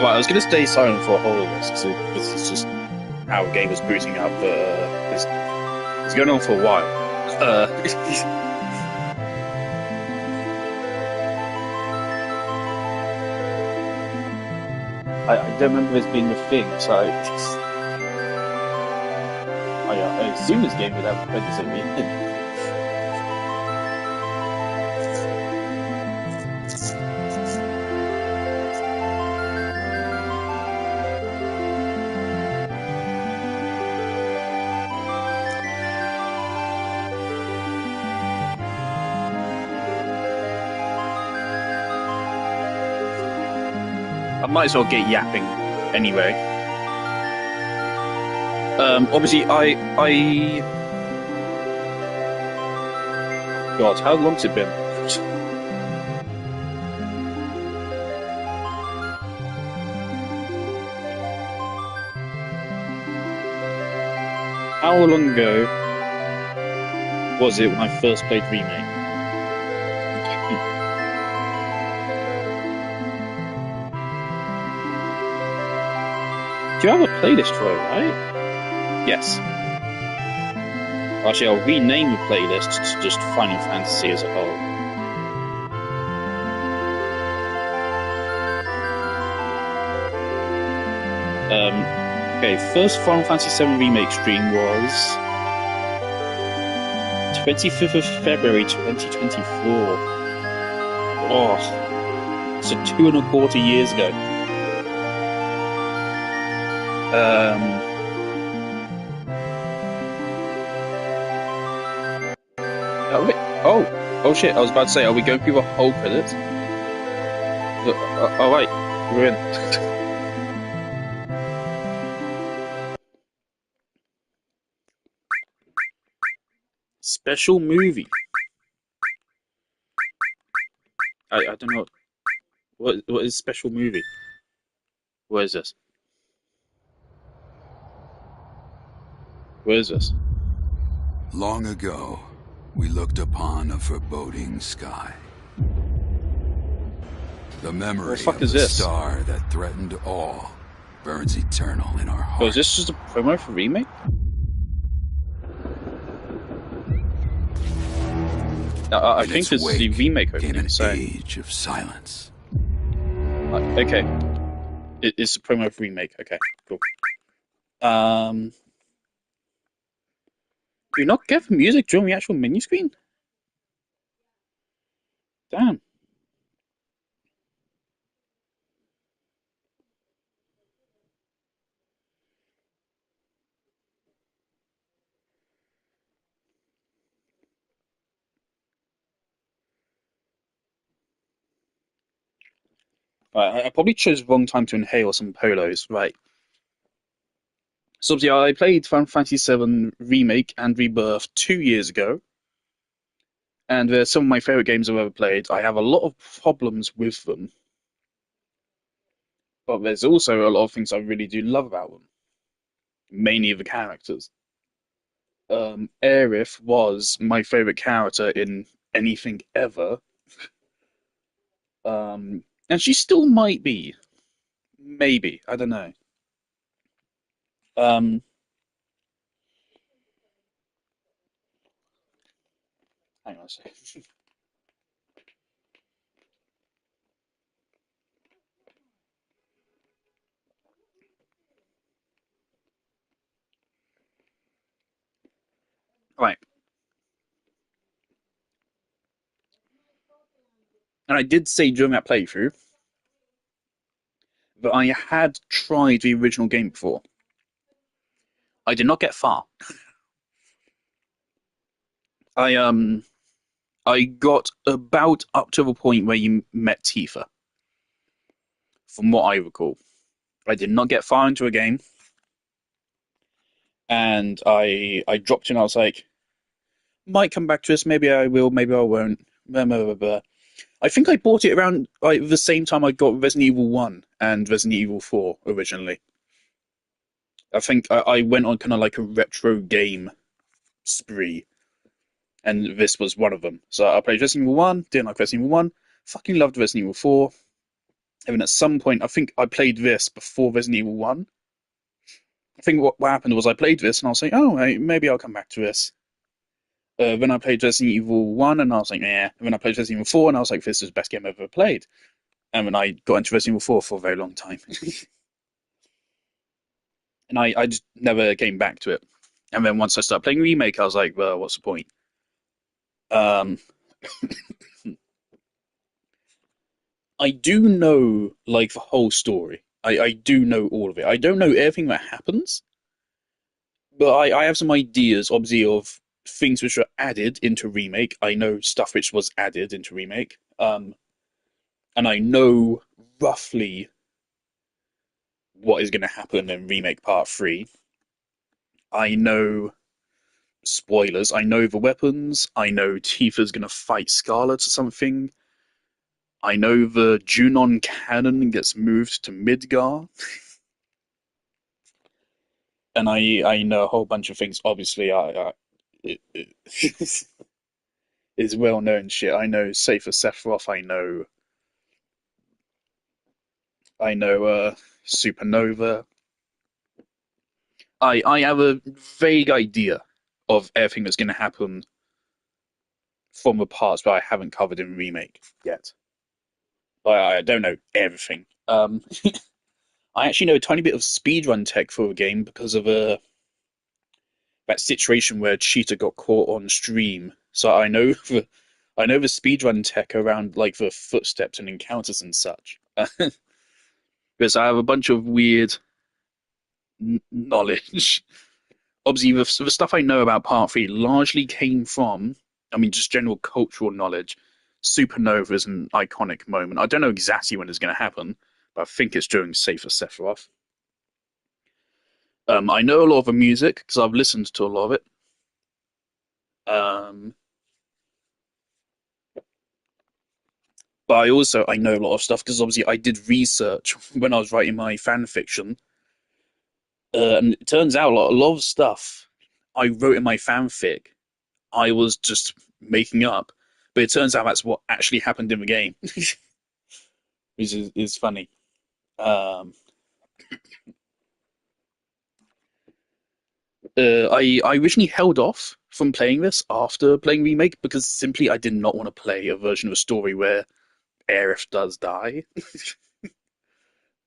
Well, I was going to stay silent for a whole of this, because this is just how a game was booting up, but it's going on for a while. I don't remember this being a thing, so I assume this game would have Fantasy VII. I might as well get yapping anyway. Obviously, God, how long's it been? How long ago was it when I first played Remake? Do you have a playlist for it, right? Yes. Actually, I'll rename the playlist to just Final Fantasy as a whole. Okay, first Final Fantasy VII Remake stream was 25th of February 2024. Oh, so 2.25 years ago. Oh shit! I was about to say, are we going through the whole credits? Oh wait, we're in. Special movie. I don't know what is special movie. Where is this? Where is this? Long ago, we looked upon a foreboding sky. The memory of the star that threatened all burns eternal in our hearts. Oh, is this just a promo for Remake? I think this is the Remake opening, so... age of silence. Okay. It's a promo for Remake, okay, cool. Do you not get the music during the actual menu screen? Damn. Right, I probably chose the wrong time to inhale some polos, right. So obviously I played Final Fantasy VII Remake and Rebirth 2 years ago. And they're some of my favorite games I've ever played. I have a lot of problems with them. But there's also a lot of things I really do love about them. Mainly the characters. Aerith was my favorite character in anything ever. And she still might be. Maybe. I don't know. Hang on a second. Right. And I did say during that playthrough that I had tried the original game before. I did not get far. I got about up to the point where you met Tifa, from what I recall. I did not get far into a game, and I dropped in. I was like, might come back to this. Maybe I will. Maybe I won't. Blah, blah, blah, blah. I think I bought it around like the same time I got Resident Evil 1 and Resident Evil 4 originally. I think I went on kind of like a retro game spree, and this was one of them. So I played Resident Evil 1, didn't like Resident Evil 1, fucking loved Resident Evil 4, And then at some point, I think I played this before Resident Evil 1. I think what happened was I played this and I was like, oh, hey, maybe I'll come back to this. Then I played Resident Evil 1 and I was like, yeah. And then I played Resident Evil 4 and I was like, this is the best game I've ever played. And then I got into Resident Evil 4 for a very long time. And I just never came back to it. And then once I started playing Remake, I was like, well, what's the point? Um, I do know like the whole story. I do know all of it. I don't know everything that happens, but I have some ideas, obviously, of things which are added into Remake. I know stuff which was added into Remake. And I know roughly what is going to happen in Remake Part 3. I know spoilers. I know the weapons. I know Tifa's going to fight Scarlet or something. I know the Junon cannon gets moved to Midgar. And I know a whole bunch of things. Obviously, it is well known shit. I know Safer Sephiroth. I know Supernova. I have a vague idea of everything that's going to happen from the parts that I haven't covered in Remake yet. I don't know everything. I actually know a tiny bit of speedrun tech for a game because of that situation where Cheetah got caught on stream. So I know the speedrun tech around like the footsteps and encounters and such. Because I have a bunch of weird knowledge. Obviously, the stuff I know about Part 3 largely came from, I mean, just general cultural knowledge. Supernova is an iconic moment. I don't know exactly when it's going to happen, but I think it's during Safer Sephiroth. I know a lot of the music because I've listened to a lot of it. Um, but I know a lot of stuff because obviously I did research when I was writing my fan fiction. And it turns out a lot of stuff I wrote in my fanfic I was just making up. But it turns out that's what actually happened in the game, which is funny. Um, I originally held off from playing this after playing Remake because simply I did not want to play a version of a story where Aerith does die.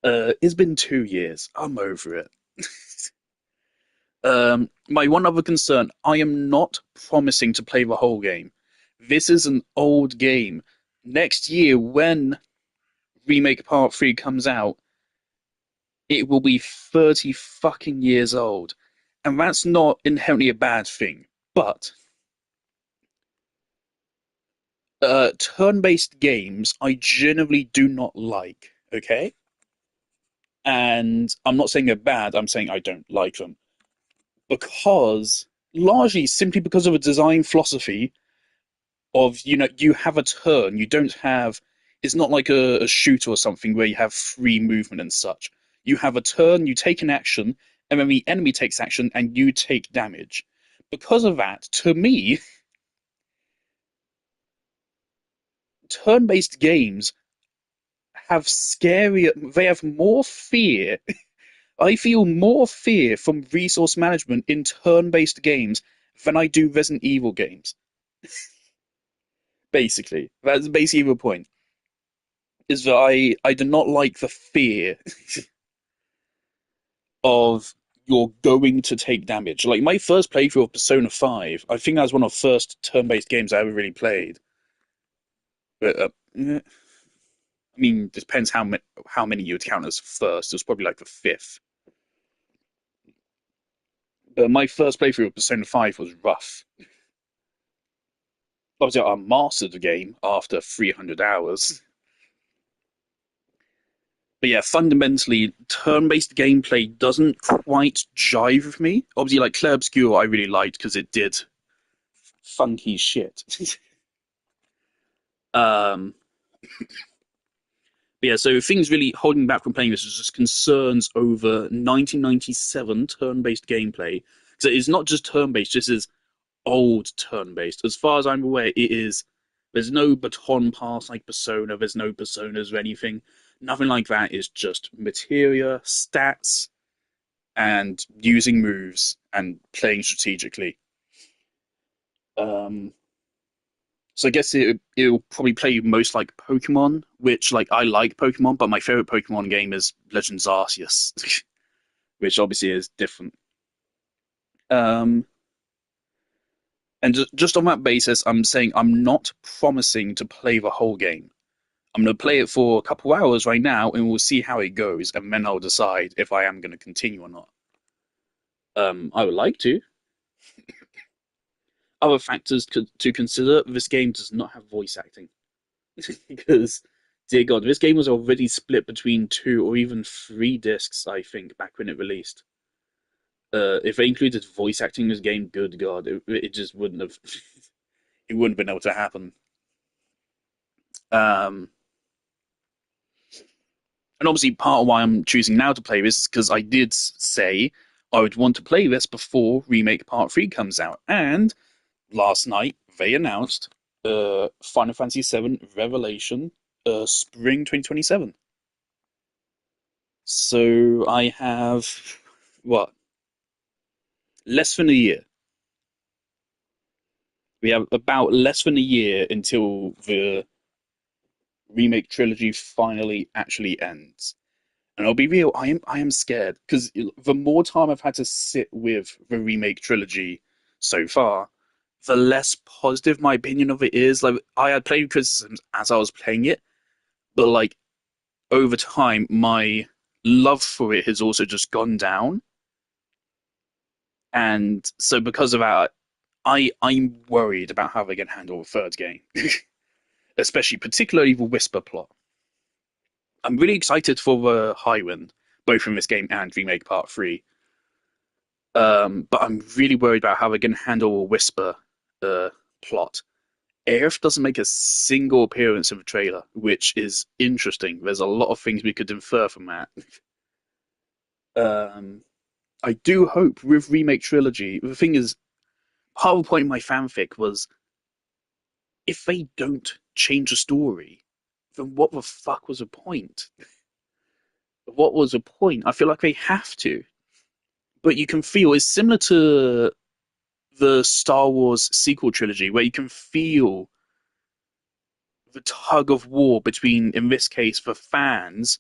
It's been 2 years. I'm over it. My one other concern, I am not promising to play the whole game. This is an old game. Next year, when Remake Part 3 comes out, it will be 30 fucking years old. And that's not inherently a bad thing. But turn-based games I generally do not like, okay? And I'm not saying they're bad, I'm saying I don't like them. Because, largely simply because of a design philosophy of, you have a turn, you don't have, it's not like a shooter or something where you have free movement and such. You have a turn, you take an action, and then the enemy takes action and you take damage. Because of that, to me, turn-based games have scarier, they have more fear. I feel more fear from resource management in turn-based games than I do Resident Evil games. Basically, that's basically the point. Is that I do not like the fear of you're going to take damage. Like my first playthrough of Persona 5, I think that was one of the first turn-based games I ever really played. But I mean, it depends how many you would count as first. It was probably like the fifth. But my first playthrough of Persona 5 was rough. Obviously, I mastered the game after 300 hours. But yeah, fundamentally, turn-based gameplay doesn't quite jive with me. Obviously, like Clair Obscur, I really liked because it did funky shit. um, but yeah, so things really holding back from playing this is just concerns over 1997 turn-based gameplay. So it's not just turn-based; this is old turn-based. As far as I'm aware, it is. There's no baton pass like Persona. There's no personas or anything. Nothing like that. Is just materia, stats, and using moves and playing strategically. Um, so I guess it'll probably play most like Pokemon, which like I like Pokemon, but my favorite Pokemon game is Legends Arceus, which obviously is different. Um, and just on that basis, I'm saying I'm not promising to play the whole game. I'm going to play it for a couple hours right now, and we'll see how it goes, and then I'll decide if I am going to continue or not. I would like to. Other factors to consider: this game does not have voice acting because, dear God, this game was already split between two or even three discs. I think back when it released. If they included voice acting in this game, good God, it just wouldn't have. It wouldn't have been able to happen. Um, and obviously, part of why I'm choosing now to play this is because I did say I would want to play this before Remake Part 3 comes out. And last night, they announced Final Fantasy VII Revelation Spring 2027. So I have, what, less than a year. We have about less than a year until the remake trilogy finally actually ends. And I'll be real, I am scared because the more time I've had to sit with the remake trilogy so far, the less positive my opinion of it is. Like I had played criticisms as I was playing it, but like over time, my love for it has also just gone down. And so because of that, I'm worried about how they can handle a third game, especially particularly the Whisper plot. I'm really excited for the Highwind, both from this game and Remake Part 3. But I'm really worried about how they're going to handle a Whisper plot. Aerith doesn't make a single appearance in the trailer, which is interesting. There's a lot of things we could infer from that. Um, I do hope with Remake Trilogy, the thing is, part of the point of my fanfic was if they don't change the story, then what the fuck was the point? What was the point? I feel like they have to. But you can feel it's similar to the Star Wars sequel trilogy, where you can feel the tug of war between, in this case, the fans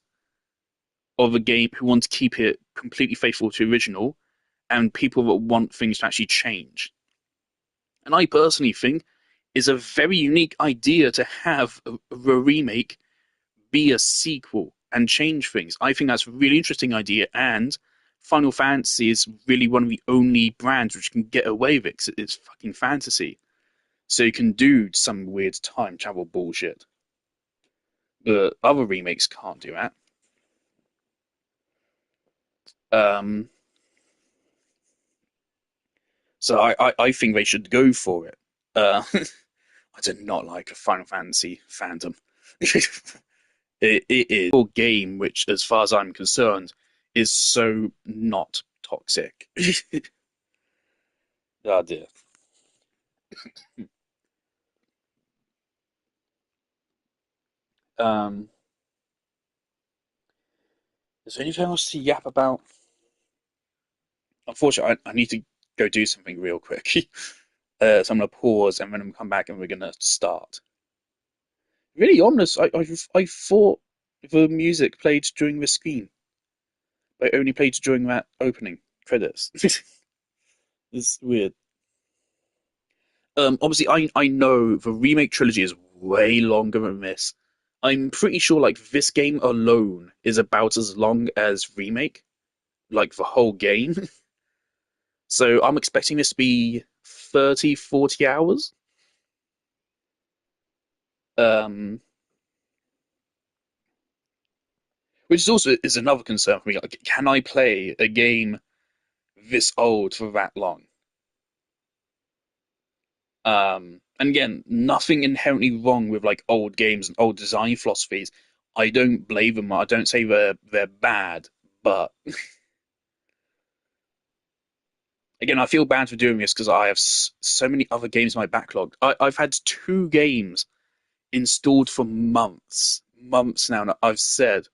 of a game who want to keep it completely faithful to the original and people that want things to actually change. And I personally think is a very unique idea to have a remake be a sequel and change things. I think that's a really interesting idea, and Final Fantasy is really one of the only brands which can get away with it 'cause it's fucking fantasy. So you can do some weird time travel bullshit. But other remakes can't do that. Um, so I think they should go for it. I do not like a Final Fantasy fandom. It is a game which, as far as I'm concerned, is so not toxic. Oh dear. Um, is there anything else to yap about? Unfortunately, I need to go do something real quick. So I'm gonna pause and then I'm gonna come back and we're gonna start. Really ominous. I thought the music played during the screen, but only played during that opening credits. It's weird. Obviously, I know the remake trilogy is way longer than this. I'm pretty sure like this game alone is about as long as remake, like the whole game. So I'm expecting this to be 30, 40 hours. Um, which is also is another concern for me. Like, can I play a game this old for that long? And again, nothing inherently wrong with like old games and old design philosophies. I don't blame them. I don't say they're bad, but again, I feel bad for doing this because I have so many other games in my backlog. I've had two games installed for months, months now, and I've said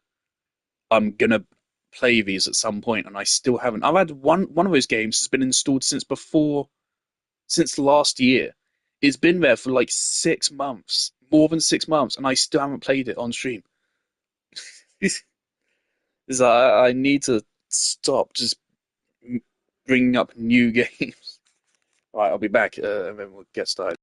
I'm gonna play these at some point, and I still haven't. I've had one of those games has been installed since last year. It's been there for like 6 months, more than 6 months, and I still haven't played it on stream. I need to stop just bringing up new games. All right, I'll be back, and then we'll get started.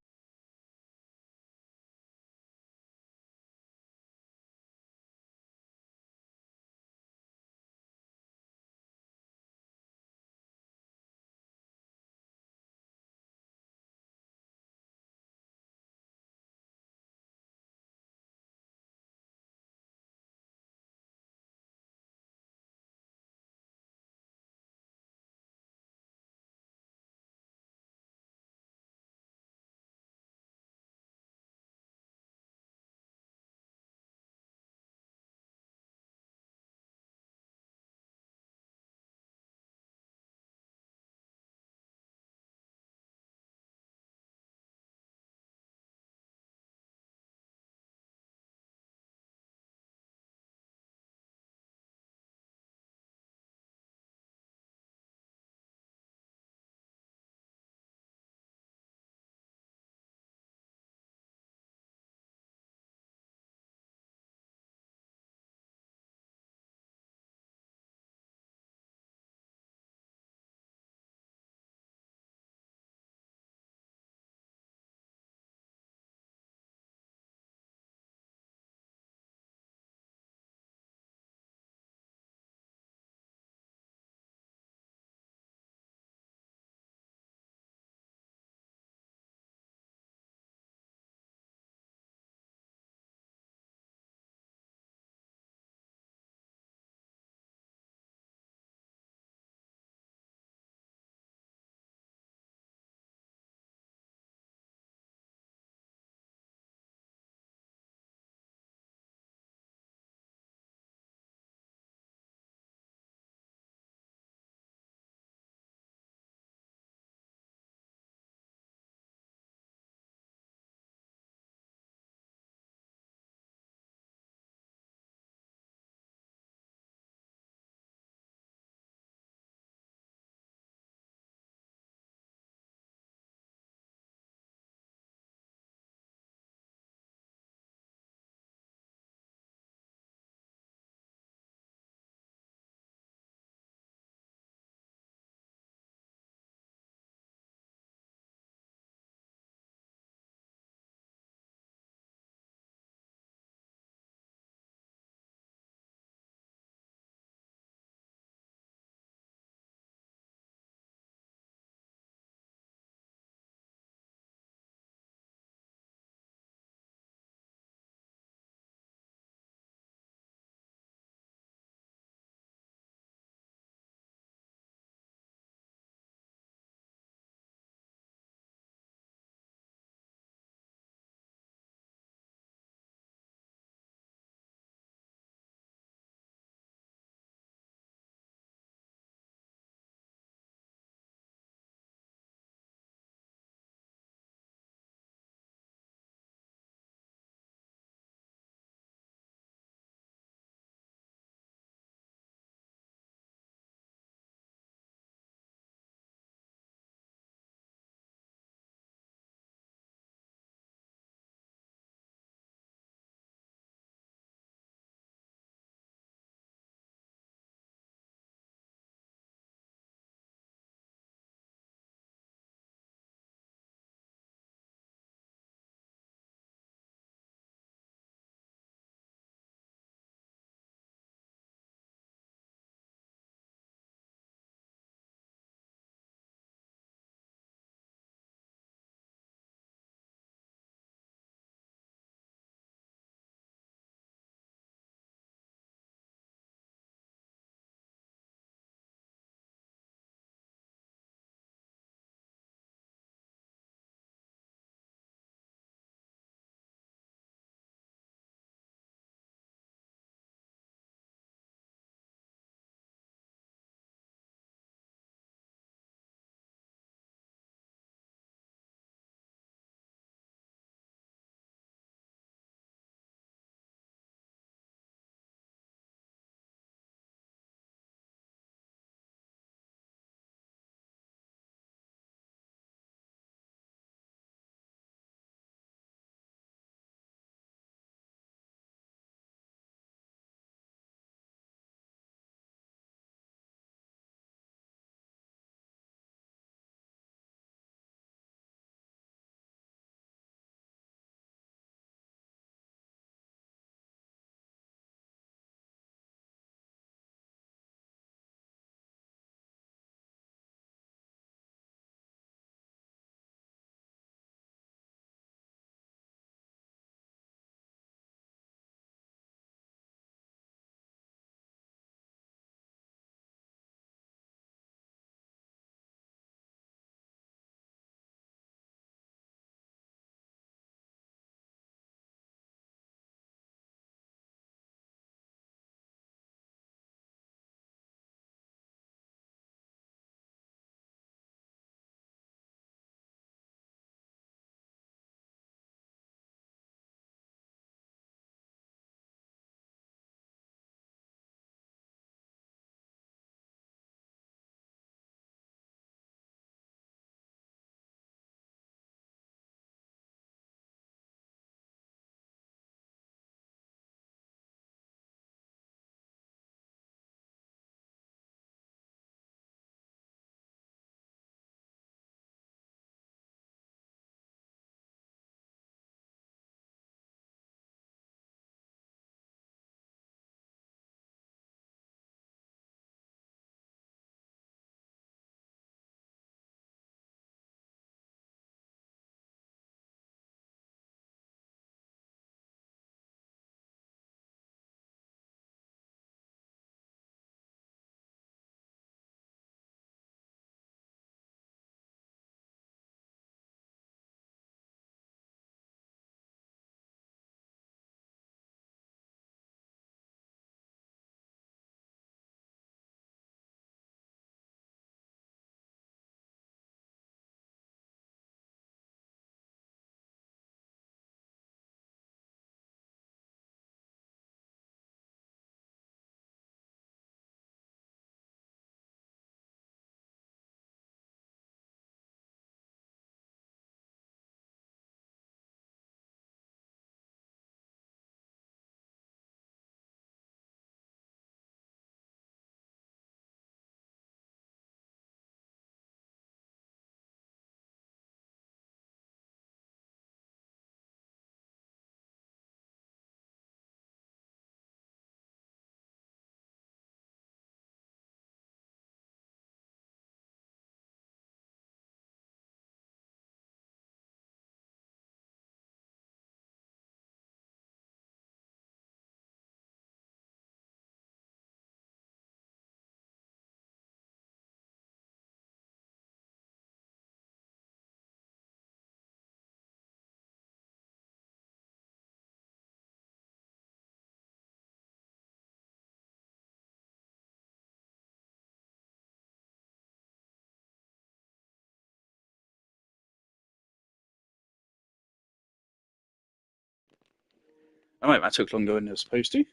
Alright, that took longer than it was supposed to.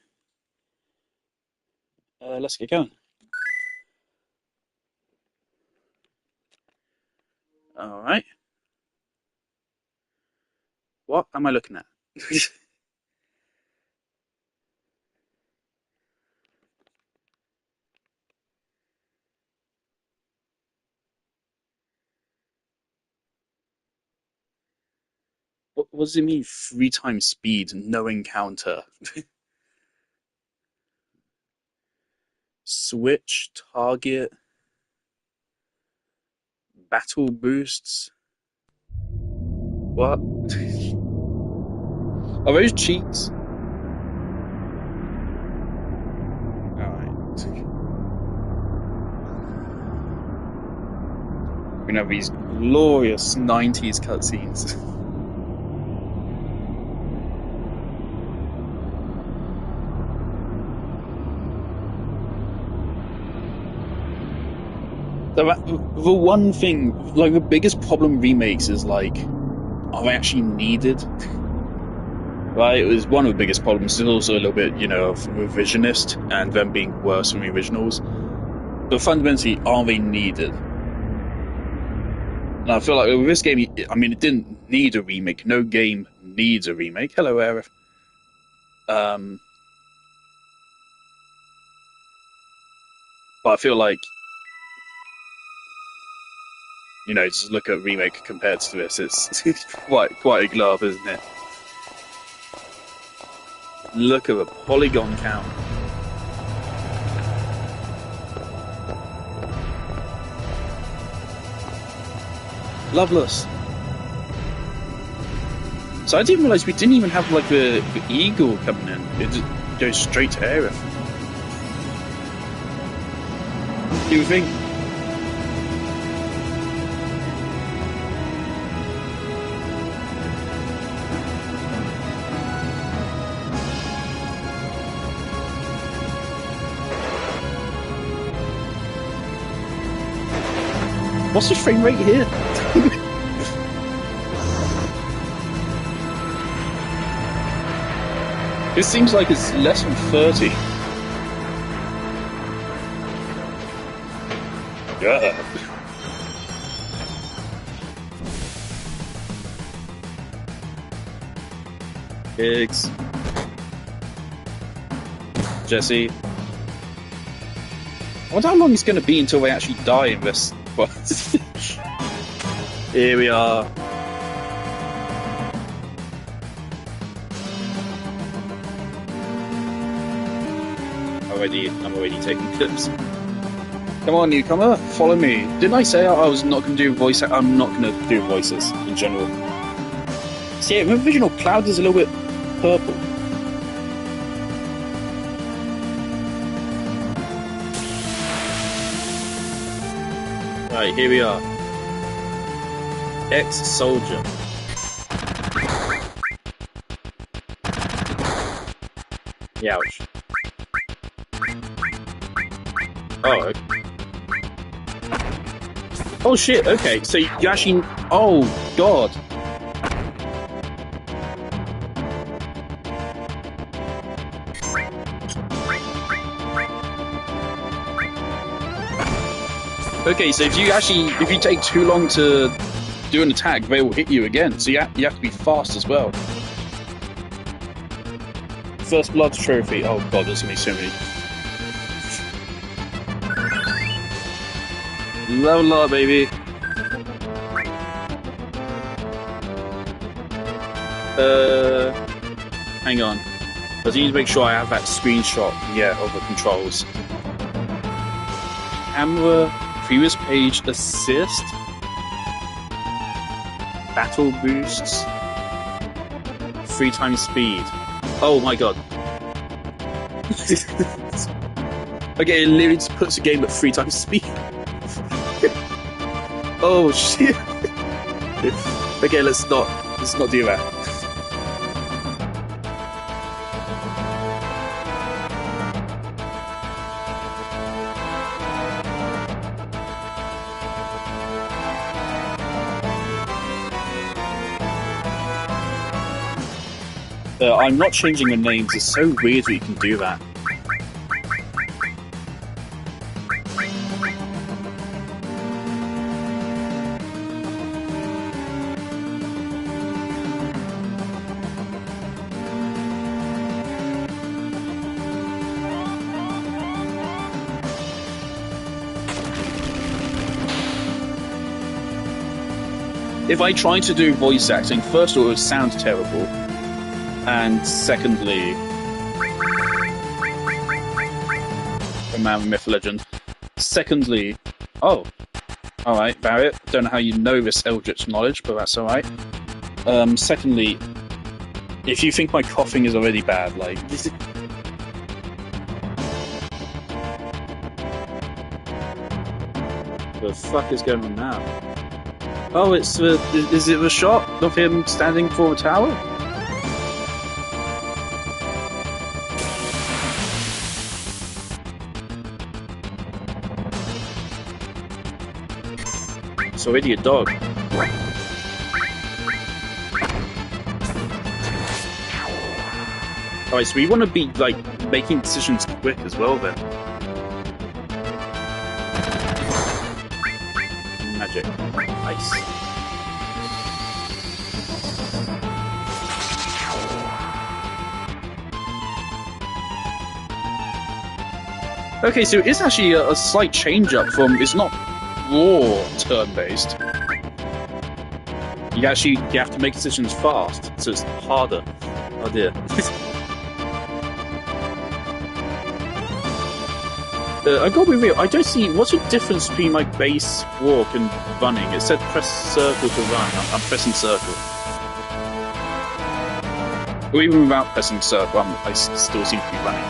Let's get going. Alright. What am I looking at? What does it mean 3 times speed, no encounter? Switch, target, battle boosts. What? Are those cheats? Alright. We're gonna have these glorious 90s cutscenes. The one thing, like the biggest problem remakes is like, are they actually needed? Right, it was one of the biggest problems. There's also a little bit, of revisionist and them being worse than the originals. But fundamentally, are they needed? And I feel like with this game, I mean, it didn't need a remake. No game needs a remake. Hello, Aerith. But I feel like, just look at remake compared to this. It's quite a glow up, isn't it? Look at the polygon count. Loveless. So I didn't realize we didn't even have like the eagle coming in. It just goes straight to Aerith. Do you think? What's the frame rate here? It seems like it's less than 30. Yeah. Pigs. Jesse. I wonder how long it's going to be until they actually die in this. Here we are. I'm already taking clips. Come on, newcomer, follow me. Didn't I say I was not going to do voice? I'm not going to do voices in general. See, yeah, the original Cloud is a little bit purple. Right, here we are. Ex-soldier. Youch. Oh, okay. Oh shit, okay, so you actually... Oh, God. Okay, so if you take too long to do an attack, they will hit you again. So you have to be fast as well. First Blood trophy. Oh god, there's gonna be so many. Level up, baby. Hang on. I need to make sure I have that screenshot, of the controls. Camera, previous page, assist, battle boosts, 3 times speed. Oh my god. Okay, it literally just puts the game at 3 times speed. Oh shit. Okay, let's not do that. I'm not changing the names. It's so weird that you can do that. If I try to do voice acting, first of all, it would sound terrible. And secondly, a man, myth, legend. Secondly, oh, alright, Barrett. Don't know how you know this eldritch knowledge, but that's alright. Secondly, if you think my coughing is already bad, like, the fuck is going on now? Oh, it's the. Is it the shot of him standing before a tower? It's already a dog. Alright, so we want to be, like, making decisions quick as well, then. Magic. Nice. Okay, so it's actually a slight change up from. It's not raw turn based. You have to make decisions fast, so it's harder. Oh dear. I gotta be real, I don't see. What's the difference between my base walk and running? It said press circle to run. I'm pressing circle. Or even without pressing circle, I still seem to be running.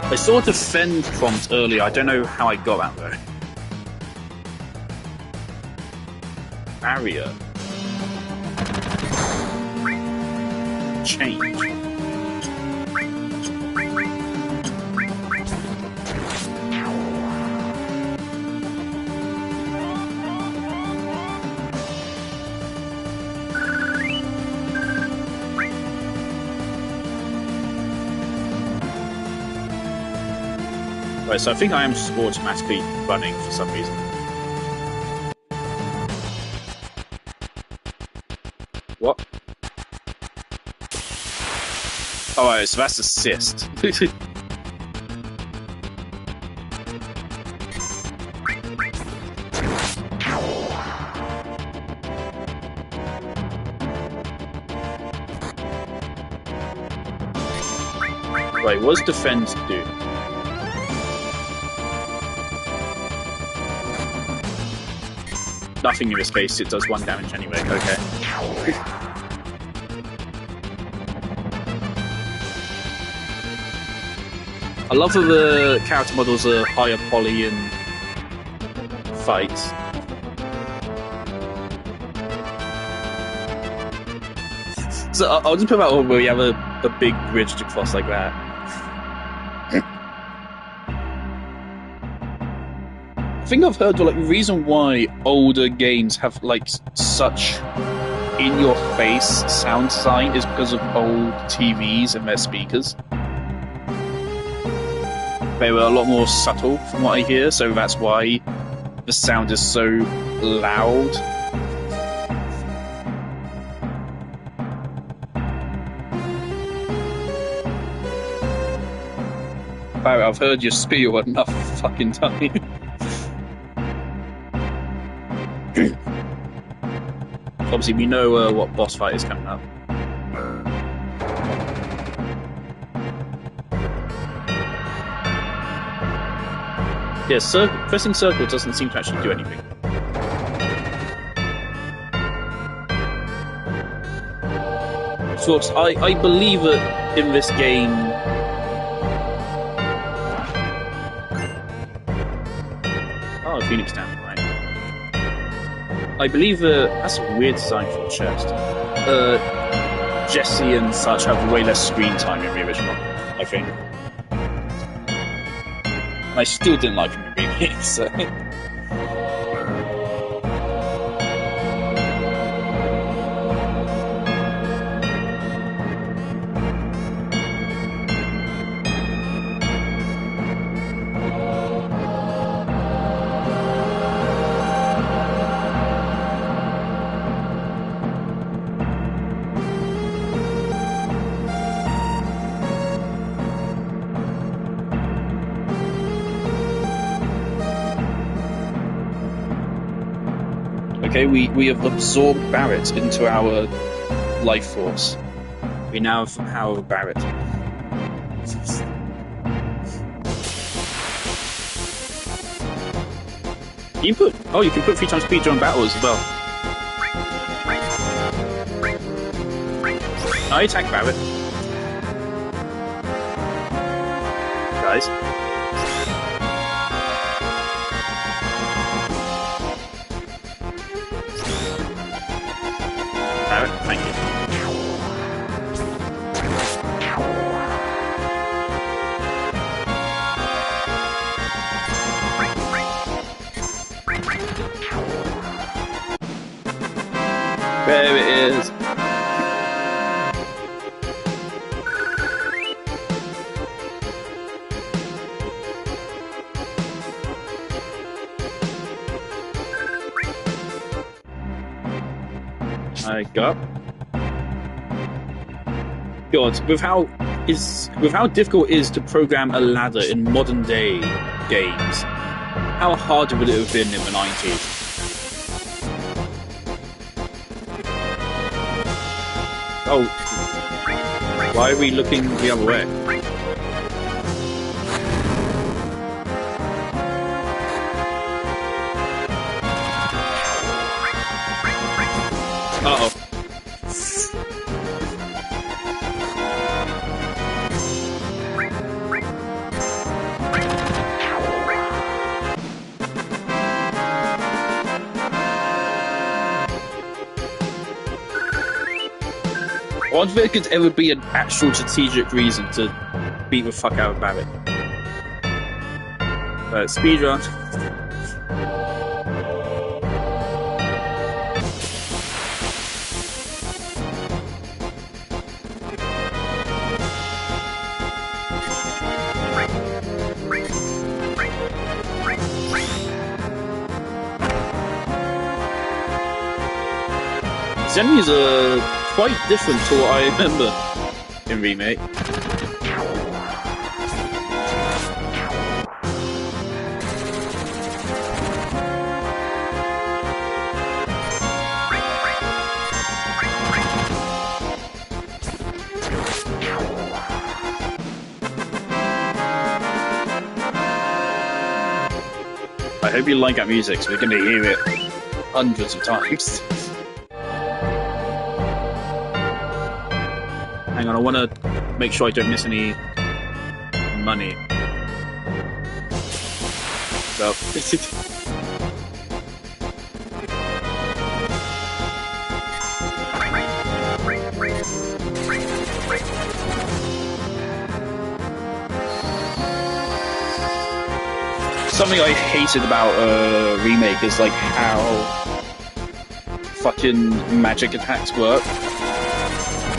I saw a defend prompt earlier. I don't know how I got that though. Barrier. Change. Right, so I think I am just automatically running for some reason. What? Alright, so that's assist. Right, what does defend do? Nothing in this case, it does 1 damage anyway, okay. I love that the character models are higher poly in fights. So I'll just put that over where we have a big bridge to cross like that. I think I've heard like the reason why older games have like such in-your-face sound design is because of old TVs and their speakers. They were a lot more subtle from what I hear, so that's why the sound is so loud. Barry, I've heard your spiel enough fucking time. Obviously, we know what boss fight is coming up. Yeah, pressing circle doesn't seem to actually do anything. So I believe that in this game, oh, Phoenix down, right? I believe that's a weird design for a chest. Jesse and such have way less screen time in the original, I think. I still didn't like him in the remake, so. Okay, we have absorbed Barrett into our life force. We now have the power of Barrett. You can put 3 times speed on battles as well. I attack Barrett. Guys. Barrett, thank you. There it is. I go up. God, with how difficult it is to program a ladder in modern day games, how hard would it have been in the 90s? Oh, why are we looking the other way? Uh-oh. I wonder if there could ever be an actual strategic reason to beat the fuck out of Barrett. Speedrun. These enemies are quite different to what I remember in Remake. I hope you like that music, so we're going to hear it hundreds of times. Hang on, I want to make sure I don't miss any money. So, something I hated about Remake is like how fucking magic attacks work.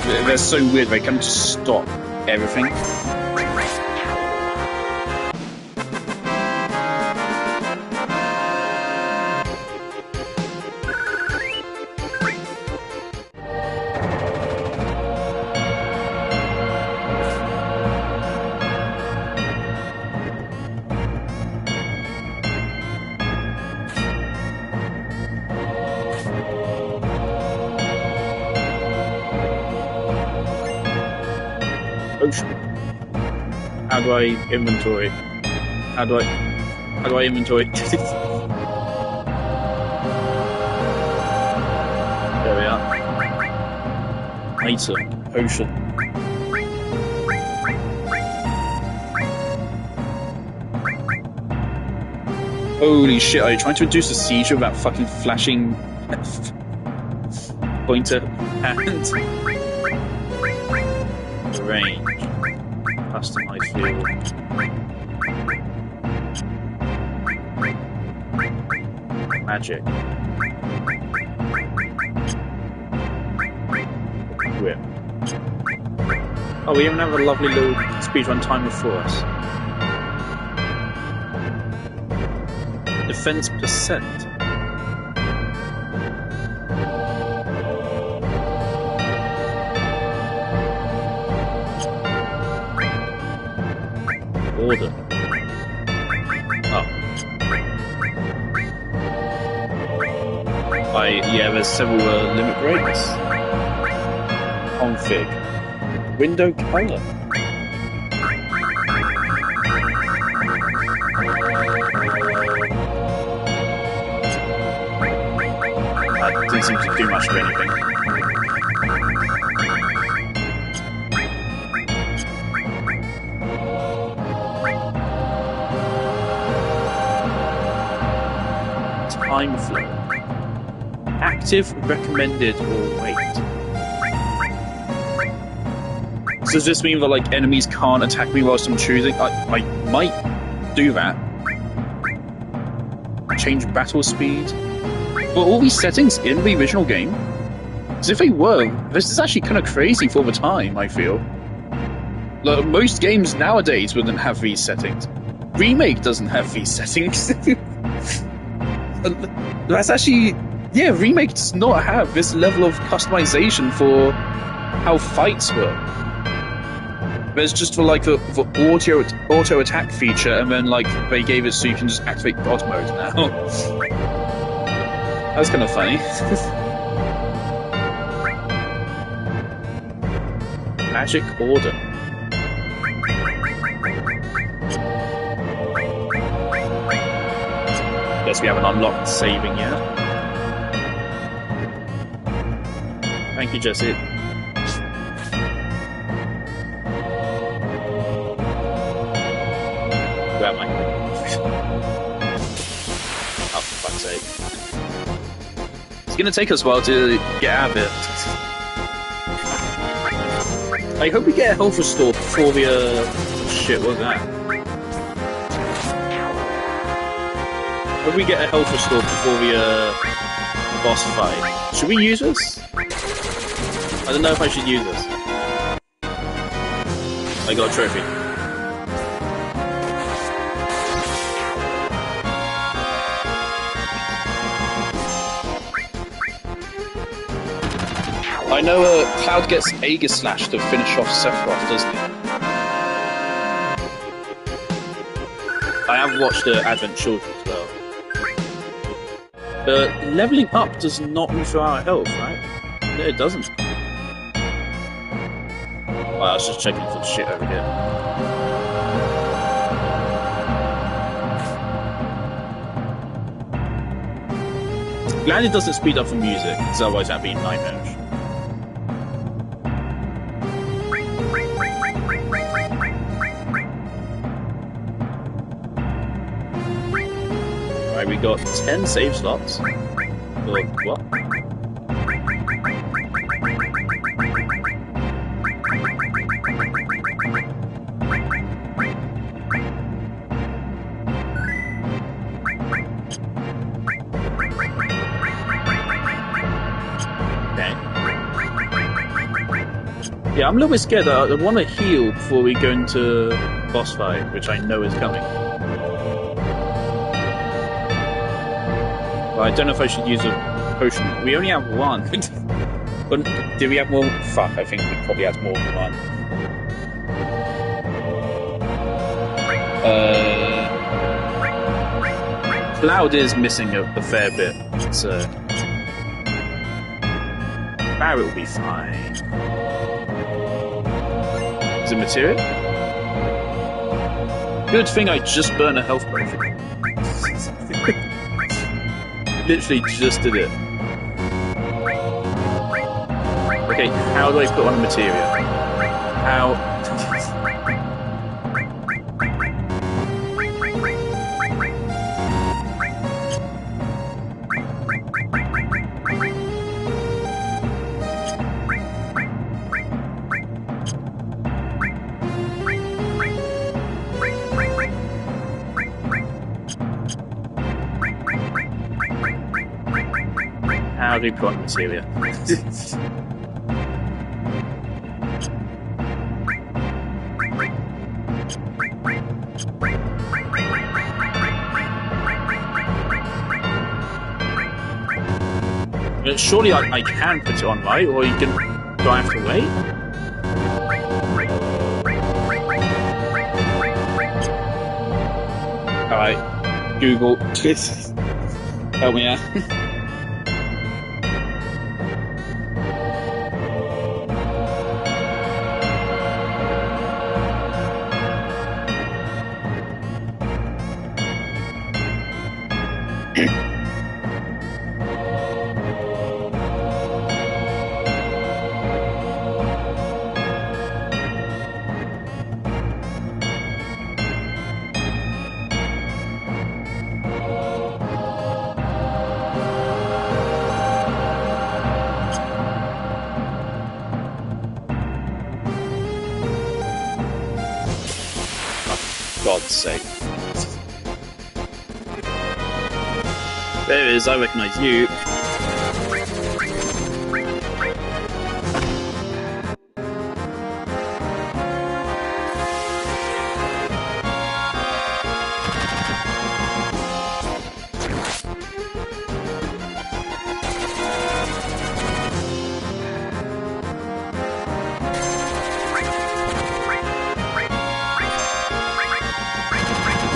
They're so weird, they kind of just stop everything. How do I inventory? How do I inventory? There we are. Item, ocean. Holy shit, are you trying to induce a seizure with that fucking flashing pointer hand? Range. Customize field. Magic. Whip. Oh, we even have a lovely little speedrun timer for us. Defense percent. Order. Oh. Yeah, there's several limit breaks. Config. Window color. That didn't seem to do much of anything. Time flow. Active, recommended, or wait. So does this mean that like enemies can't attack me whilst I'm choosing? I might do that. Change battle speed. Were all these settings in the original game? Because if they were, this is actually kind of crazy for the time, I feel. Like, most games nowadays wouldn't have these settings. Remake doesn't have these settings. That's actually... Yeah, Remake does not have this level of customization for how fights work. There's just for like the auto attack feature, and then like they gave it so you can just activate God mode now. That's kind of funny. Magic order. Guess we haven't unlocked saving yet. Thank you, Jesse. Where am I? Oh, for fuck's sake. It's gonna take us a while to get out of it. I hope we get a health restore before the, shit, what was that? I hope we get a health restore before the, boss fight. Should we use this? I don't know if I should use this. I got a trophy. I know Cloud gets Aegislash to finish off Sephiroth, doesn't he? I have watched Advent Children as well. Leveling up does not refill our health, right? No, it doesn't. Well, I was just checking for shit over here. Glad it doesn't speed up for music, because otherwise that'd be nightmarish. Alright, we got 10 save slots. Or what? Yeah, I'm a little bit scared. I want to heal before we go into boss fight, which I know is coming. But I don't know if I should use a potion. We only have one. But did we have more? Fuck, I think we probably had more than one. Cloud is missing a fair bit, so Barret will be fine. Is it material? Good thing I just burned a health potion. Literally just did it. Okay, how do I put on a materia? How? How do you put on materia? Surely I can put it on, right? Or you can... Do I have to wait? Alright. Google. Help me out. God's sake. There it is, I recognise you.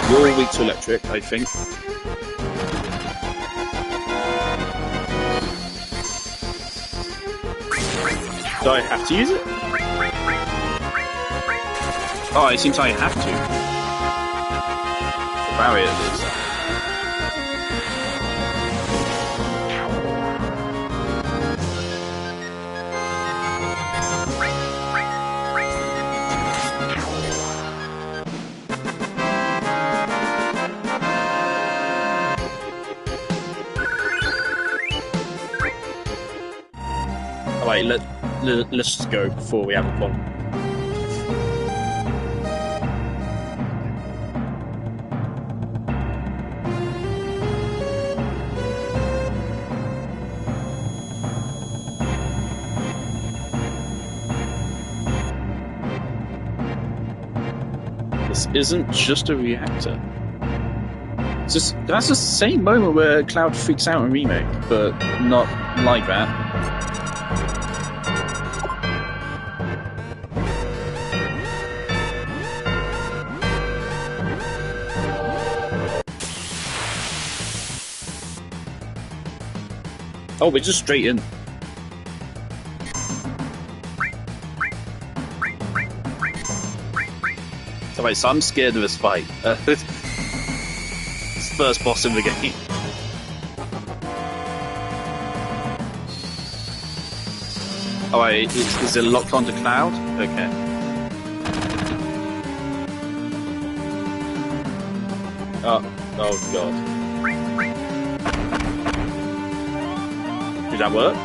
You're weak to electric, I think. Do I have to use it? Oh, it seems I have to. For barrier it is. Alright, let's just go before we have a problem. This isn't just a reactor. That's the same moment where Cloud freaks out in Remake, but not like that. Oh, we're just straight in. Alright, so I'm scared of this fight. It's the first boss in the game. Alright, is it locked onto Cloud? Okay. Oh god. Did that work?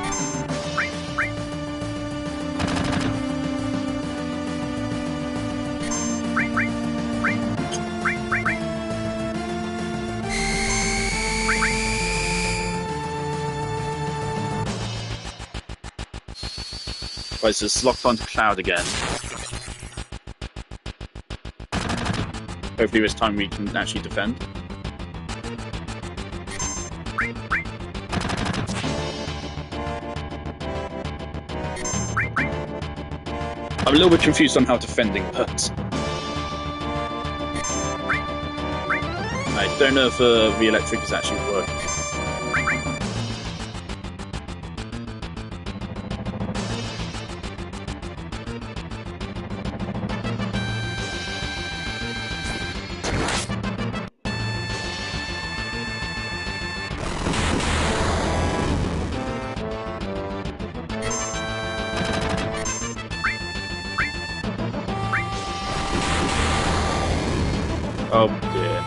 Right, so it's locked onto Cloud again. Hopefully this time we can actually defend. I'm a little bit confused on how defending hurts. I don't know if the electric is actually working. Oh dear.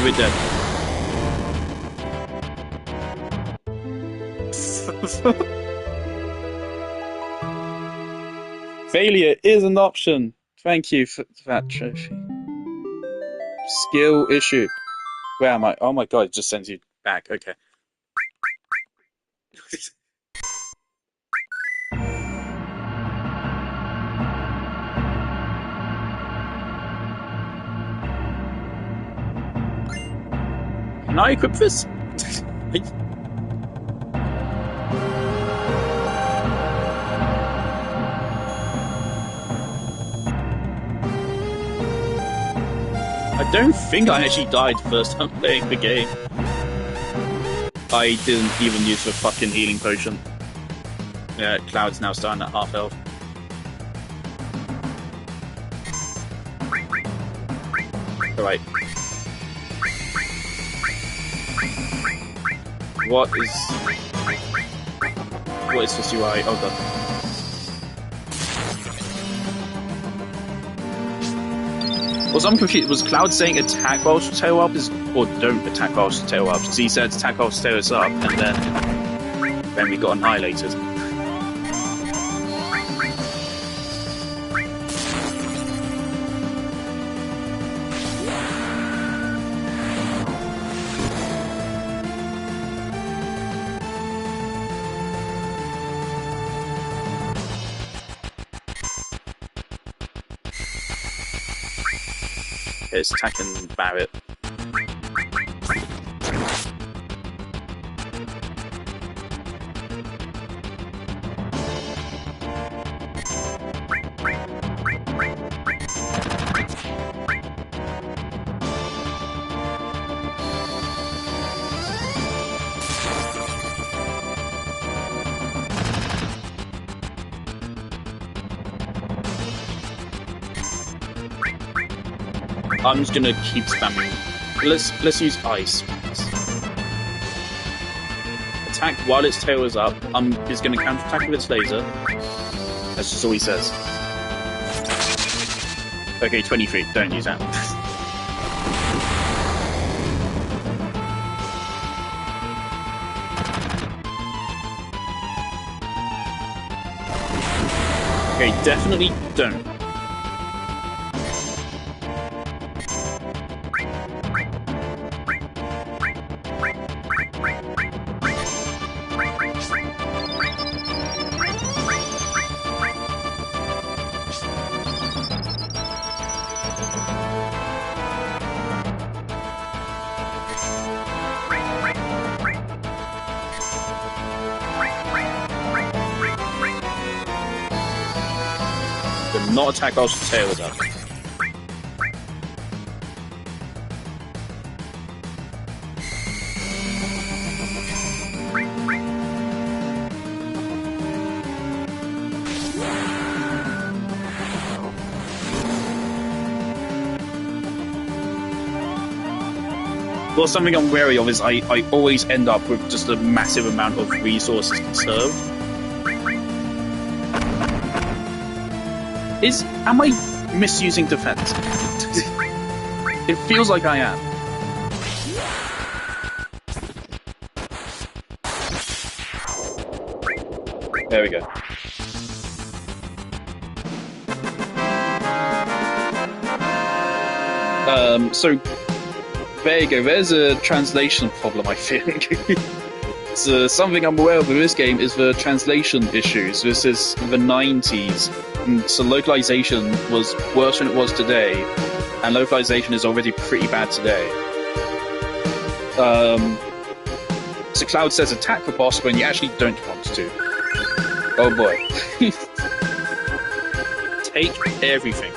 We're dead. Failure is an option. Thank you for that trophy. Skill issue. Where am I? Oh my god, it just sends you back. Okay. Can I equip this? I don't think I actually died the first time playing the game. I didn't even use the fucking healing potion. Yeah, Cloud's now starting at half health. Alright. What is this UI? Oh god. Was I'm confused. Was Cloud saying attack whilst tail up or don't attack whilst tail up? Because he said attack whilst tail us up, and then we got annihilated. It's attacking Barrett. I'm just gonna keep spamming. Let's use ice. Attack while its tail is up. Is gonna counter-attack with its laser. That's just all he says. Okay, 23. Don't use that. Okay, definitely don't. Not attack whilst the tail is up. Well, something I'm wary of is I always end up with just a massive amount of resources conserved. Am I misusing defense? It feels like I am. There we go. So there you go. There's a translation problem, I think. So something I'm aware of with this game is the translation issues. This is the 90s, so localization was worse than it was today, and localization is already pretty bad today. So Cloud says attack the boss when you actually don't want to. Oh boy. Take everything.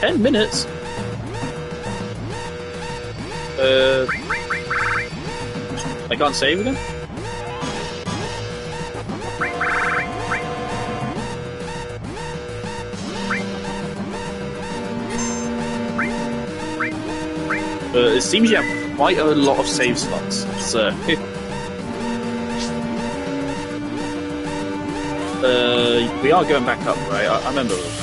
$10? I can't save again? It seems you have quite a lot of save slots, so... we are going back up, right? I remember that.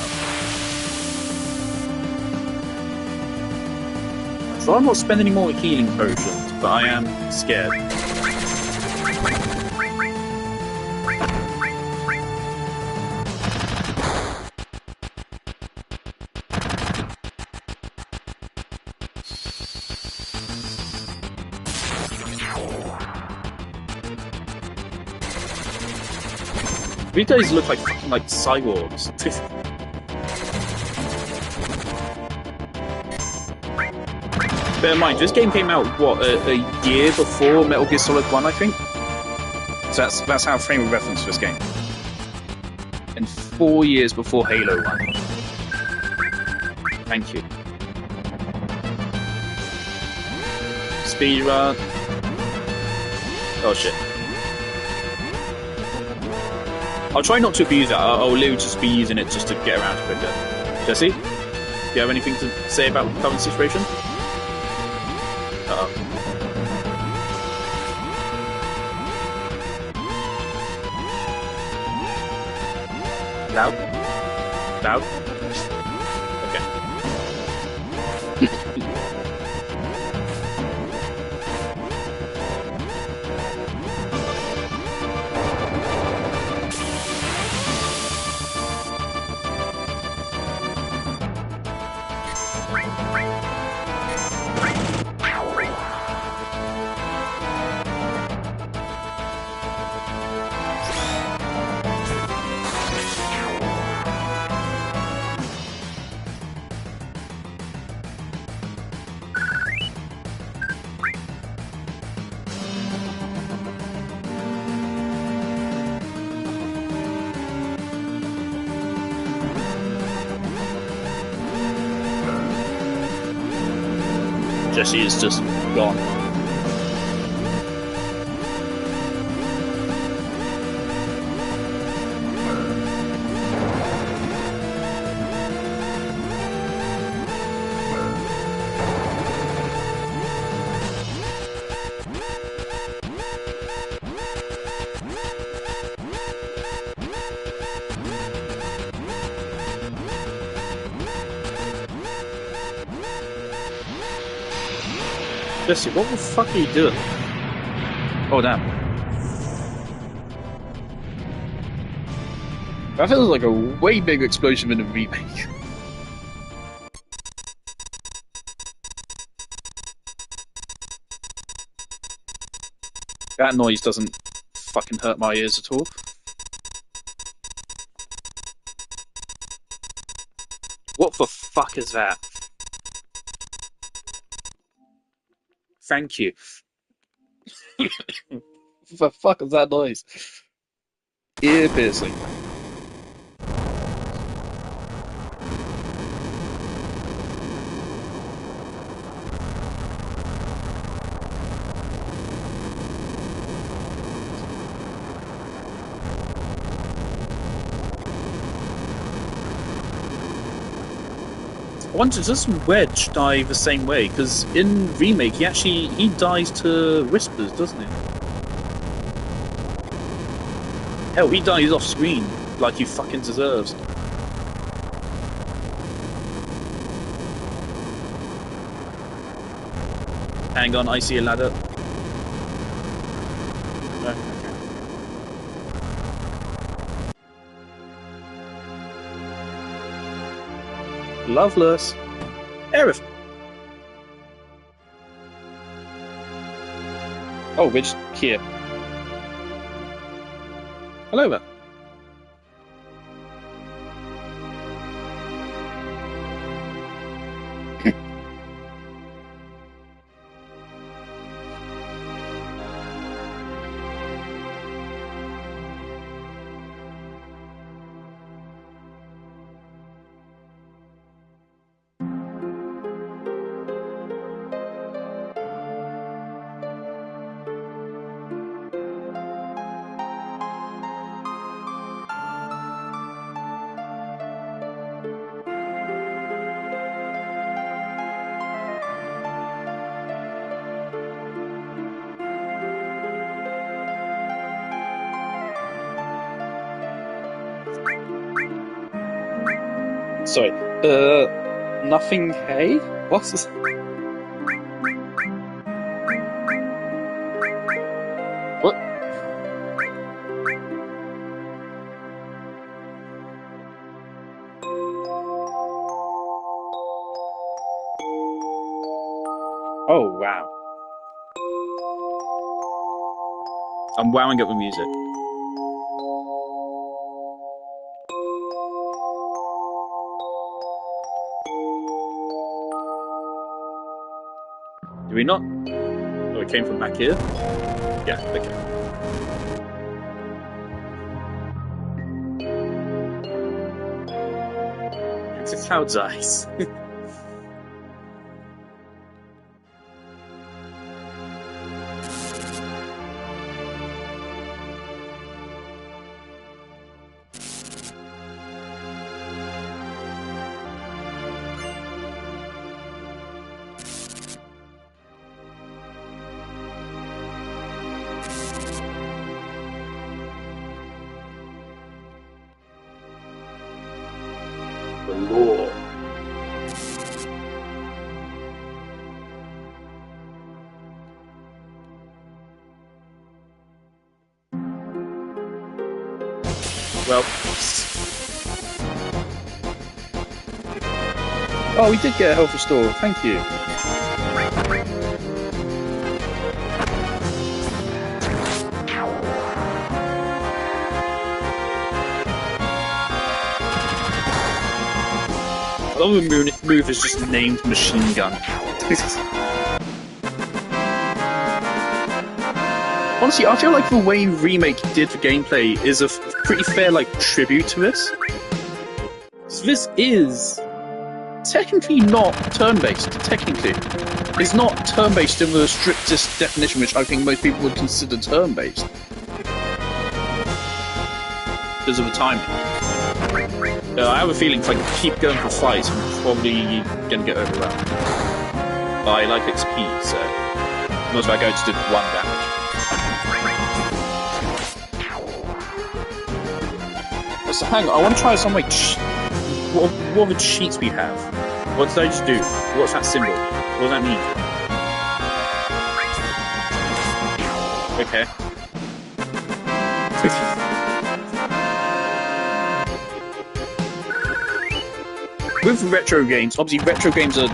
So I'm not spending any more healing potions, but I am scared. These guys look like fucking like cyborgs. Bear in mind, this game came out, what, a year before Metal Gear Solid 1, I think? So that's how frame of reference for this game. And 4 years before Halo 1. Thank you. Speedrun. Oh shit. I'll try not to abuse it. I'll literally just be using it just to get around quicker. Jesse, do you have anything to say about the current situation? Uh-oh. Loud? Loud? Okay. Jesse is just gone. Jesse, what the fuck are you doing? Oh, damn. That feels like a way bigger explosion than a remake. That noise doesn't fucking hurt my ears at all. What the fuck is that? Thank you. What the fuck is that noise? Ear piercing. I wonder, does Wedge die the same way? Because in Remake, he dies to whispers, doesn't he? Hell, he dies off screen, like he fucking deserves. Hang on, I see a ladder. No, okay. Loveless. Aerith. Oh, we're just here. Hello there. Sorry. Nothing. Hey? What's this? What? Oh, wow. I'm wowing up the music. Do we not? Oh, it came from back here? Yeah, okay. It's a cloud's eyes. Well. Oh, we did get a health restore. Thank you. I love the move is just named Machine Gun. Honestly, I feel like the way Remake did the gameplay is a pretty fair, like, tribute to this. So this is technically not turn-based, technically. It's not turn-based in the strictest definition, which I think most people would consider turn-based. Because of the timing. I have a feeling if I keep going for fights, I'm probably gonna get overwhelmed. But I like XP, so most of I go just did 1 damage. So hang on, I want to try some like what are the cheats we have? What did I just do? What's that symbol? What does that mean? Okay. With retro games, obviously retro games are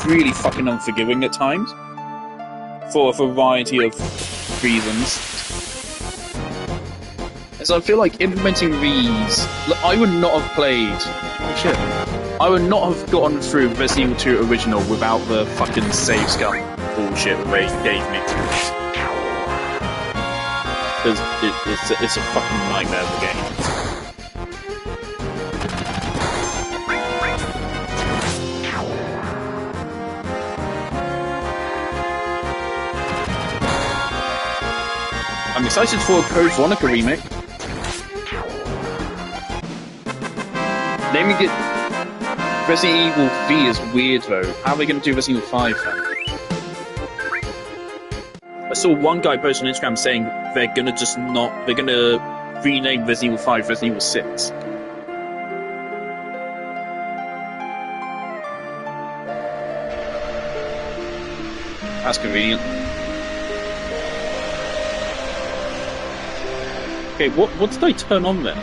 really fucking unforgiving at times. For a variety of reasons. And so I feel like implementing these... I would not have played... Oh shit. I would not have gotten through Resident Evil 2 Original without the fucking save scum bullshit that they gave me. Because it's a fucking nightmare of a game. I'm excited for a Code Veronica remake. Naming it Resident Evil 3 is weird though. How are they going to do Resident Evil 5 then? I saw one guy post on Instagram saying they're going to rename Resident Evil 5 Resident Evil 6. That's convenient. Okay, what did I turn on then?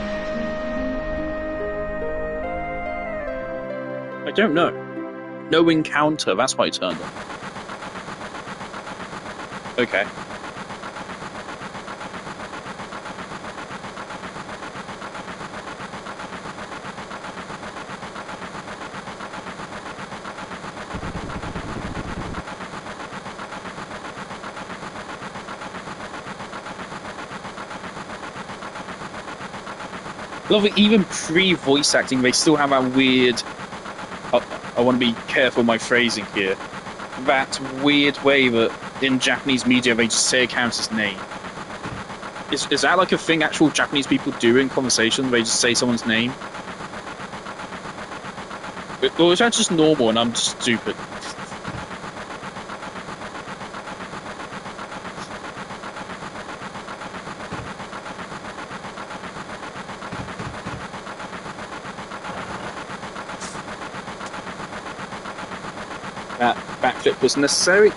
I don't know. No encounter, that's what I turned on. Okay. Love it, even pre-voice acting, they still have that weird... I want to be careful with my phrasing here. That weird way that in Japanese media they just say a character's name. Is that like a thing actual Japanese people do in conversation? They just say someone's name? Or is that just normal and I'm just stupid? That backflip was necessary.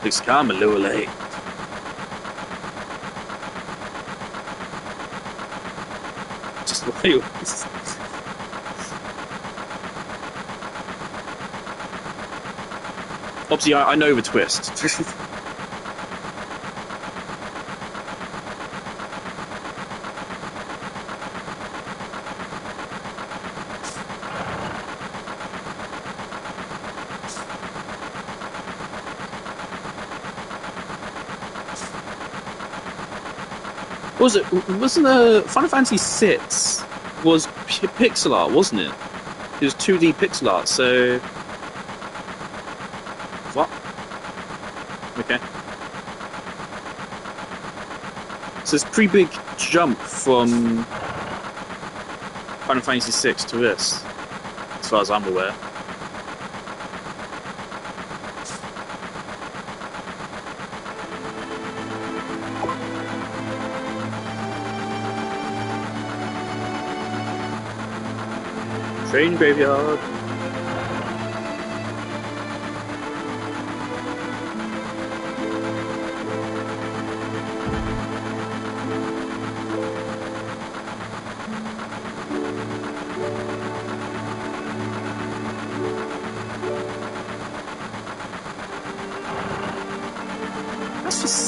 It's come a little late. Just wait. Obviously, I know the twist. Wasn't Final Fantasy VI was pixel art, wasn't it? It was 2D pixel art, so... What? Okay. So it's a pretty big jump from Final Fantasy VI to this, as far as I'm aware. Train graveyard.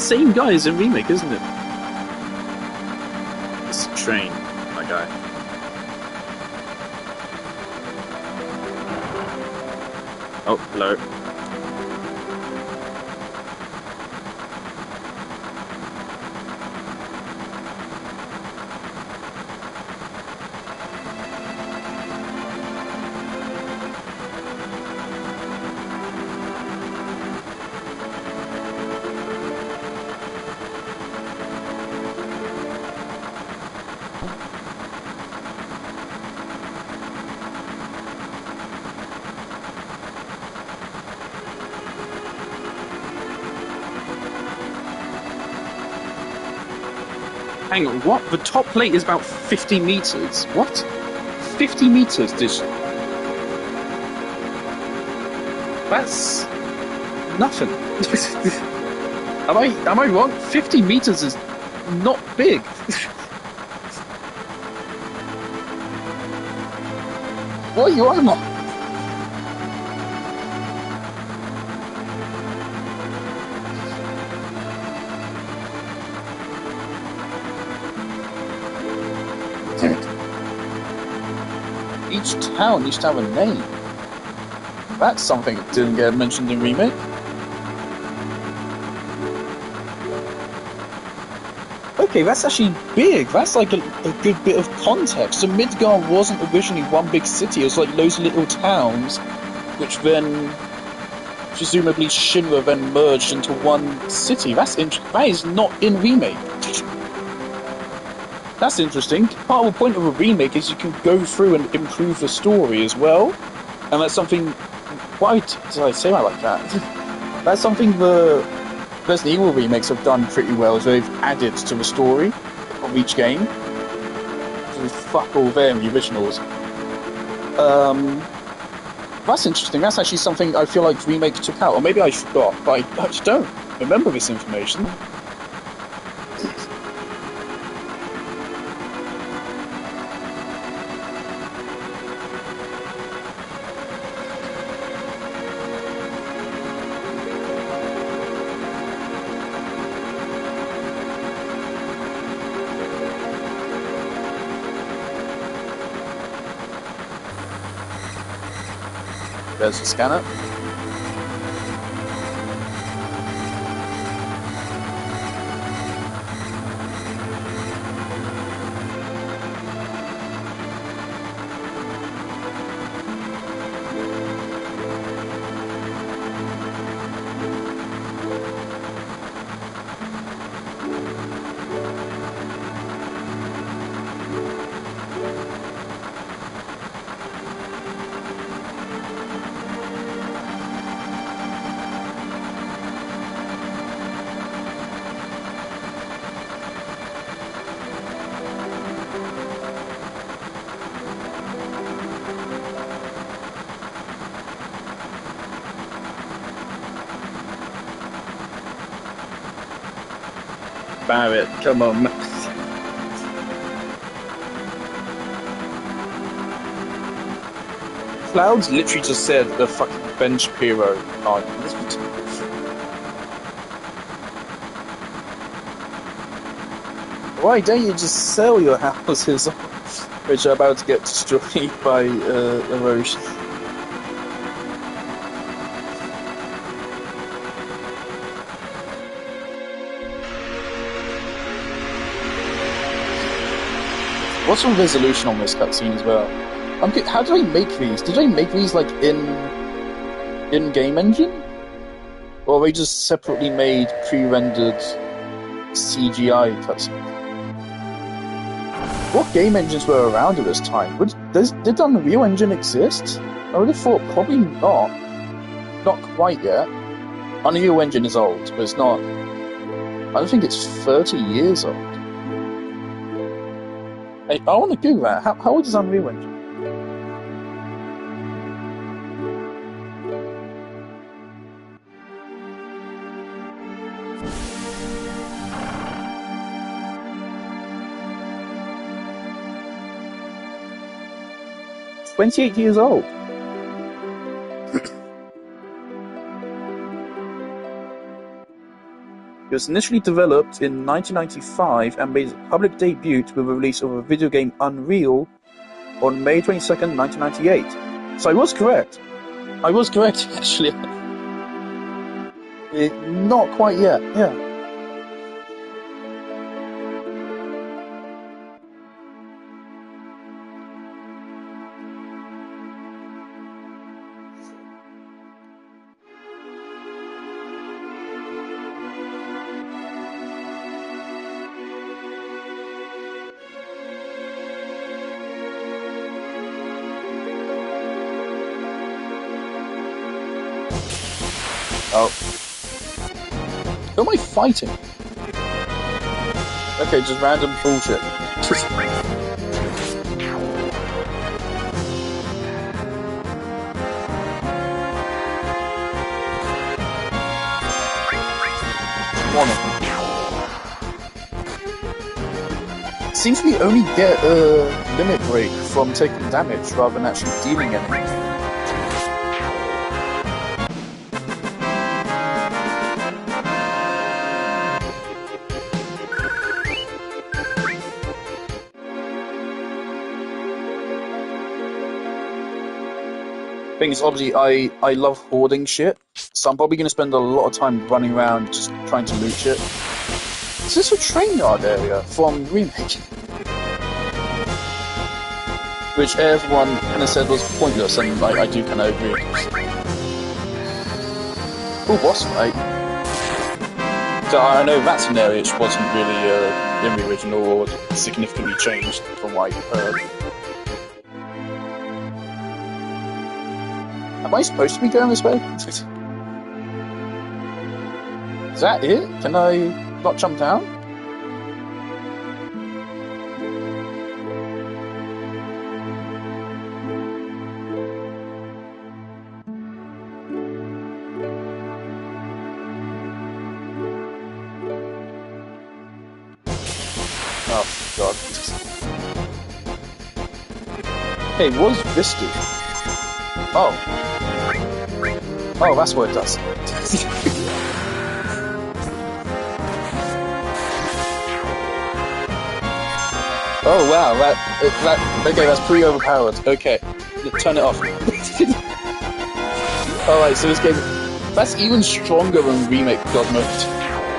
same guy as in remake, isn't it? It's a train, my guy. Oh, hello. Hang on, what? The top plate is about 50 meters. What? 50 meters? That's nothing. Am I wrong? 50 meters is not big. What are you on about? Each town used to have a name. That's something that didn't get mentioned in remake. Okay, that's actually big. That's like a good bit of context. So Midgard wasn't originally one big city. It was like loads of little towns, which then presumably Shinra then merged into one city. That is not in remake. That's interesting. Part of the point of a remake is you can go through and improve the story as well. And that's something... Why did I say that like that? That's something the Resident Evil remakes have done pretty well, is they've added to the story of each game. So fuck all there in the originals. That's interesting. That's actually something I feel like remakes took out. Or maybe I forgot, but I just don't remember this information. There's the scanner. Barrett, come on. Clouds literally just said the fucking bench hero argument. Why don't you just sell your houses, which are about to get destroyed by erosion? What's the resolution on this cutscene as well? How did I make these? Did I make these like in-game engine? Or are they just separately made pre-rendered CGI cutscenes? What game engines were around at this time? Did Unreal Engine exist? I would have thought probably not. Not quite yet. Unreal Engine is old, but it's not... I don't think it's 30 years old. Hey, I want to Google that. How old is Unreal Engine? It's 28 years old. It was initially developed in 1995 and made its public debut with the release of a video game Unreal on May 22nd, 1998. So I was correct. I was correct, actually. Not quite yet, yeah. Oh. Who am I fighting? Okay, just random bullshit. One of them. Seems we only get a limit break from taking damage rather than actually dealing anything. Thing is, obviously, I love hoarding shit, so I'm probably going to spend a lot of time running around just trying to loot shit. Is this a train yard area from Remake? Which everyone kind of said was pointless, and I do kind of agree. Oh, boss fight. So I know that's an area which wasn't really in the original or significantly changed from what I heard. Am I supposed to be going this way? Is that it? Can I not jump down? Oh, God. Hey, what's this do? Oh. Oh, that's what it does. Oh, wow, okay, that's pretty overpowered. Okay, turn it off. Alright, so this game, that's even stronger than Remake God Mode.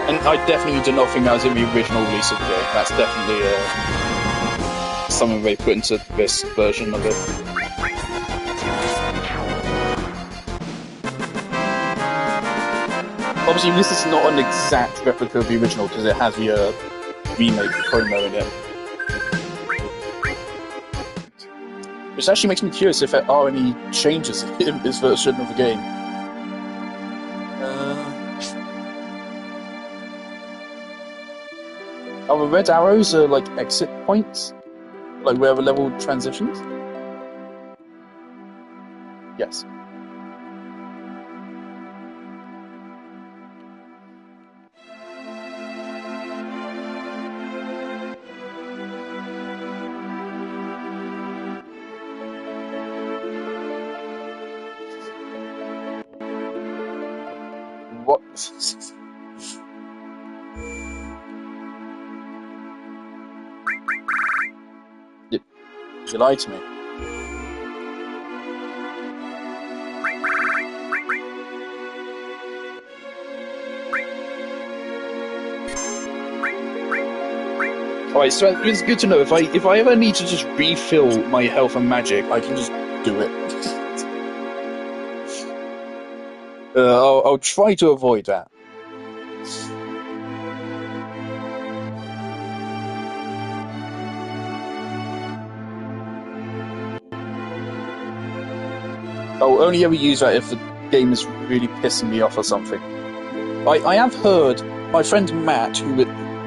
And I definitely did not think that was in the original release of the game. That's definitely something they put into this version of it. Obviously, this is not an exact replica of the original because it has the remake promo in it. Which actually makes me curious if there are any changes in this version of the game. Are the red arrows like exit points? Like where the level transitions? Yes. What? You lied to me. Alright, so it's good to know if I ever need to just refill my health and magic, I can just do it. I'll try to avoid that. I'll only ever use that if the game is really pissing me off or something. I have heard my friend Matt, who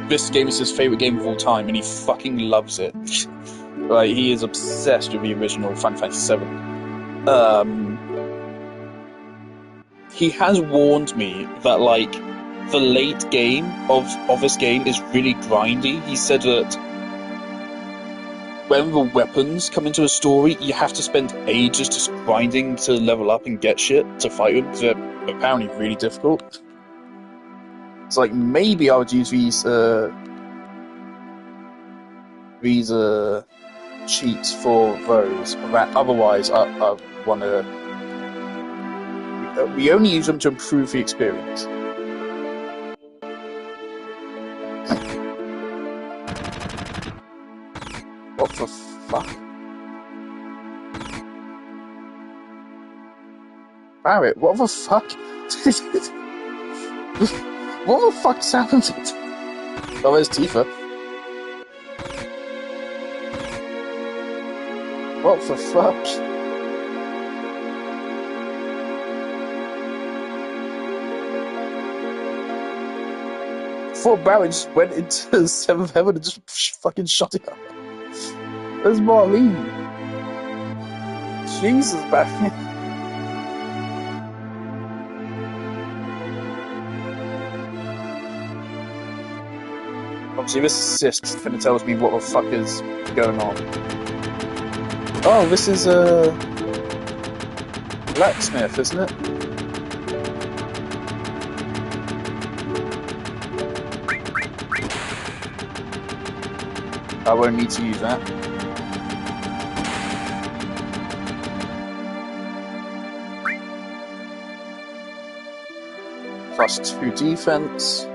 this game is his favourite game of all time, and he fucking loves it. Like, he is obsessed with the original Fantasy VII. He has warned me that, like, the late game of this game is really grindy. He said that when the weapons come into a story, you have to spend ages just grinding to level up and get shit to fight them, because they're apparently really difficult. It's like maybe I would use these cheats for those, but otherwise I want to. We only use them to improve the experience. What the fuck? Barrett, what the fuck? What the fuck's happened? Oh, there's Tifa. What the fuck? I thought Barrett just went into the seventh heaven and just fucking shut it up. There's Marlene. Jesus, Barrett. Obviously, this assist finna tells me what the fuck is going on. Oh, this is a blacksmith, isn't it? I won't need to use that. +2 defense.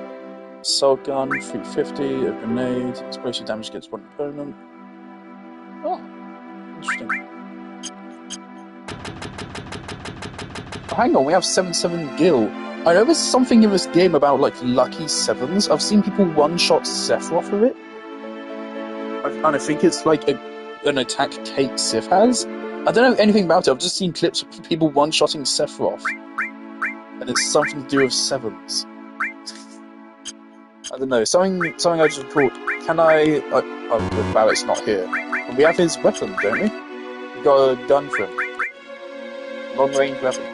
Assault gun, 350, a grenade, explosive damage against one opponent. Oh, interesting. Oh, hang on, we have 7/7 Gil. I know there's something in this game about like lucky sevens. I've seen people one-shot Sephiroth with it. And I think it's like an attack Kate Sif has. I don't know anything about it, I've just seen clips of people one-shotting Sephiroth. And it's something to do with sevens. I don't know, something I just recalled. Can I... Oh, Barrett's not here. We have his weapon, don't we? We got a gun for him. Long-range weapon.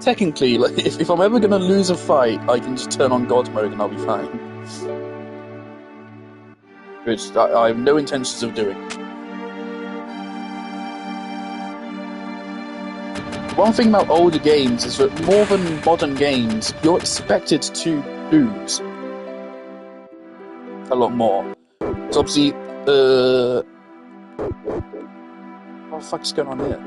Technically, like, if I'm ever gonna lose a fight, I can just turn on God mode and I'll be fine. Which I have no intentions of doing. One thing about older games is that more than modern games, you're expected to lose. A lot more. So obviously, what the fuck is going on here?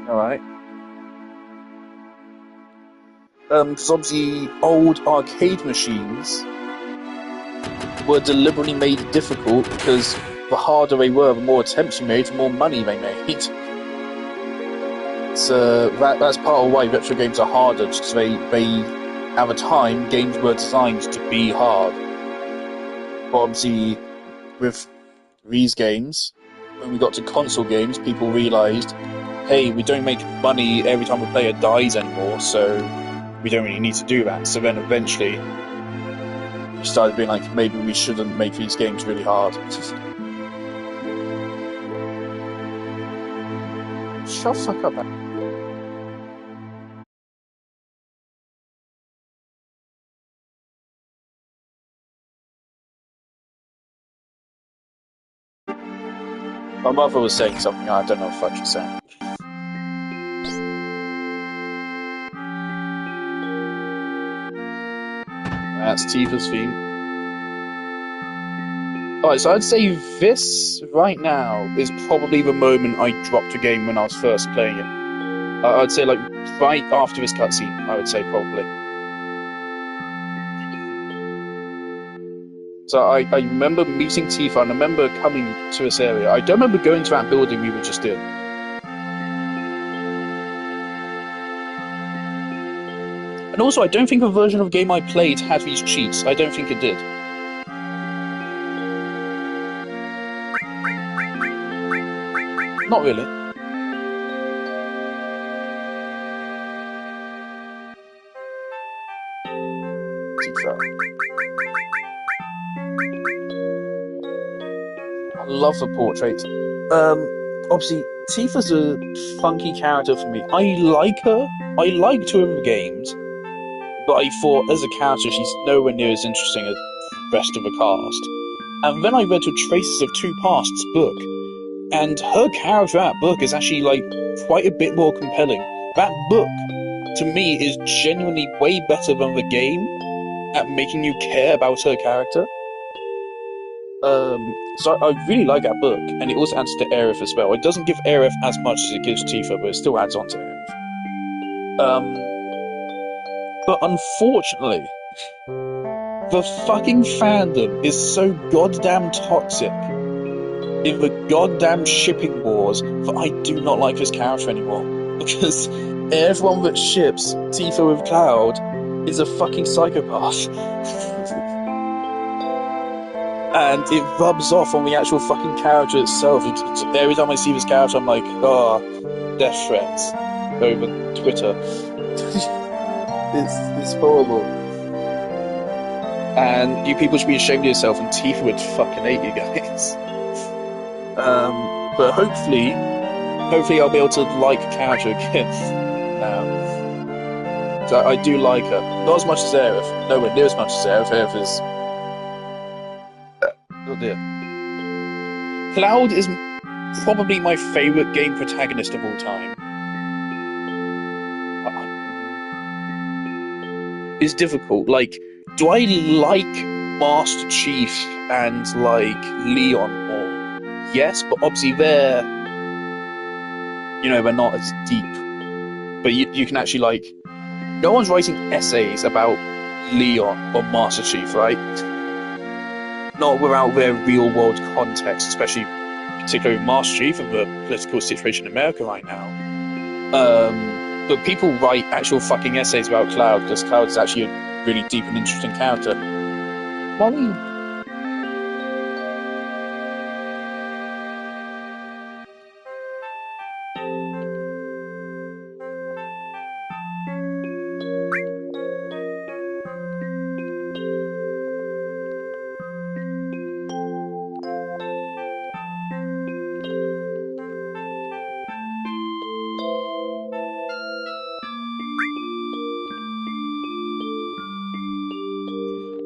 Alright. Because obviously old arcade machines were deliberately made difficult because the harder they were, the more attempts you made, the more money they made. So that's part of why retro games are harder, just because they at the time, games were designed to be hard. But obviously, with these games, when we got to console games, people realised, hey, we don't make money every time a player dies anymore, so we don't really need to do that. So then eventually, we started being like, maybe we shouldn't make these games really hard. Shut the fuck up, man. My mother was saying something, I don't know what the fuck she's saying. That's Tifa's theme. Alright, so I'd say this, right now, is probably the moment I dropped a game when I was first playing it. I'd say, like, right after this cutscene, I would say, probably. So I remember meeting Tifa, and I remember coming to this area. I don't remember going to that building we were just in. And also, I don't think the version of the game I played had these cheats. I don't think it did. Not really. Tifa. I love the portrait. Obviously, Tifa's a funky character for me. I like her. I liked her in the games, but I thought as a character she's nowhere near as interesting as the rest of the cast. And then I read the Traces of Two Pasts book, and her character in that book is actually like quite a bit more compelling. That book, to me, is genuinely way better than the game at making you care about her character. So I really like that book, and it also adds to Aerith as well. It doesn't give Aerith as much as it gives Tifa, but it still adds on to Aerith. But unfortunately, the fucking fandom is so goddamn toxic in the goddamn shipping wars that I do not like this character anymore. Because everyone that ships Tifa with Cloud is a fucking psychopath. And it rubs off on the actual fucking character itself. Every time I see this character, I'm like, oh, death threats over Twitter. It's horrible. And you people should be ashamed of yourself, and Tifa would fucking hate you guys. But hopefully I'll be able to like a character again now. So I do like her. Not as much as Aerith. Nowhere near as much as Aerith. Aerith is... oh dear. Cloud is probably my favourite game protagonist of all time. It's difficult. Like, do I like Master Chief and, like, Leon more? Yes, but obviously they're not as deep. But you can actually, like... no one's writing essays about Leon or Master Chief, right? Not without their real-world context, especially particularly Master Chief of the political situation in America right now. But people write actual fucking essays about Cloud, because Cloud is actually a really deep and interesting character. Molly.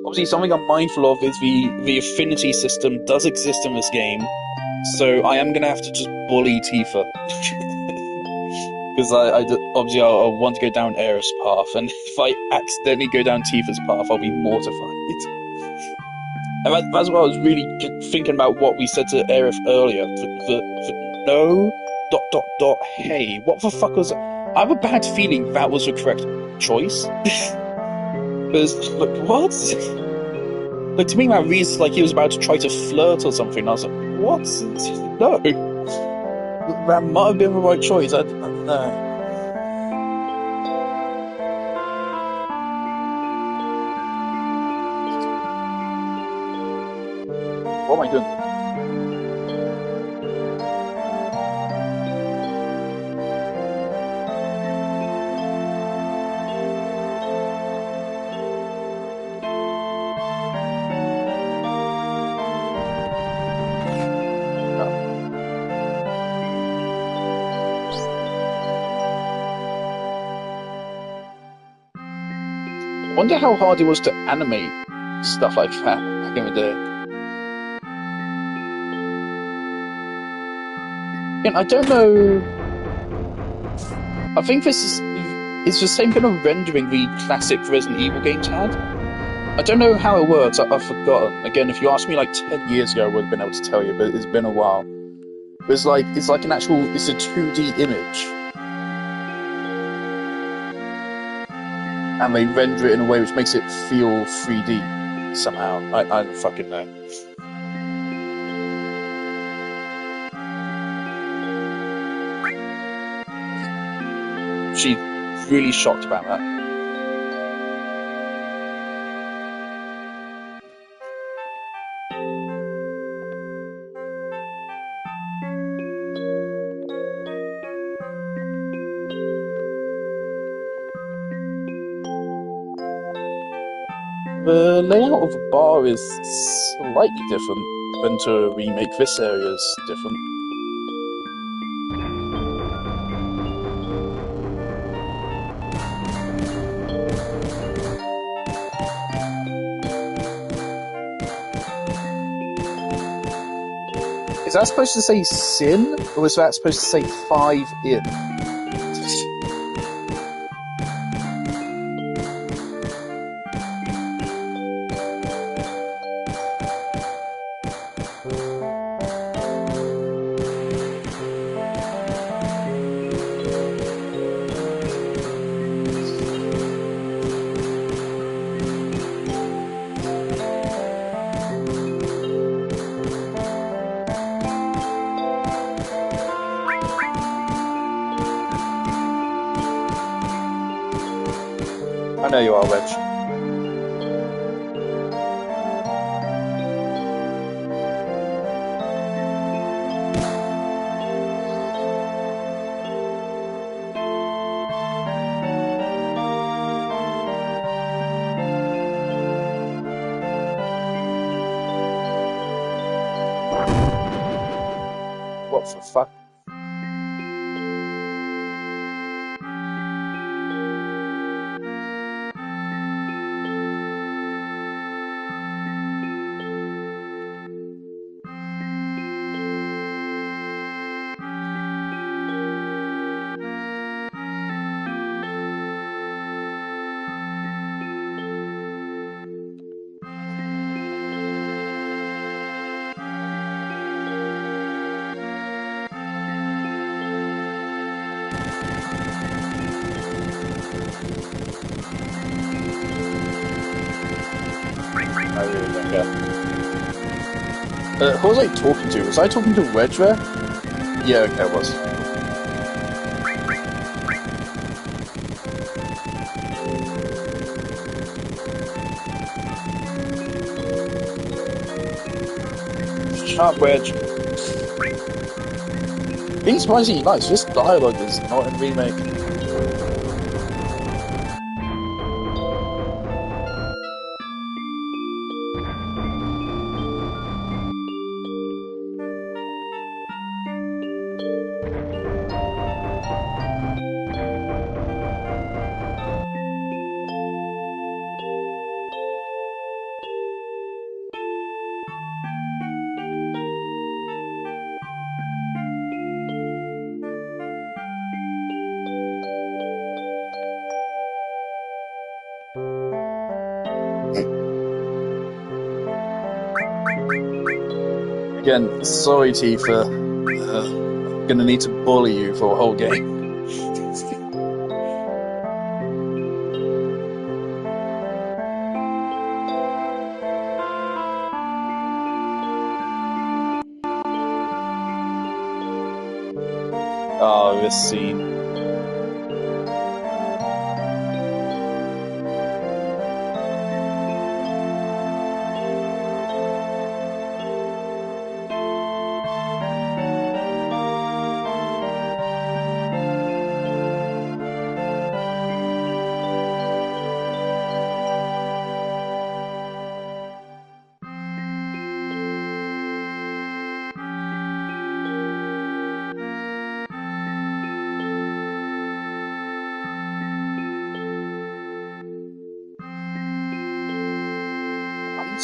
Obviously, something I'm mindful of is the affinity system does exist in this game, so I am going to have to just bully Tifa. Because obviously I want to go down Aerith's path, and if I accidentally go down Tifa's path, I'll be mortified. And that's what I was really thinking about what we said to Aerith earlier. No... ... Hey, what the fuck was... I have a bad feeling that was the correct choice. Because, like, what? Like, to me, that reads like he was about to try to flirt or something. I was like, what? No. That might have been the right choice. I don't know. What am I doing? I wonder how hard it was to animate stuff like that back in the day. Again, I don't know... I think it's the same kind of rendering the classic Resident Evil games had. I don't know how it works, I've forgotten. Again, if you asked me like 10 years ago, I would have been able to tell you, but it's been a while. It's like a 2D image. And they render it in a way which makes it feel 3D. somehow. I don't fucking know. She's really shocked about that. The layout of the bar is slightly different than to a remake. This area is different. Is that supposed to say sin, or is that supposed to say 5 in? I know you are, Reg. What the fuck? I really don't care. Who was I talking to? Was I talking to Reg there? Yeah, okay, I was. Shut up, Reg. Being surprisingly nice, this dialogue is not in remake. Again, sorry Tifa, I'm gonna need to bully you for a whole game. Oh, this scene.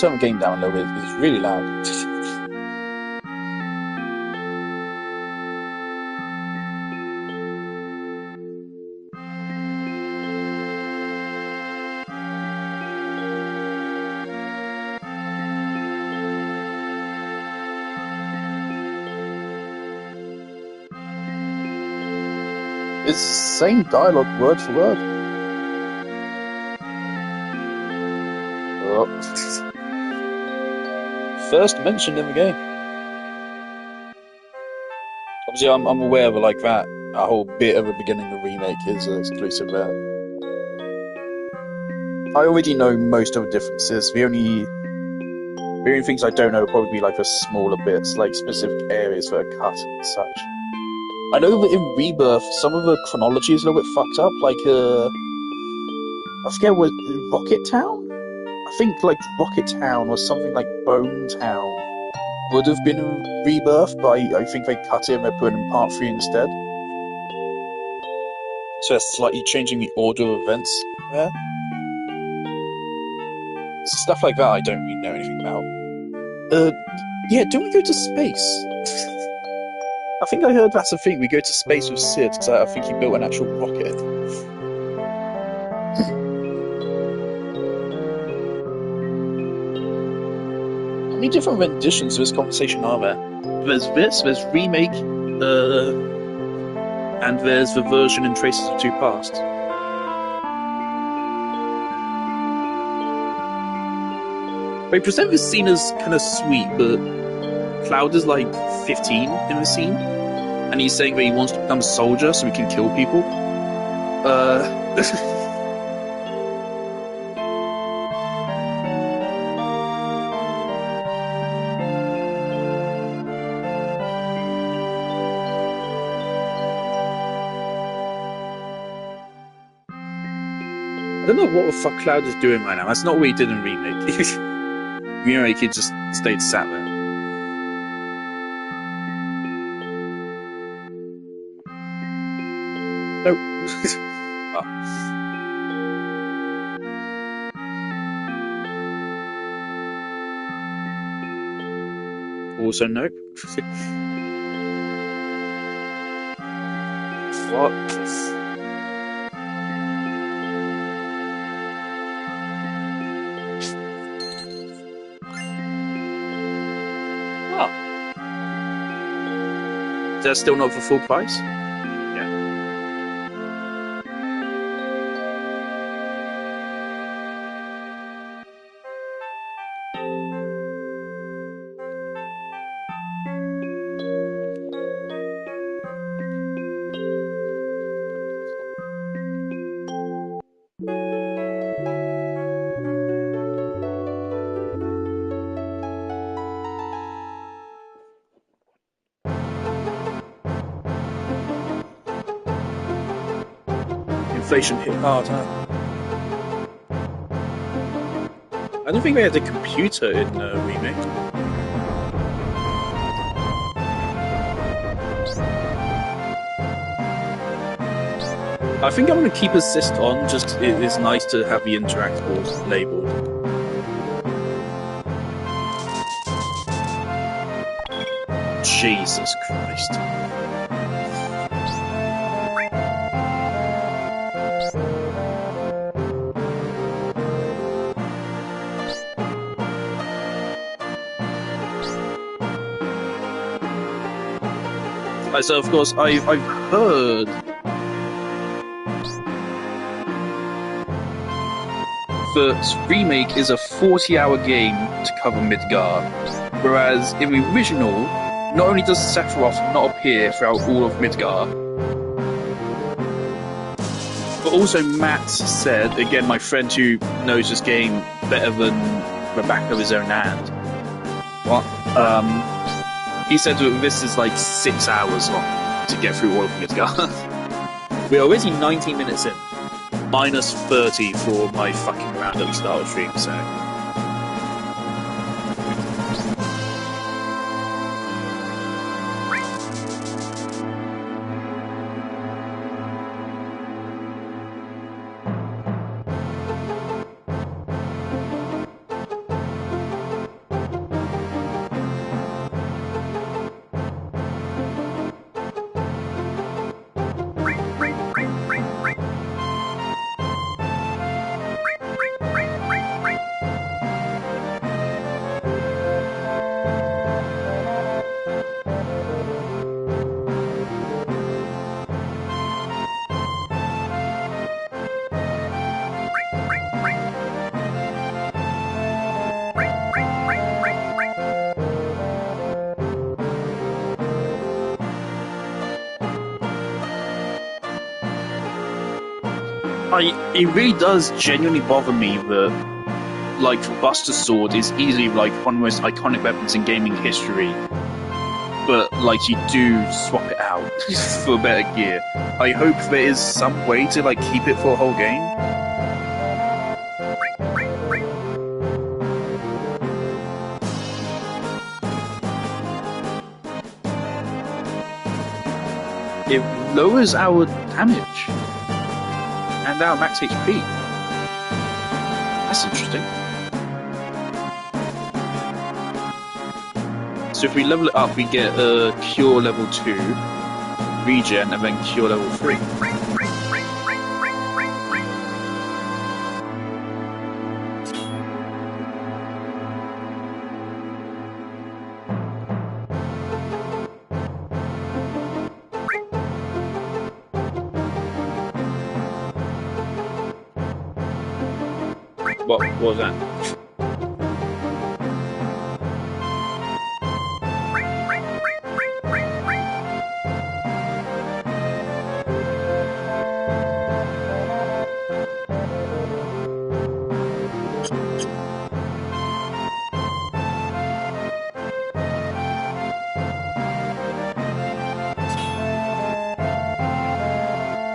Turn the game down a little bit, it's really loud. It's the same dialogue, word for word. Oh. first mentioned in the game. Obviously, I'm aware of like that. A whole bit of the beginning of the remake is exclusive there. I already know most of the differences. The only things I don't know will probably be like the smaller bits, like specific areas that are cut and such. I know that in Rebirth, some of the chronology is a little bit fucked up. Like, I forget what Rocket Town. I think like Rocket Town or something like Bone Town would have been in Rebirth, but I think they cut it and they're putting in Part 3 instead. So they're slightly changing the order of events there. So stuff like that I don't really know anything about. Yeah, don't we go to space? I think I heard that's the thing, we go to space with Sid, because I think he built an actual rocket. How many different renditions of this conversation are there? There's Remake, and there's the version in Traces of Two Past. They present this scene as kind of sweet, but Cloud is like 15 in the scene, and he's saying that he wants to become a soldier so he can kill people. I don't know what the fuck Cloud is doing right now. That's not what he did in Remake. Remake, he just stayed sat there. Nope. Oh. Also nope. What? Oh. Is that still not for full price? Yeah. Inflation hit hard, huh? I don't think they had a computer in Remake. I think I'm going to keep Assist on, just it's nice to have the interactables labelled. Jesus Christ. So of course I've heard that Remake is a 40-hour game to cover Midgar, whereas in the original, not only does Sephiroth not appear throughout all of Midgar, but also Matt said, again my friend who knows this game better than the back of his own hand, he said that this is like 6 hours long to get through all of Midgar. We're already 19 minutes in. Minus 30 for my fucking random start stream, so... it really does genuinely bother me that, like, Buster Sword is easily like one of the most iconic weapons in gaming history, but like you do swap it out for better gear. I hope there is some way to like keep it for a whole game. It lowers our damage and our max HP. That's interesting. So if we level it up, we get a Cure level 2, Regen, and then Cure level 3. What was that?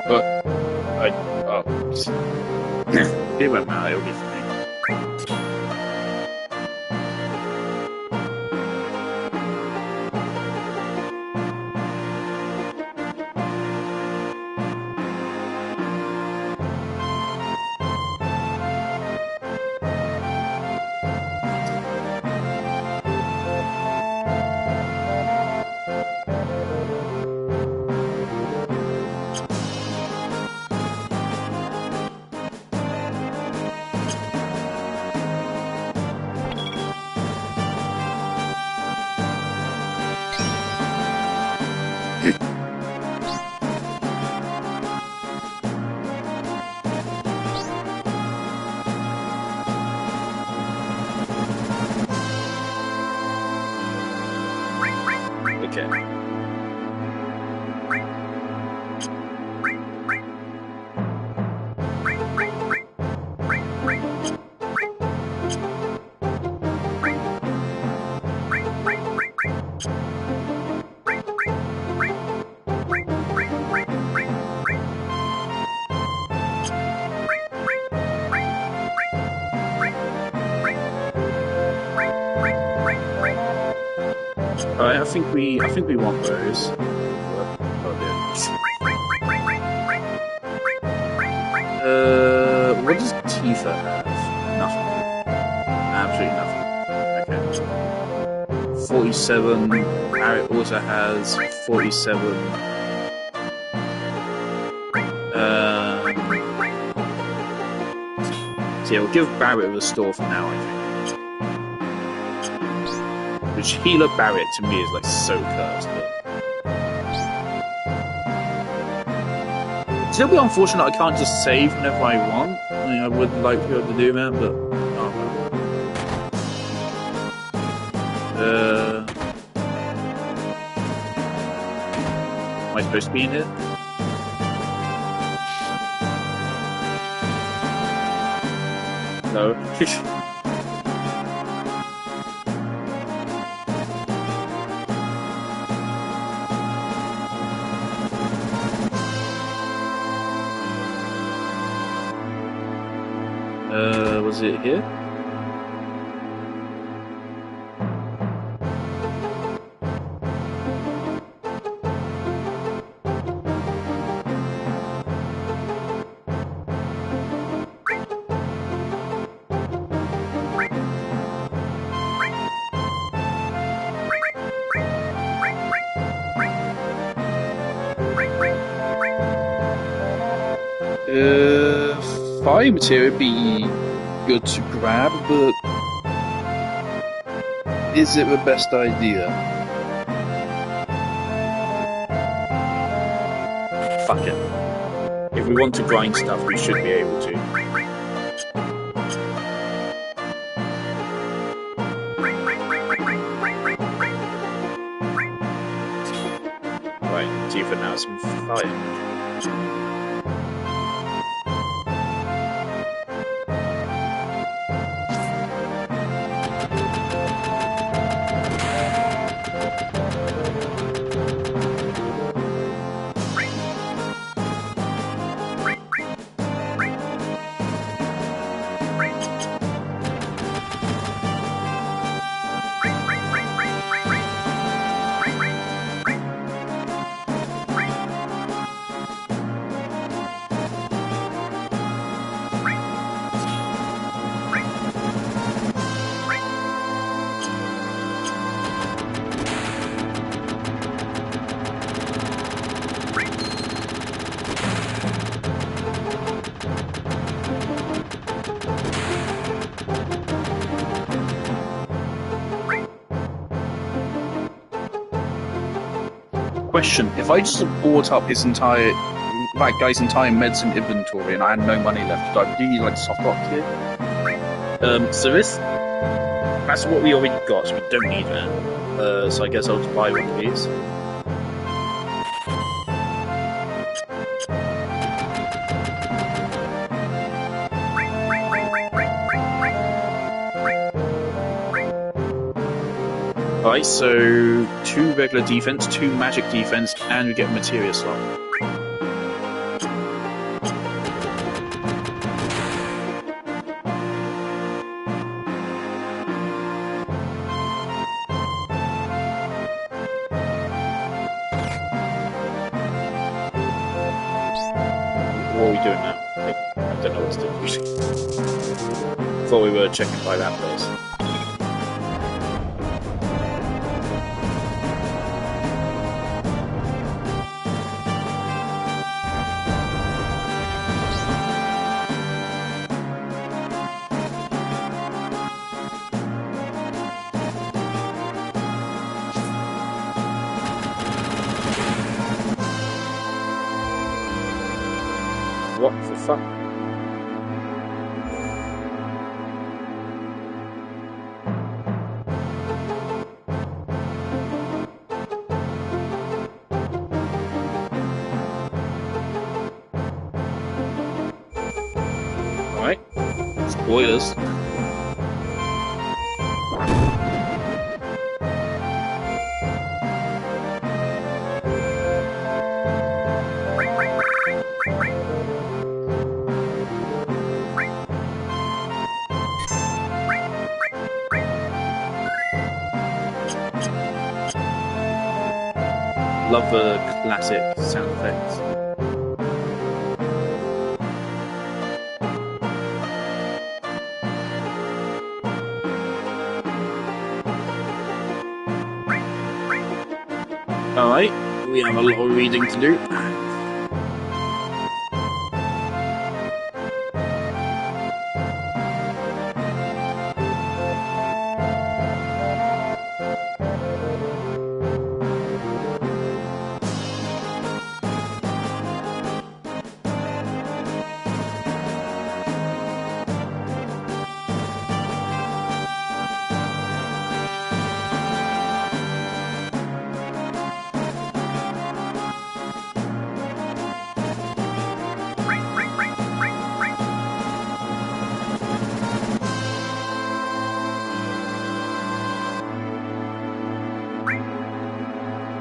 But it won't matter. It'll be fine. Okay. Alright, I think we want those. What does Tifa have? Nothing. Absolutely nothing. Okay. 47. Barret also has 47. So yeah, we'll give Barret the store for now, I think. Which healer Barret to me is like so cursed. But... It's a little bit unfortunate I can't just save whenever I want. I mean, I would like to be able to do that, but oh well. Am I supposed to be in here? No. Was it here? Fire material would be good to grab, but is it the best idea? Fuck it. If we want to grind stuff, we should be able to. Right, Tifa now some fire. question: if I just bought up that guy's entire medicine inventory and I had no money left, would I really like soft lock here? So that's what we already got, so we don't need that. So I guess I'll just buy one of these. Alright, so 2 regular defense, 2 magic defense, and we get a materia slot. What are we doing now? I don't know what to do. Thought we were checking by that place. What the fuck? Alright. Spoilers. Love the classic sound effects. Alright, we have a lot of reading to do.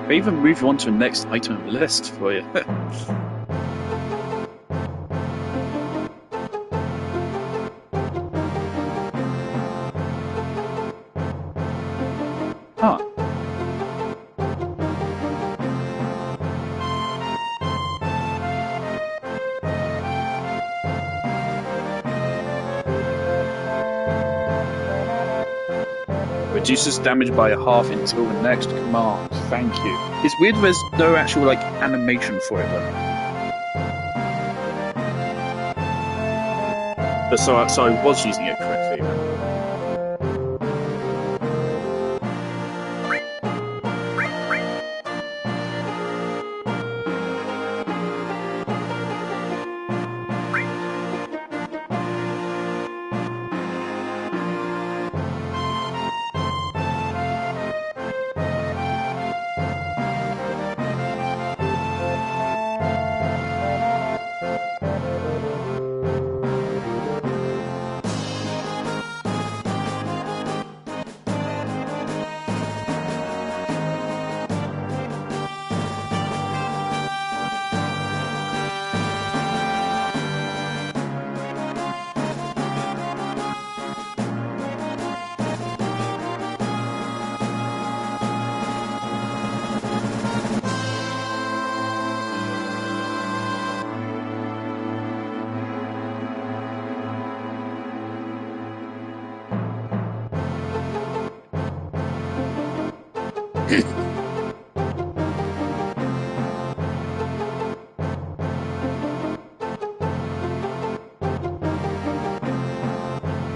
I even move you on to the next item on the list for you. Huh. Reduces damage by half until the next command. Thank you. It's weird there's no actual, like, animation for it, though. But so I was using it correctly, then.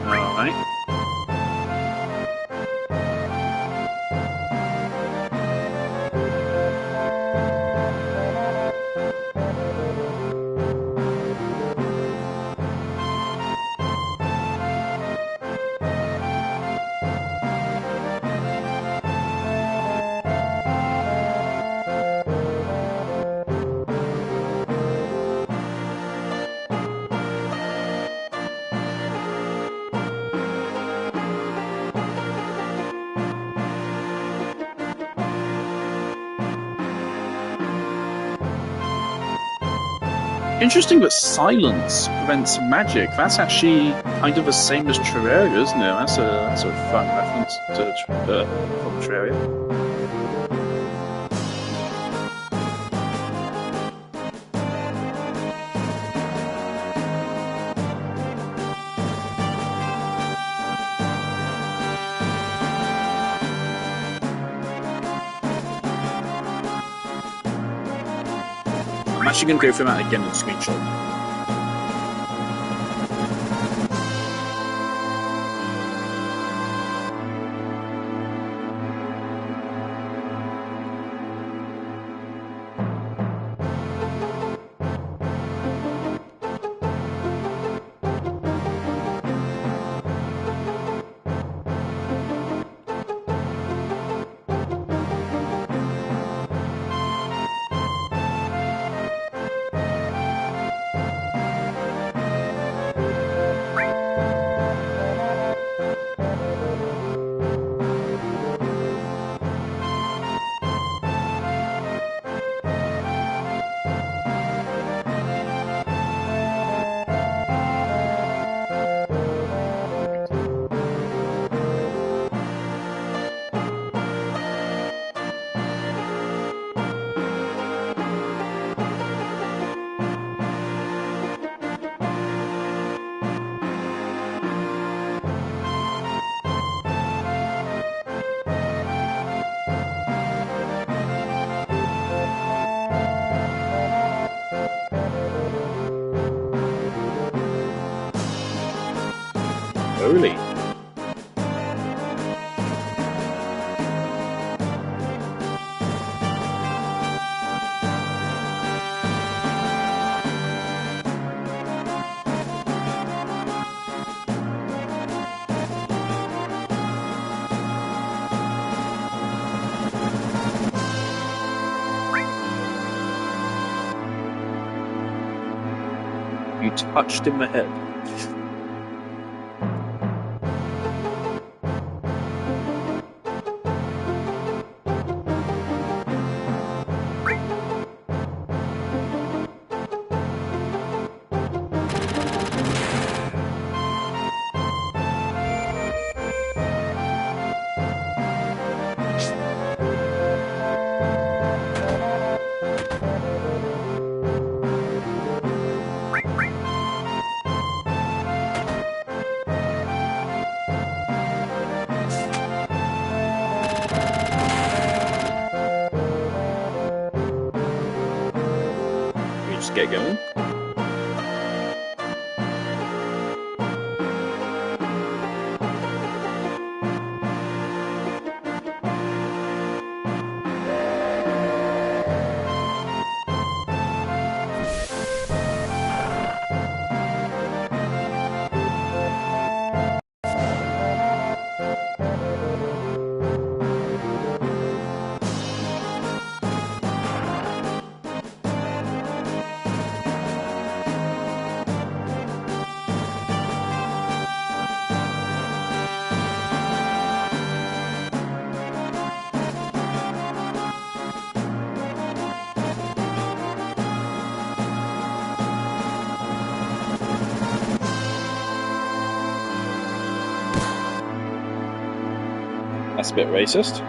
Alright. Interesting that silence prevents magic. That's actually kind of the same as Terraria, isn't it? That's a fun reference to from Terraria. I'm actually going to go through that again and screenshot. Holy. You touched in the head. You just get going. That's a bit racist.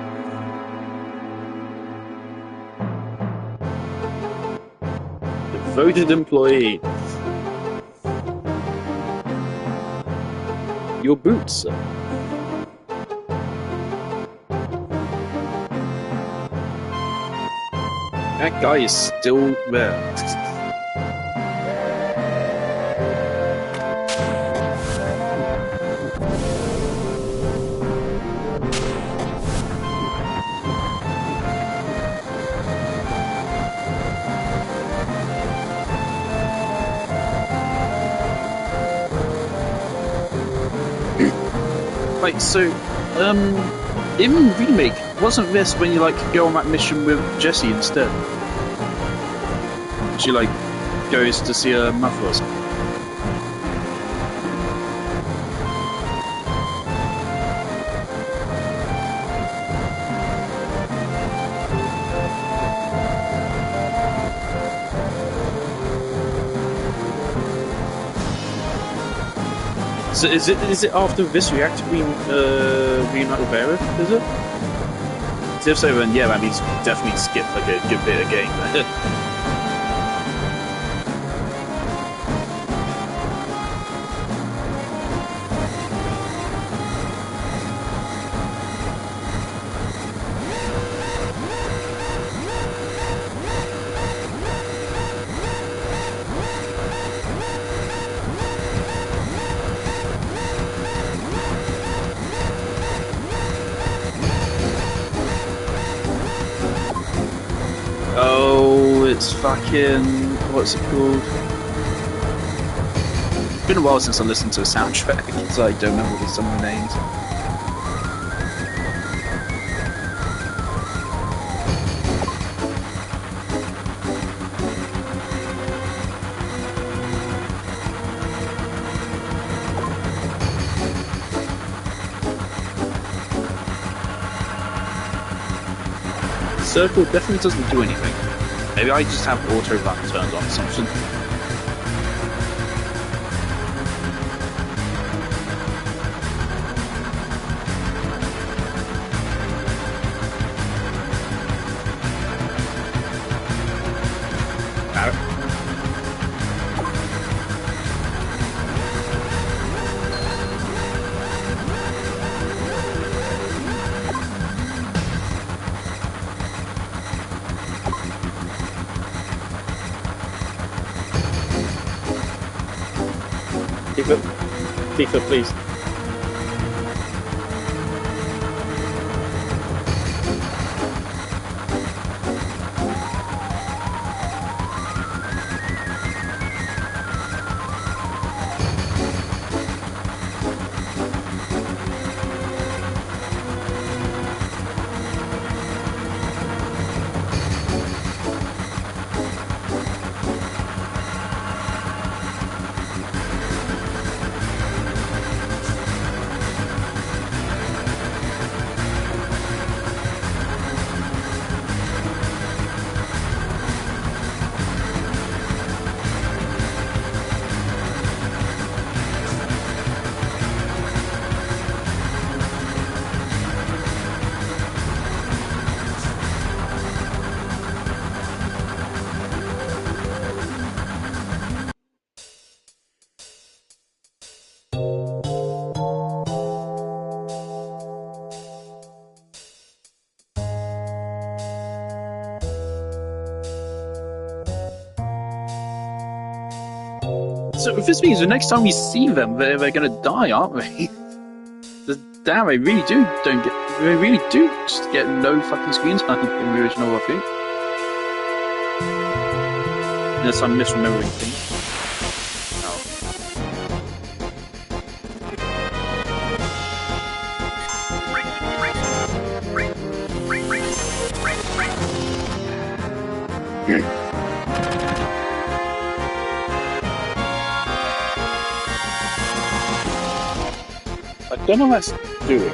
Devoted employee. Your boots, sir. That guy is still there. Right, so, in Remake, wasn't this when you, like, go on that mission with Jessie instead? She, like, goes to see her mother or something. So is it after this reactor reunite with Aerith? Is it? 'Cause if so, then yeah, that means definitely skip like a good bit of game there. Oh, it's fucking what's it called? It's been a while since I listened to a soundtrack, so I don't remember some of the names. Circle definitely doesn't do anything. Maybe I just have auto run turned on or something. Keep it. Keep it, please. So this means the next time we see them, they're gonna die, aren't they? Damn, they really do don't get. They really do just get no fucking screen time in the original, I think. Unless I'm misremembering things. I don't know what that's doing.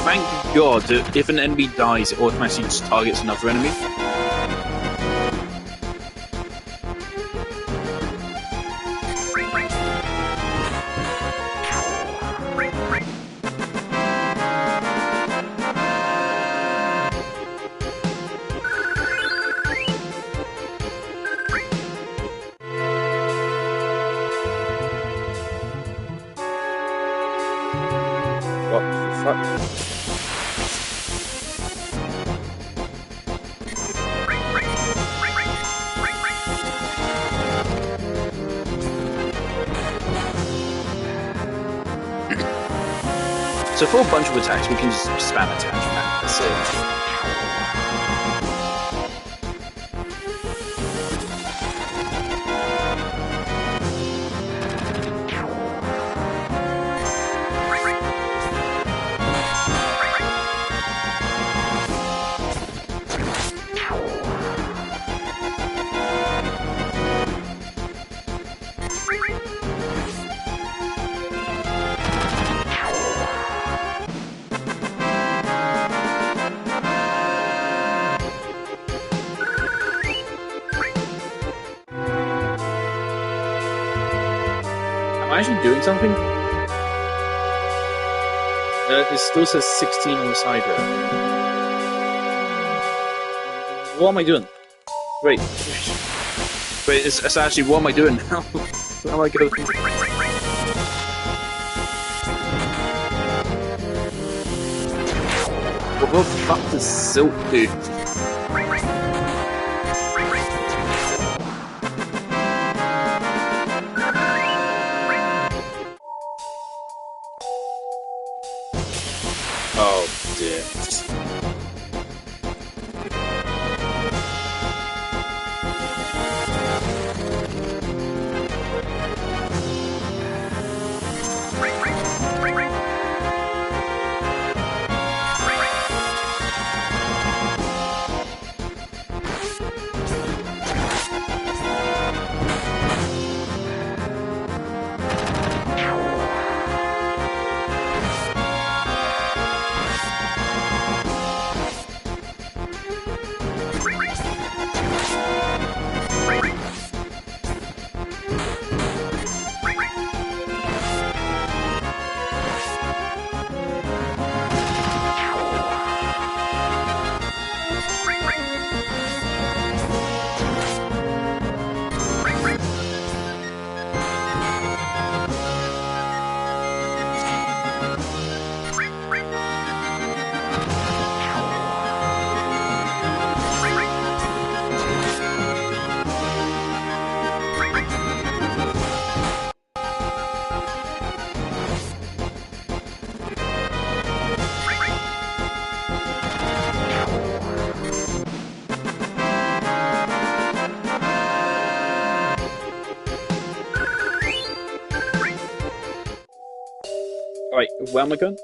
Thank God, if an enemy dies, it automatically just targets another enemy. What the fuck? So for a bunch of attacks, we can just spam attach from that. Let's see. I actually doing something? It still says 16 on the side here. What am I doing? Wait. Wait, it's actually, what am I doing now? How am I going? What the fuck does Silk do? Oh dear. Alright, where am I going?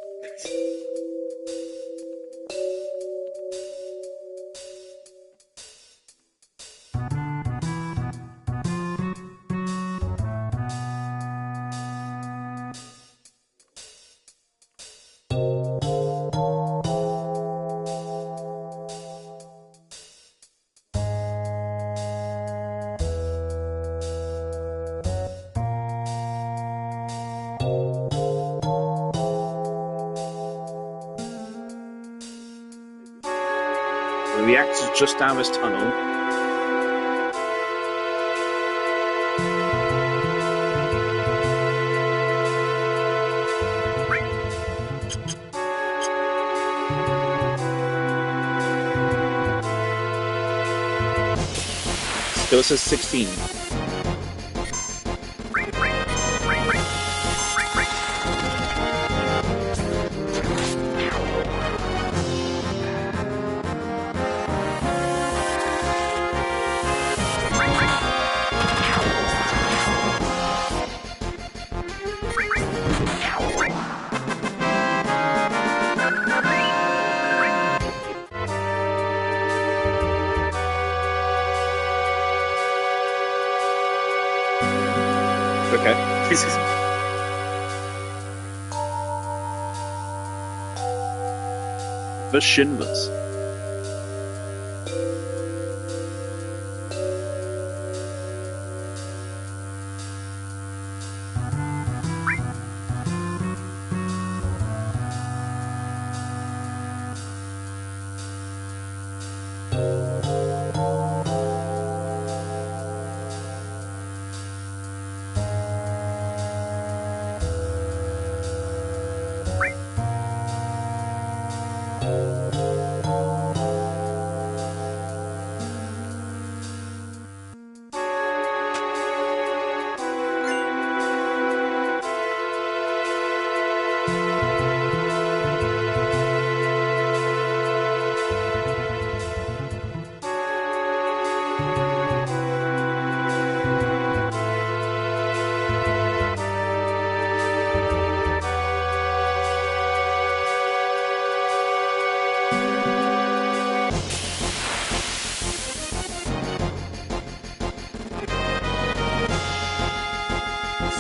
The reactor's just down this tunnel. Still says 16. Okay. The Shinvers.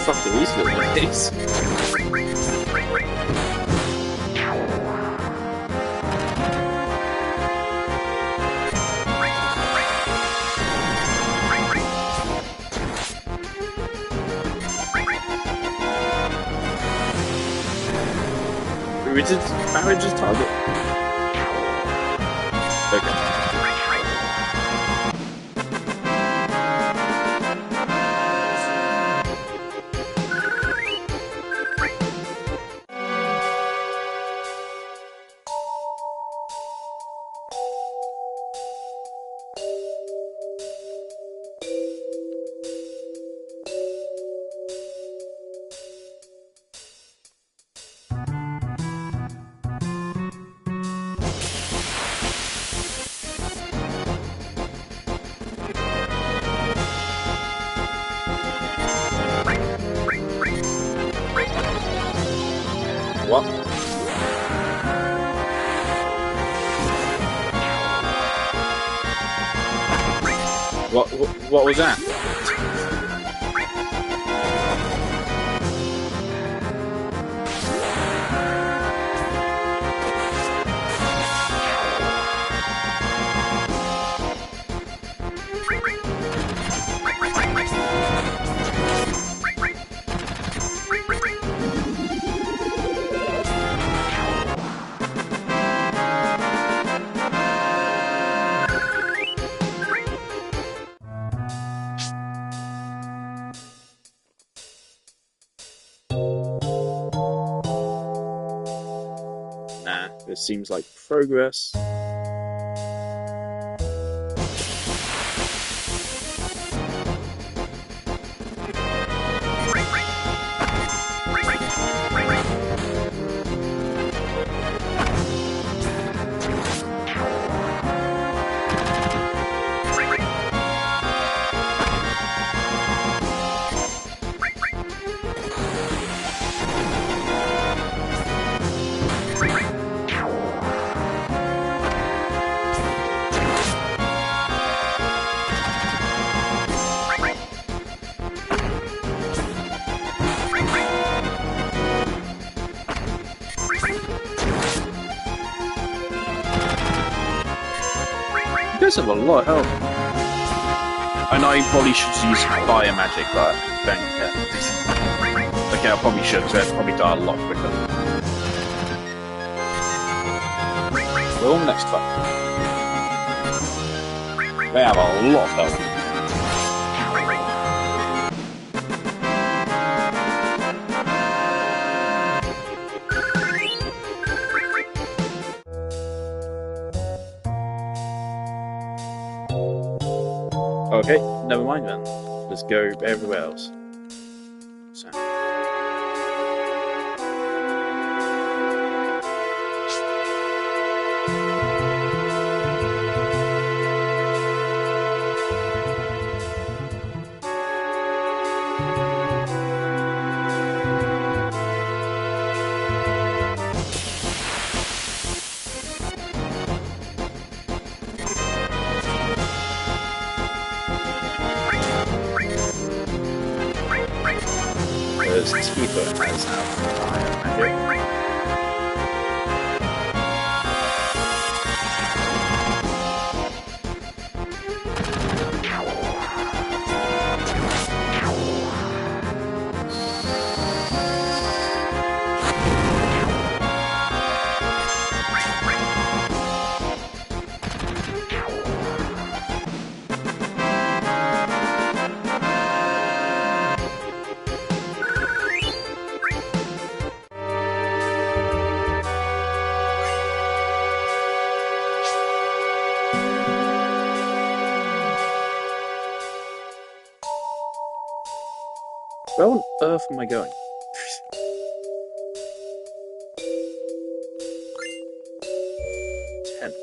Fuck are these little guys? Barrage's target? Okay. What? What was that? Nah, this seems like progress. You guys have a lot of health. I know I probably should use fire magic, but I don't care. Okay, I probably should, so I'd probably die a lot quicker. We're on next fight. They have a lot of health. Okay, never mind then. Let's go everywhere else. So. Because Tifa has now fire magic. Where on earth am I going? Tent.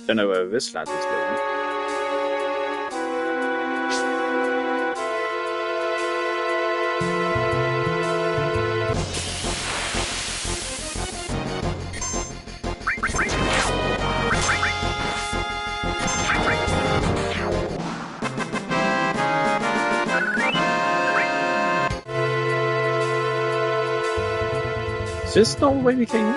Don't know where this lad is going. Is this not the way we came in?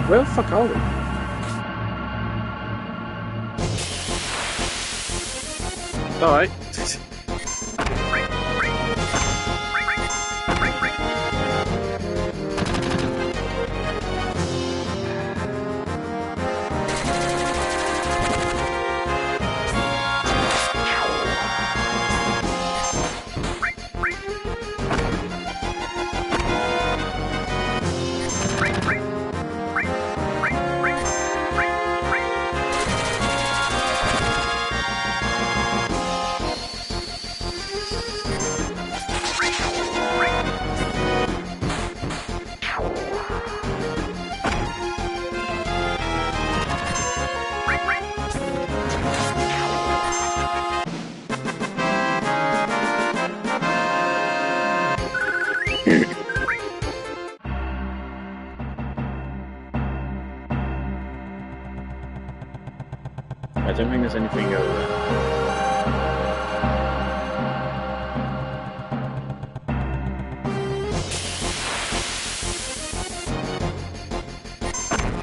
Where the fuck are we? Alright. I don't think there's anything over there.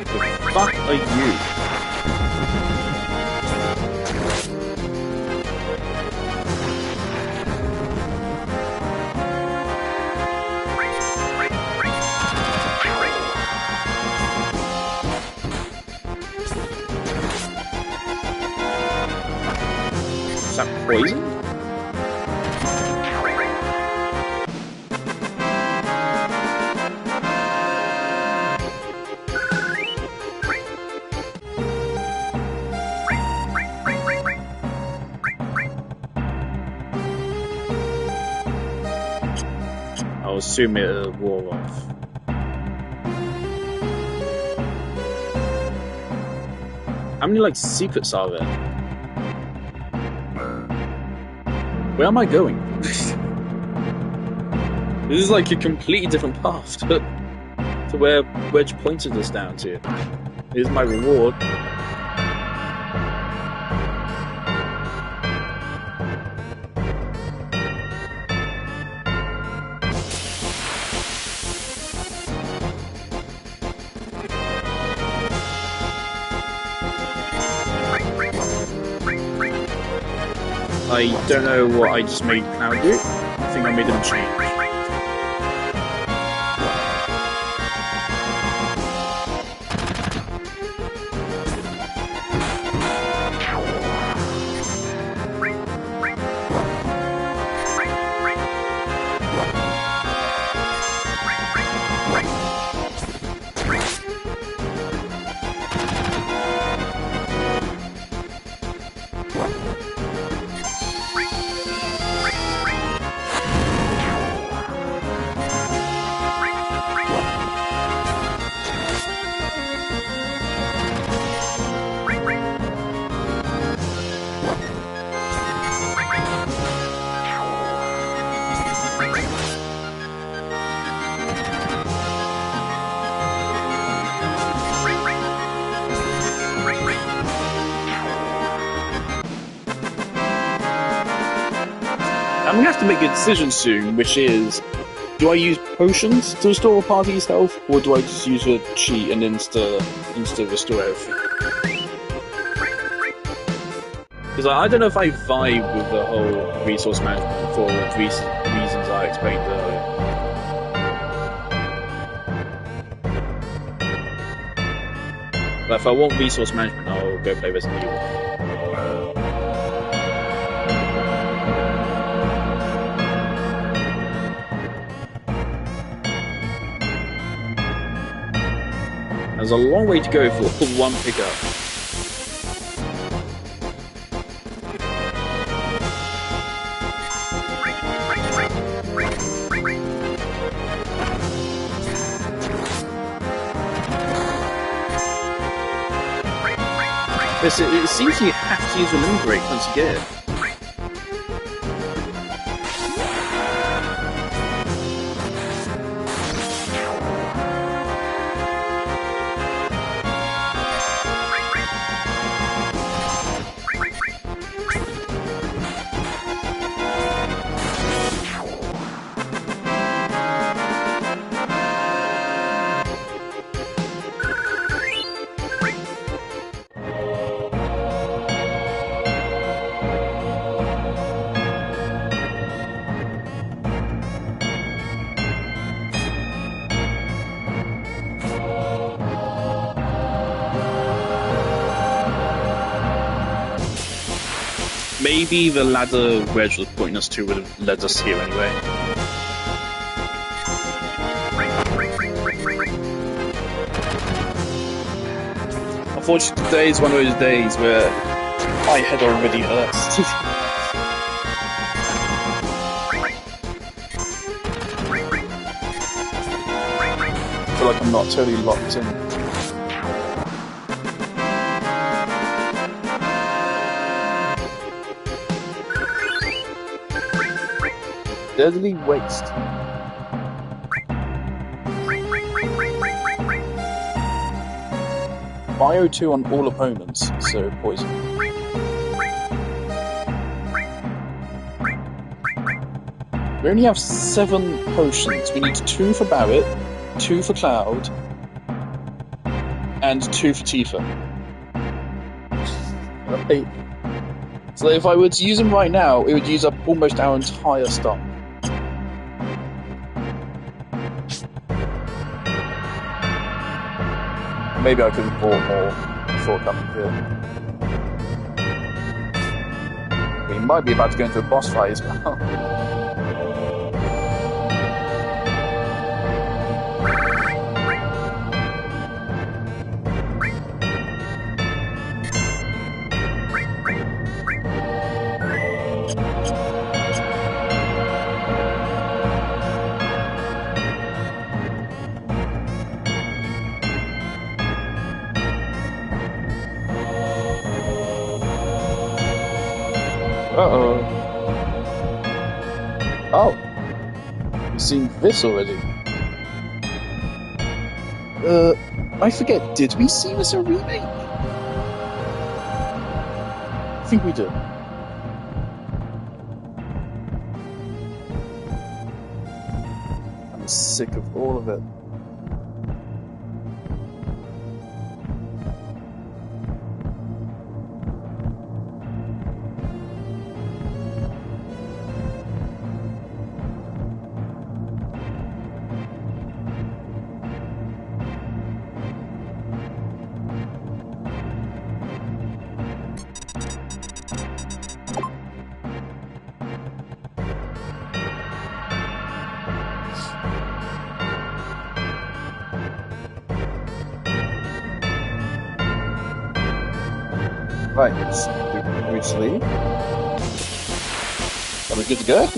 The fuck are you? Is that poison? I'll assume it wore off. How many, like, secrets are there? Where am I going? This is like a completely different path to where Wedge pointed us down to. Here's my reward. I don't know what I just made Cloud do. I think I made him change. I'm gonna have to make a decision soon, which is, do I use potions to restore a party's health, or do I just use a cheat and insta restore everything? Because I don't know if I vibe with the whole resource management for the reasons I explained earlier. But if I want resource management, I'll go play Resident Evil. There's a long way to go for one pickup. It seems you have to use a limit break once you get it. Maybe the ladder Wedge was pointing us to would have led us here anyway. Unfortunately, today is one of those days where my head already hurts. I feel like I'm not totally locked in. Deadly waste. Bio 2 on all opponents, so poison. We only have 7 potions. We need 2 for Barret, 2 for Cloud, and 2 for Tifa. Right. So if I were to use them right now, it would use up almost our entire stock. Maybe I could have bought more before coming here. We might be about to go into a boss fight as well. Uh-oh. Oh. We've seen this already. I forget, did we see this a remake? I think we did. I'm sick of all of it. Right, let's do we sleep? Are we good to go?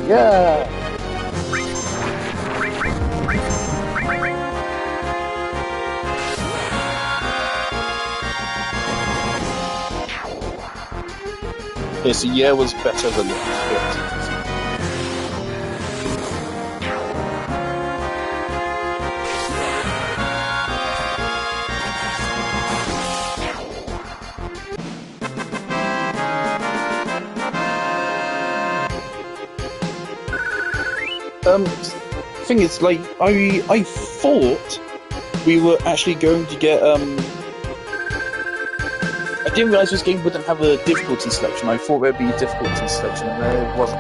Yeah! Okay, so yeah was better than that. Thing is, like, I thought we were actually going to get, I didn't realise this game wouldn't have a difficulty selection. I thought there'd be a difficulty selection, and there wasn't.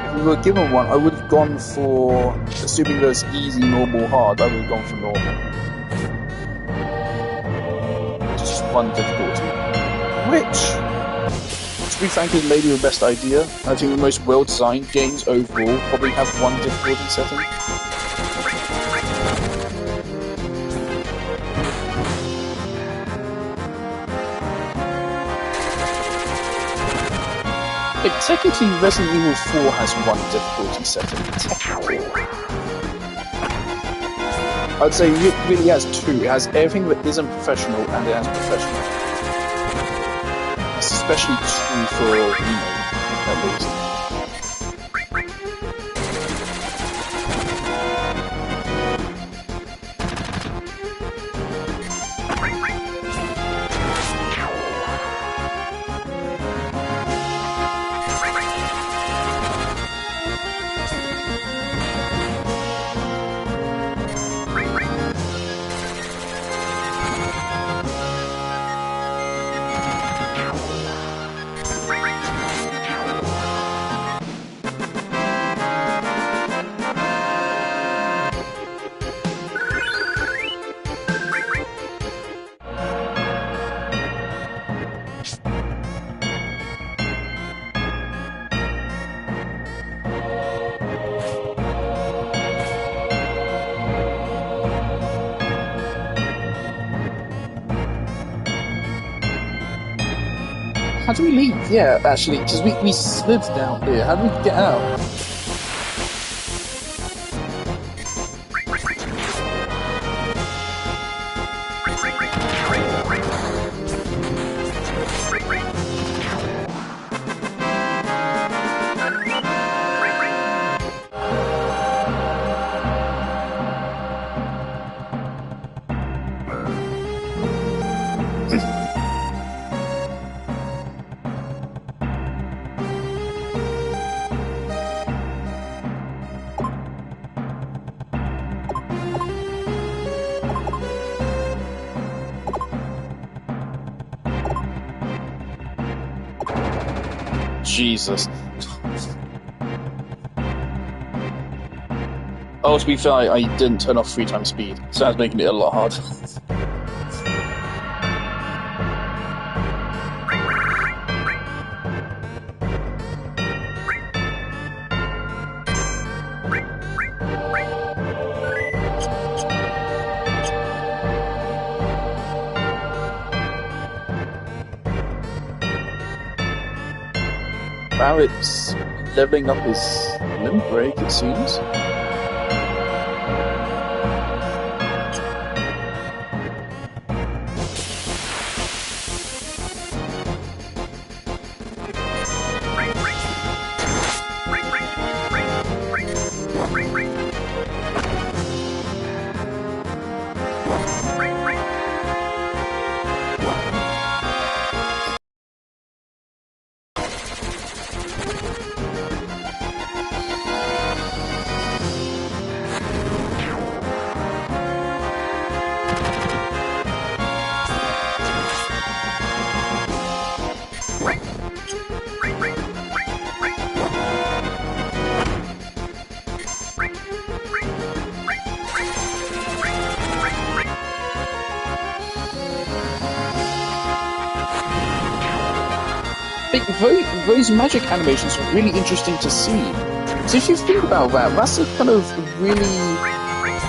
If we were given one, I would have gone for, assuming there's easy, normal, hard, I would have gone for normal. Just one difficulty. Which, to be frank, is maybe the best idea. I think the most well-designed games overall probably have one difficulty setting. Like, technically, Resident Evil 4 has one difficulty setting. Technically. I'd say it really has 2. It has everything that isn't professional, and it has professional. It's especially true for remake, at least. How do we leave? Yeah, actually, because we slid down here. How do we get out? Jesus. Oh, to be fair, I didn't turn off 3 times speed, so that's making it a lot harder. Barrett's leveling up his limb break, it seems. Those magic animations are really interesting to see. So if you think about that, that's a kind of really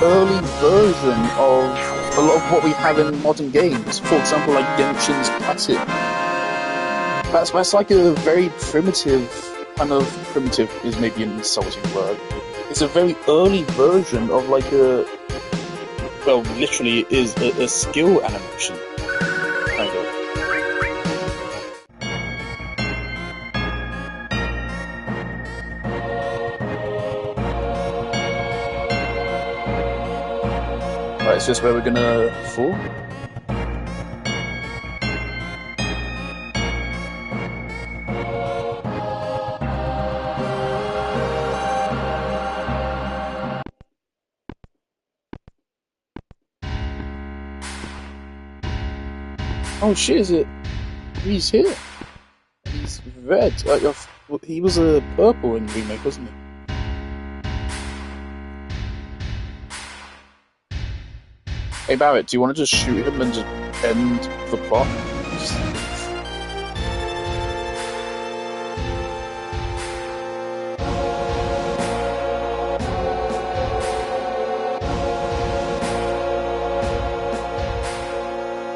early version of a lot of what we have in modern games. For example, like Genshin's Passive. That's like a very primitive, kind of primitive is maybe an insulting word. It's a very early version of like a, well, literally it is a skill animation. Kind of. Right, is this where we're gonna fall? Oh shit, is it? He's here. He's red. He was a purple in the remake, wasn't he? Hey Barrett, do you want to just shoot him and just end the plot?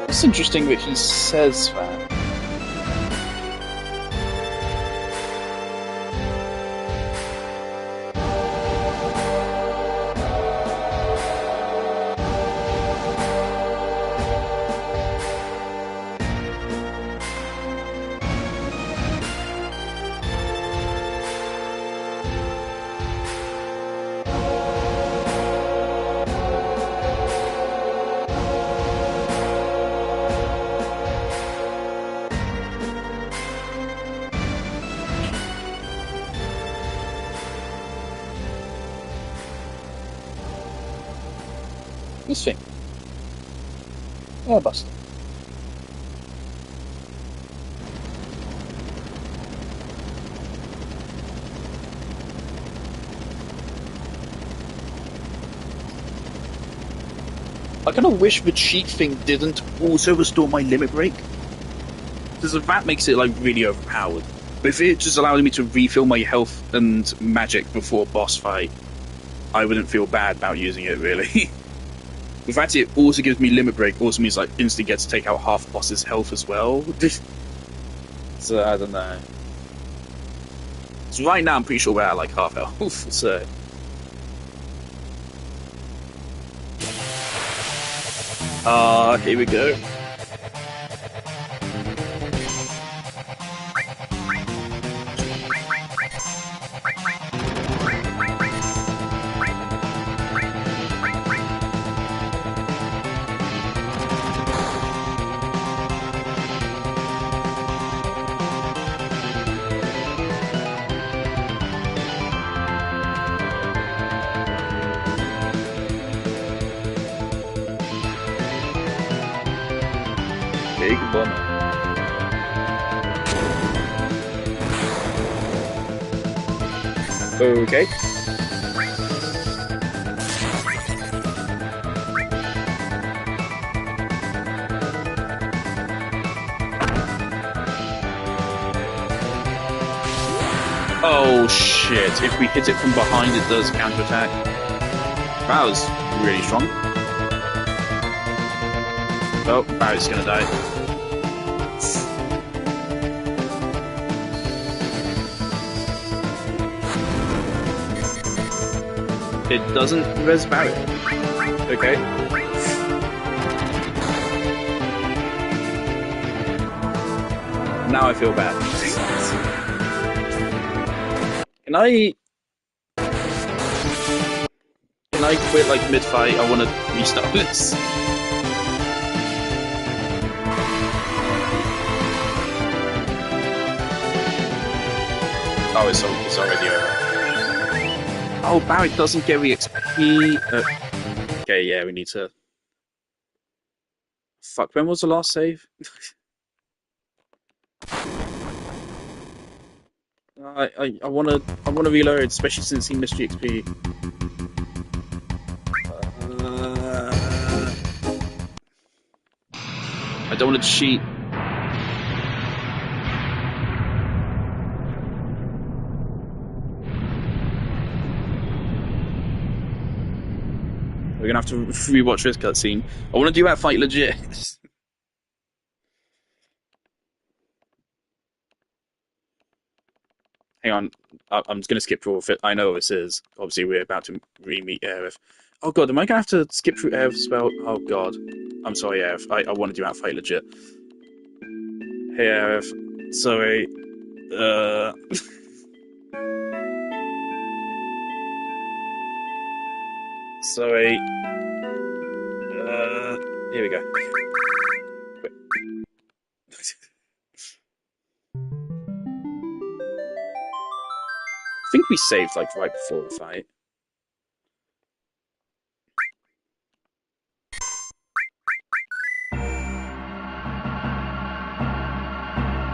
It's interesting that he says that. This thing. Airbuster. I kind of wish the cheat thing didn't also restore my limit break, because that makes it like really overpowered. But if it just allowed me to refill my health and magic before a boss fight, I wouldn't feel bad about using it really. The fact it also gives me limit break also means I instantly get to take out half the boss's health as well. So I don't know. So right now I'm pretty sure we're at like half health. So here we go. Big bummer. Okay. Oh shit, if we hit it from behind it does counterattack. That was really strong. Oh, Barry's gonna die. It doesn't res Barry. Okay. Now I feel bad. Can I quit like mid-fight? I want to restart this. Oh, it's already over. Oh, Barrett doesn't get the XP. Okay, yeah, we need to. Fuck, when was the last save? I wanna reload, especially since he missed the XP. I don't want to cheat. We're gonna have to rewatch this cutscene. I want to do that fight legit. Hang on, I'm just gonna skip through all of it. I know what this is. Obviously, we're about to re-meet Aerith. Oh god, am I gonna have to skip through Aerith's spell? Oh god, I'm sorry, Aerith. I want to do that fight legit. Hey, Aerith. Sorry. Sorry. Here we go. Quick. I think we saved like right before the fight.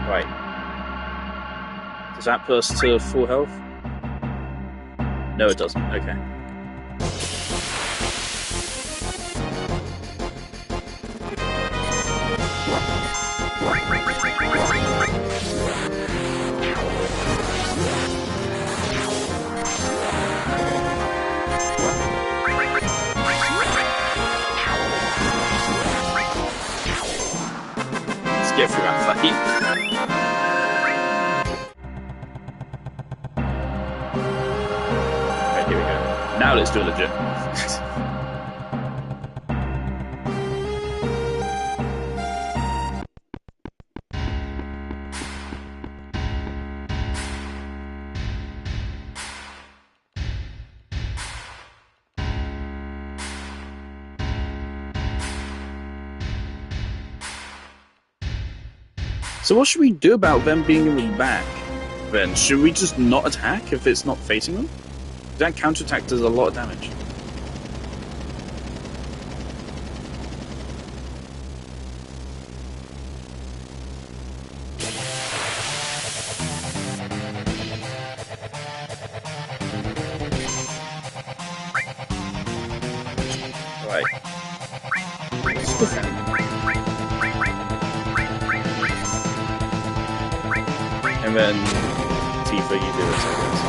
Right. Does that put us to full health? No, it doesn't. Okay. Let's get through that fight. Okay, here we go. Now let's do it legit. So what should we do about them being in the back, then? Should we just not attack if it's not facing them? That counterattack does a lot of damage. Right. Let's defend. And then Tifa, you do it, I guess.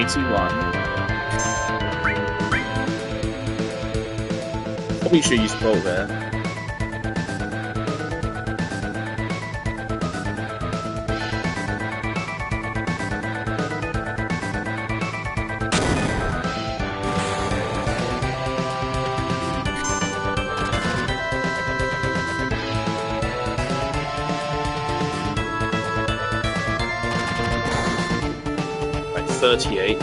81. Probably should use Bolt there. Like 38.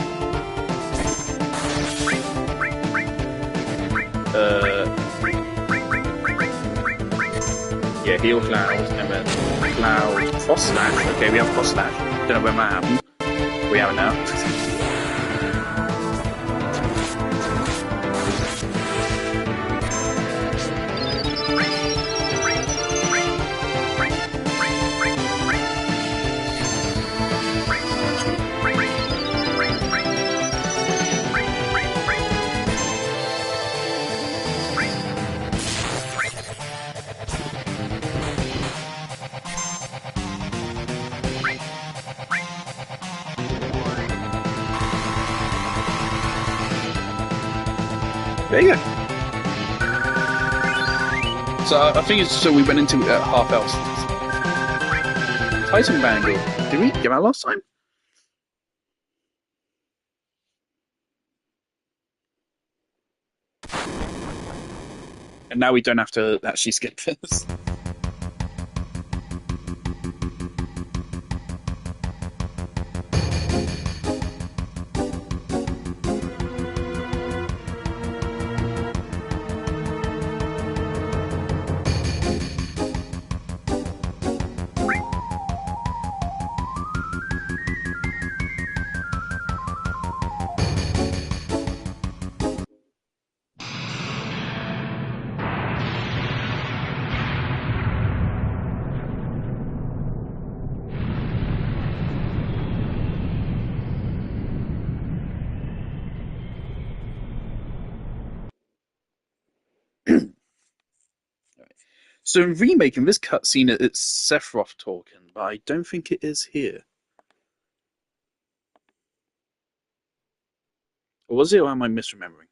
Yeah, heal Cloud, and then Cloud Cross Slash. Okay, we have Cross Slash. Don't know when that happened. We have it now. There you go. So I think it's so we went into half health. Titan Bangle. Did we get that last time? And now we don't have to actually skip this. So in remaking this cutscene, it's Sephiroth talking, but I don't think it is here. Or was it, or am I misremembering?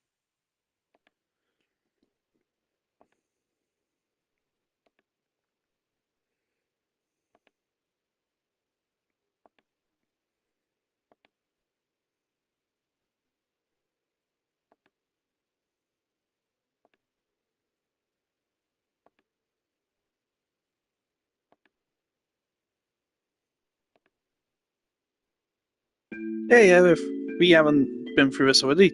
Yeah, we haven't been through this already.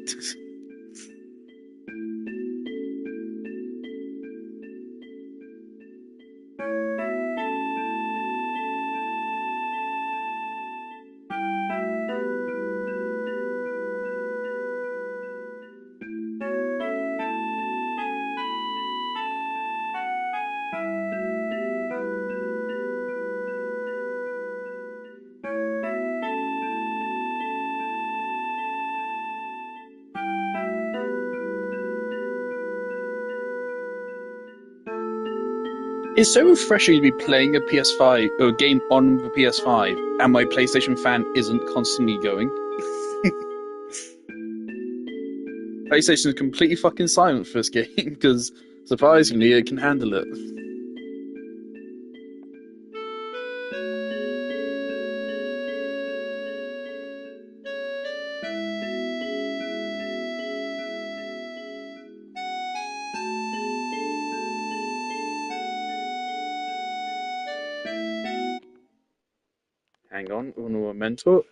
It's so refreshing to be playing a PS5 or a game on the PS5, and my PlayStation fan isn't constantly going. PlayStation is completely fucking silent for this game because surprisingly it can handle it. Hang on, un momento.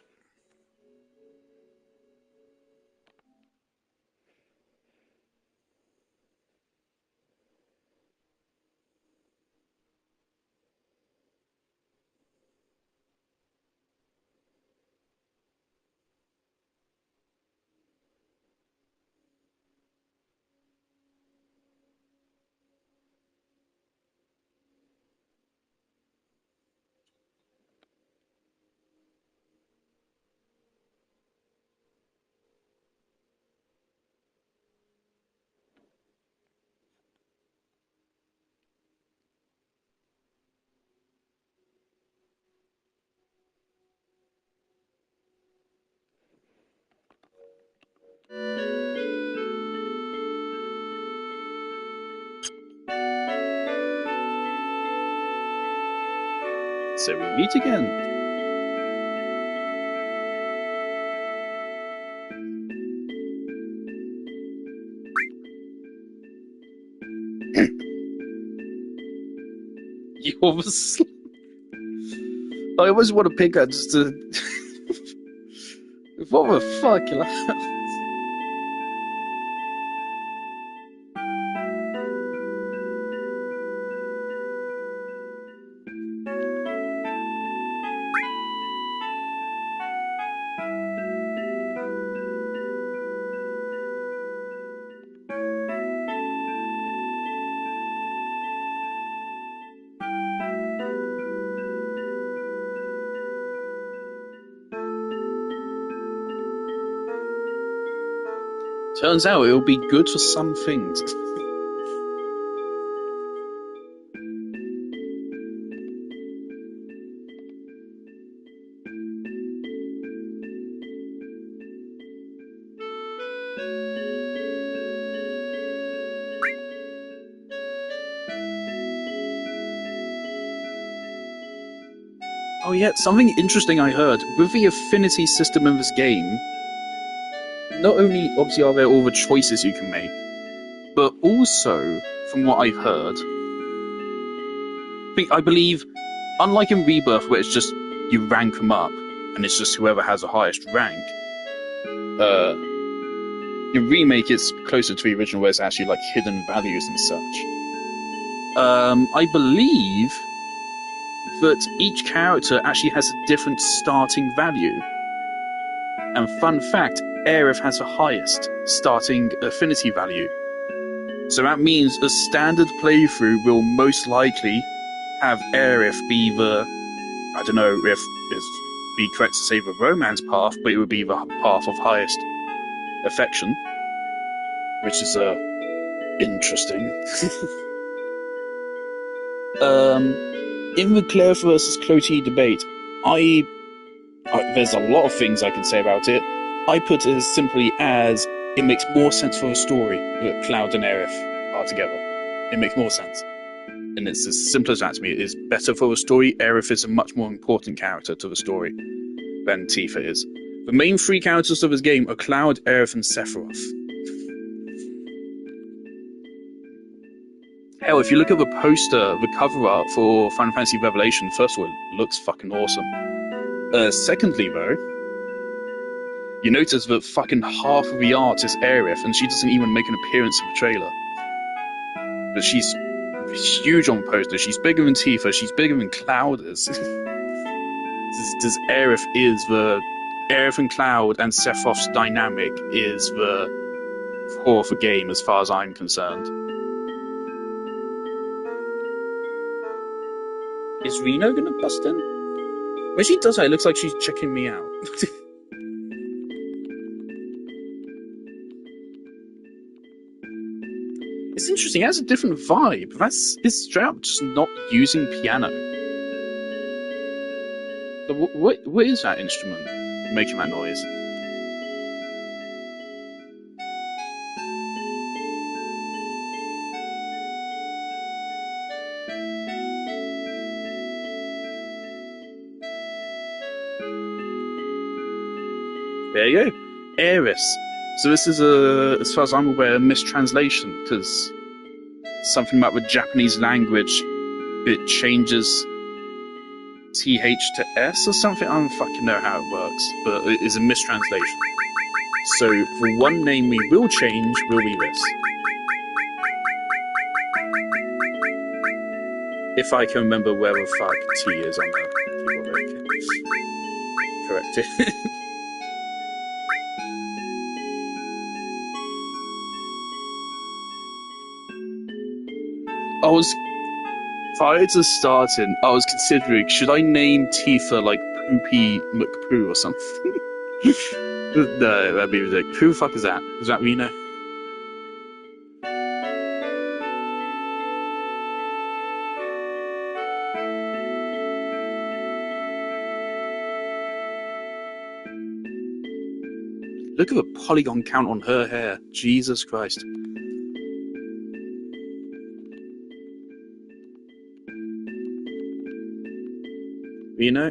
So we meet again. You obviously. I always want to pick her just to. What the fuck? Turns out it'll be good for some things. Oh yeah, something interesting I heard. With the affinity system in this game, not only obviously are there all the choices you can make, but also, from what I've heard, I believe, unlike in Rebirth where it's just you rank them up, and it's just whoever has the highest rank, in Remake it's closer to the original where it's actually like hidden values and such. I believe that each character actually has a different starting value. And fun fact, Aerith has the highest starting affinity value. So that means a standard playthrough will most likely have Aerith be the, I don't know if it's be correct to say the romance path, but it would be the path of highest affection, which is interesting. In the Claire versus Clotilde debate, there's a lot of things I can say about it. I put it as simply as it makes more sense for the story that Cloud and Aerith are together. It makes more sense. And it's as simple as that to me. It is better for the story. Aerith is a much more important character to the story than Tifa is. The main three characters of this game are Cloud, Aerith, and Sephiroth. Hell, if you look at the poster, the cover art for Final Fantasy Revelation, first of all, it looks fucking awesome. Secondly, though, you notice that fucking half of the art is Aerith, and she doesn't even make an appearance in the trailer. But she's huge on poster. She's bigger than Tifa. She's bigger than Cloud is. Aerith and Cloud and Sephiroth's dynamic is the core of the game, as far as I'm concerned. Is Reno gonna bust in? When she does that, it looks like she's checking me out. It's interesting, it has a different vibe. It's straight up just not using piano. What is that instrument making that noise? There you go. Aeris. So this is as far as I'm aware, a mistranslation, because something about the Japanese language, it changes TH to S or something. I don't fucking know how it works, but it is a mistranslation. So the one name we will change will be this. If I can remember where the fuck T is on the keyboard. Correct it. Prior to starting, I was considering, should I name Tifa like Poopy McPoo or something? No, that'd be ridiculous. Who the fuck is that? Is that Reno? Look at the polygon count on her hair. Jesus Christ. You know?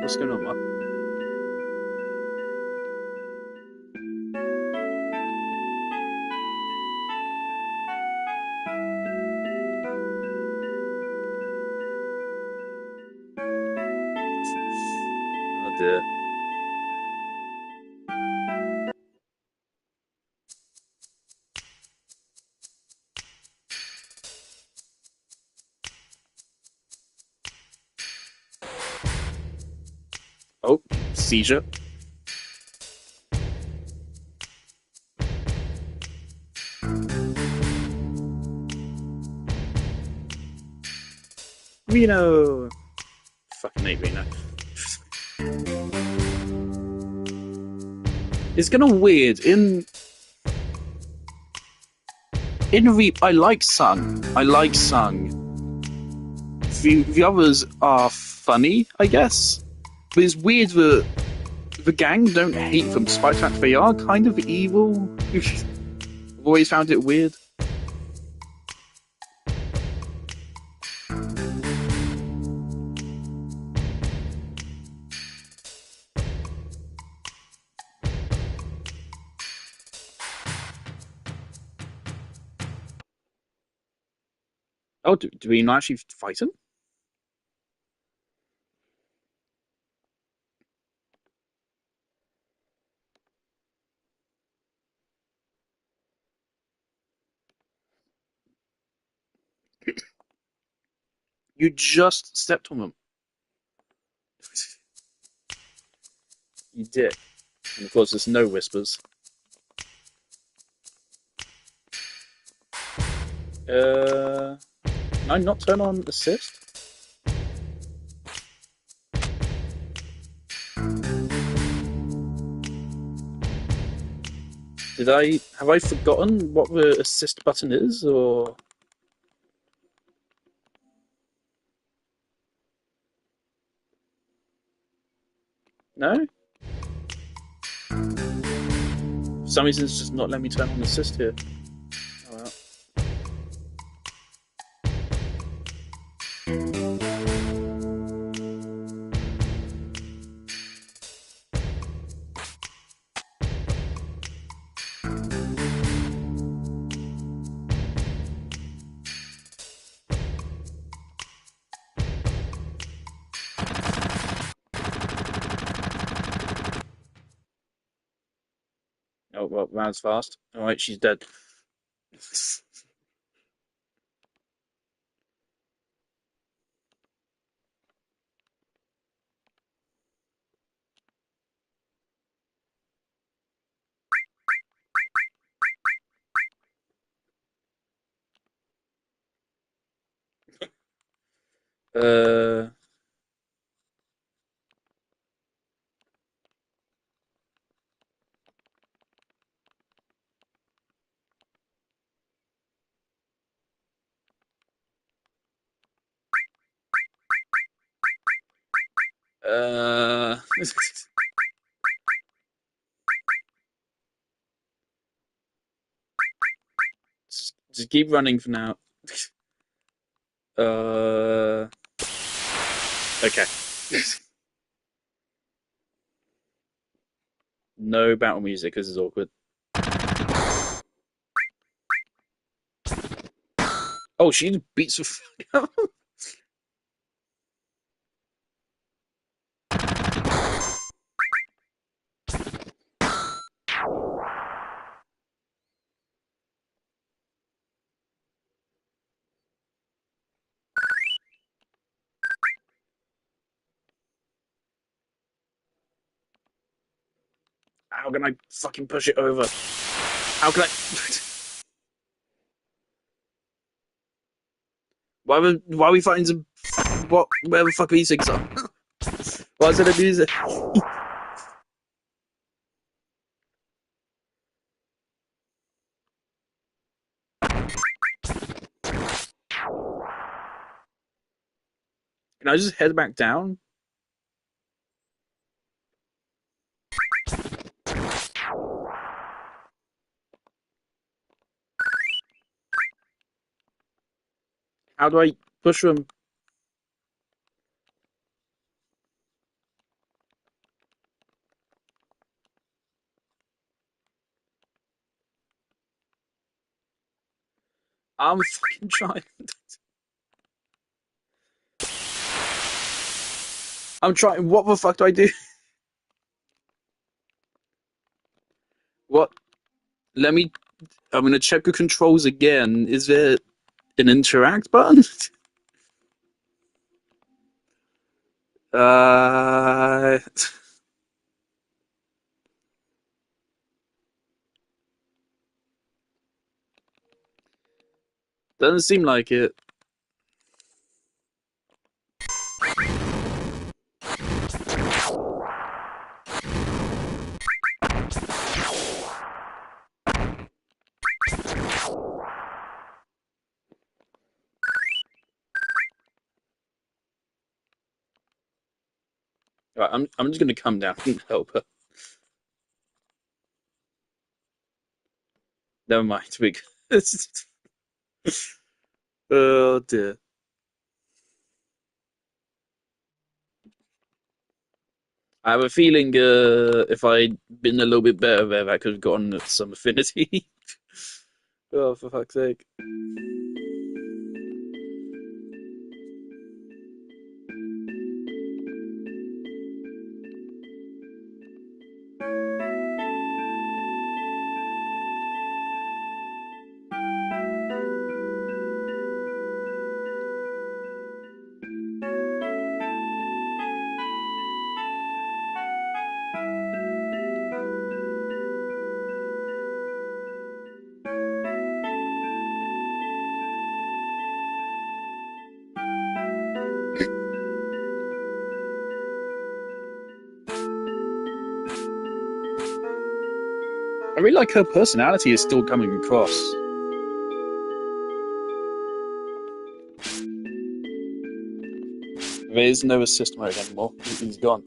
What's going on, Mark? Oh dear. Oh, seizure. Reno! Fucking hate Reno. It's kind of weird. I like Sung. I like Sung. The others are funny, I guess. But it's weird that the gang don't hate them, despite the fact they are kind of evil. I've always found it weird. Oh, do we not actually fight him? You just stepped on them. You did. And of course, there's no whispers. Can I not turn on assist? Have I forgotten what the assist button is, or no? For some reason, it's just not letting me turn on assist here. Oh, well. Oh, well, round's fast. All right, she's dead. Uh, uh, just keep running for now. Uh, okay. No battle music. This is awkward. Oh, she beats the fuck up. How can I fucking push it over? How can I? Why are we fighting some? What? Where the fuck are these things are? Why is it a music? Can I just head back down? How do I push them? I'm fucking trying. I'm trying. What the fuck do I do? What? Let me. I'm gonna check the controls again. Is there an interact button? Uh, doesn't seem like it. Right, I'm just gonna come down and help her. Never mind. Because oh dear. I have a feeling if I'd been a little bit better there, that could have gotten some affinity. Oh, for fuck's sake. I really like her personality is still coming across. There is no assist mode anymore. He's gone.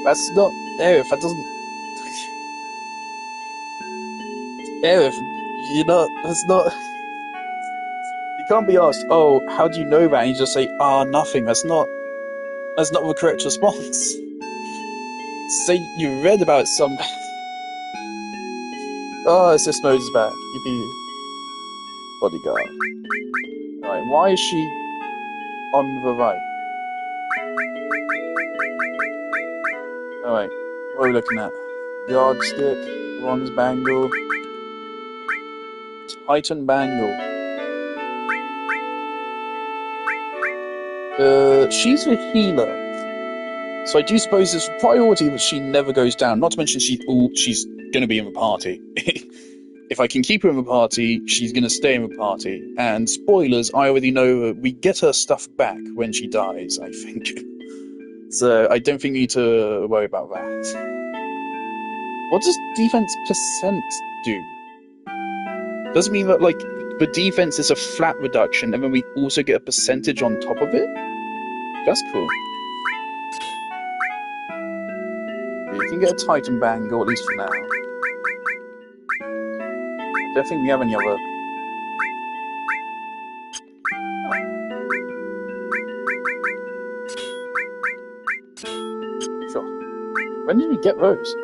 That's not Aerith. That doesn't. Aerith, you know, that's not. You can't be asked, "Oh, how do you know that?" And you just say, "Ah, nothing." That's not. That's not the correct response. Say you read about some. Oh, assist mode is back. Yippee. Bodyguard. Alright, why is she on the right? Alright, what are we looking at? Yardstick, bronze bangle, Titan bangle. She's the healer, so I do suppose it's a priority that she never goes down. Not to mention she's going to be in the party. If I can keep her in the party, she's going to stay in the party. And spoilers, I already know we get her stuff back when she dies, I think. So I don't think you need to worry about that. What does defense percent do? Does it mean that, like, the defense is a flat reduction and then we also get a percentage on top of it? That's cool. Yeah, you can get a Titan Bangle, at least for now. I don't think we have any other. Oh, sure. When did we get those?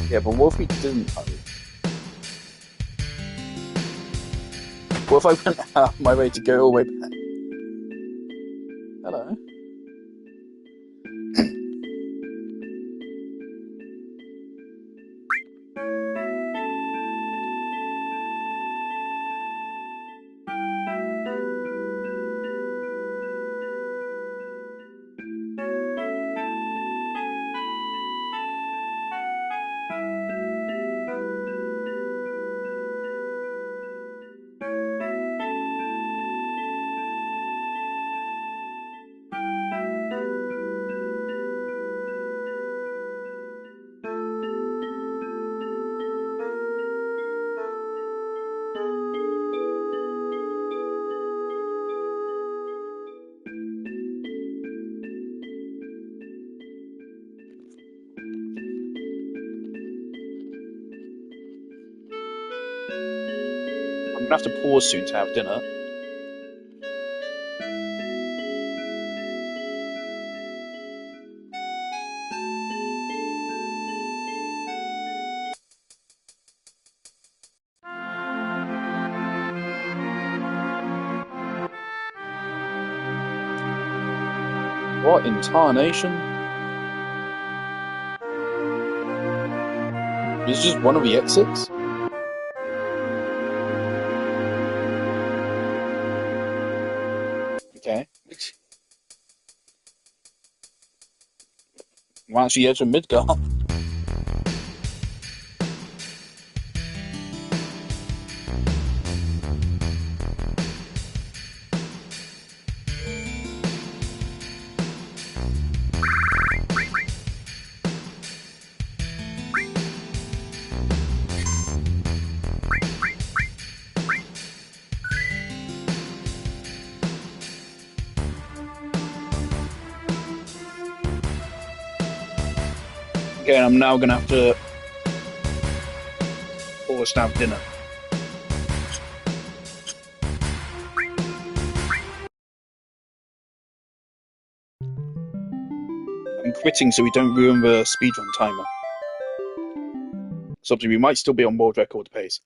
Yeah, but what if we didn't know? What if I went out of my way to go all the way back? Hello. I'm gonna have to pause soon to have dinner. What in tarnation? Is just one of the exits? Okay. Well, actually, yeah, it's a Midgar. Okay, I'm now gonna have to pause to have dinner. I'm quitting so we don't ruin the speedrun timer. So obviously we might still be on world record pace.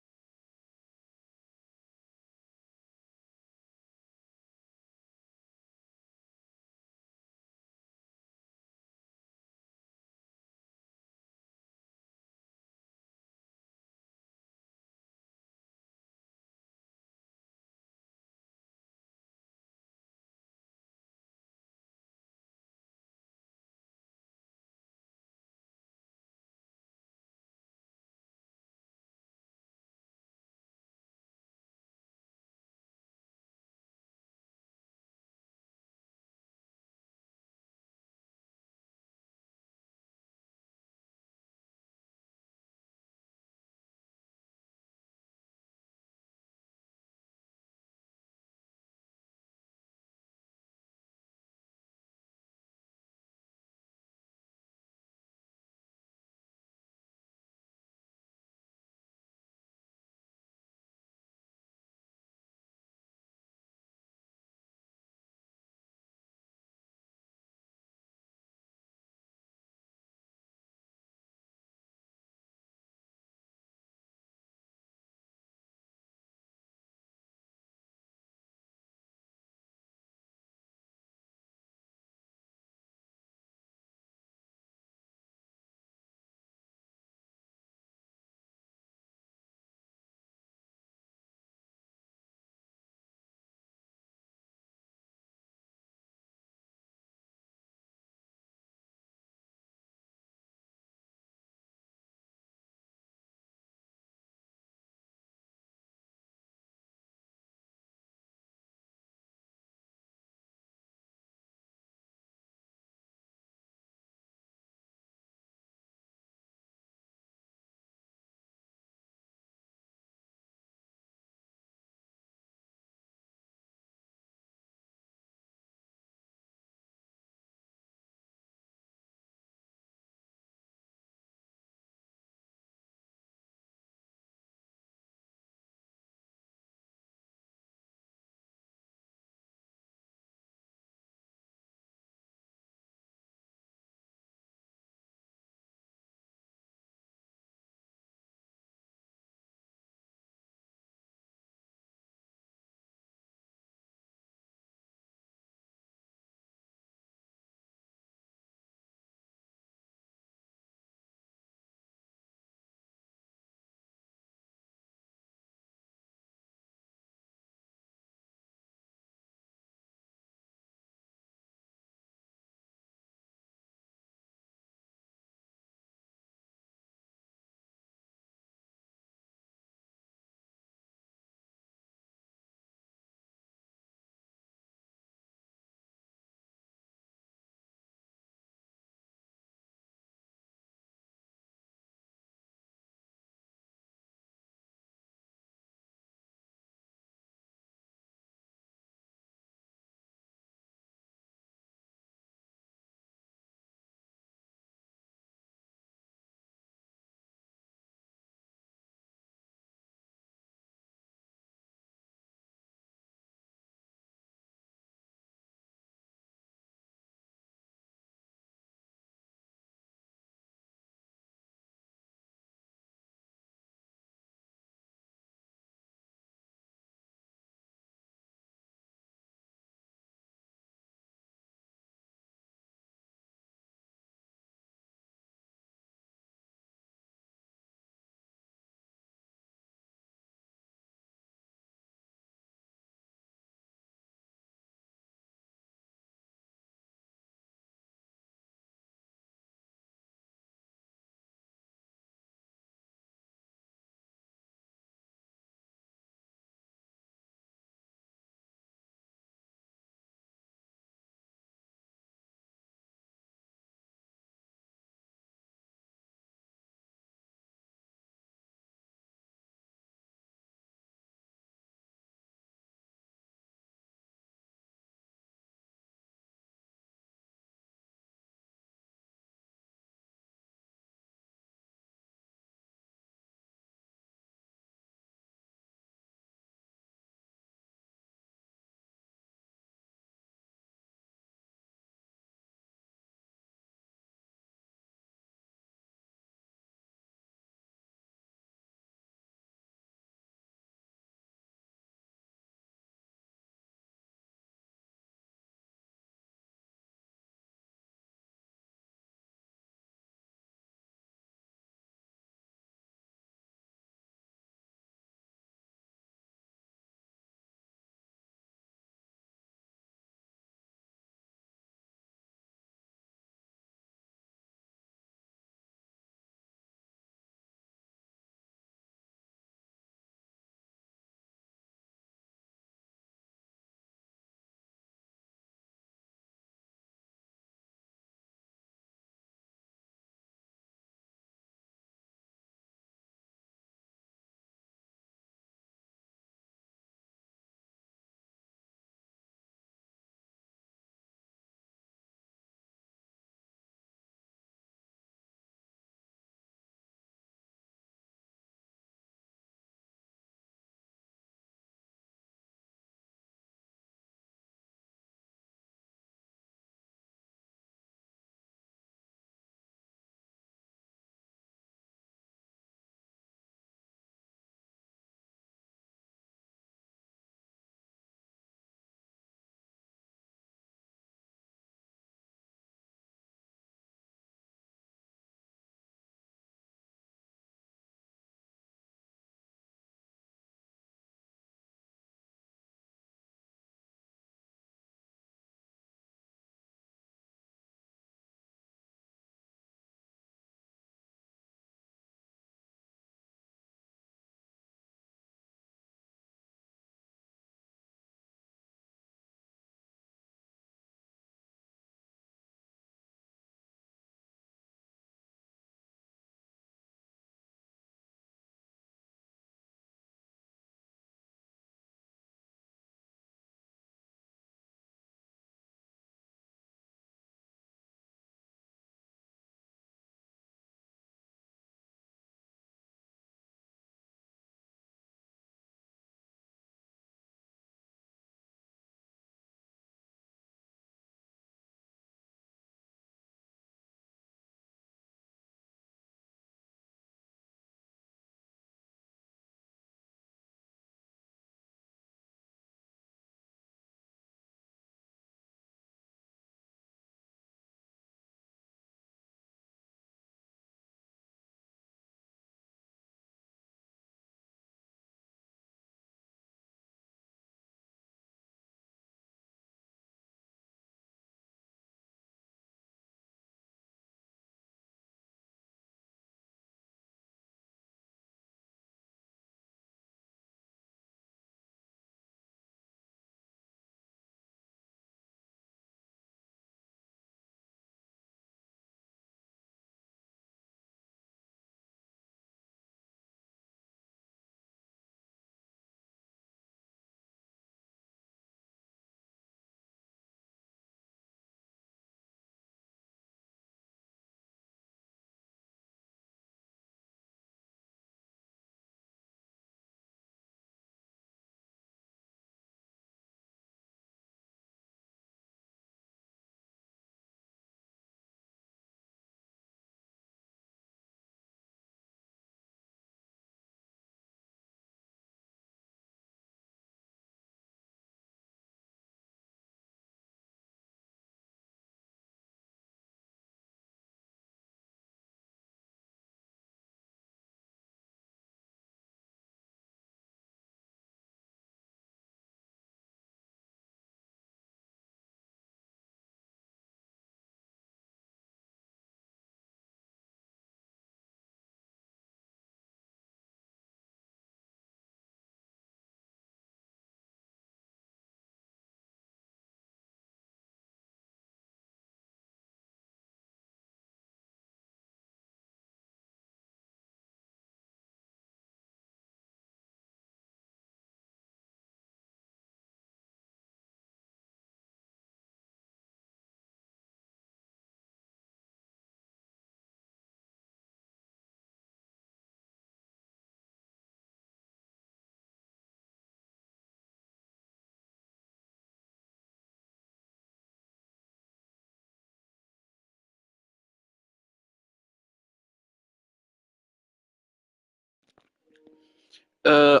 Uh,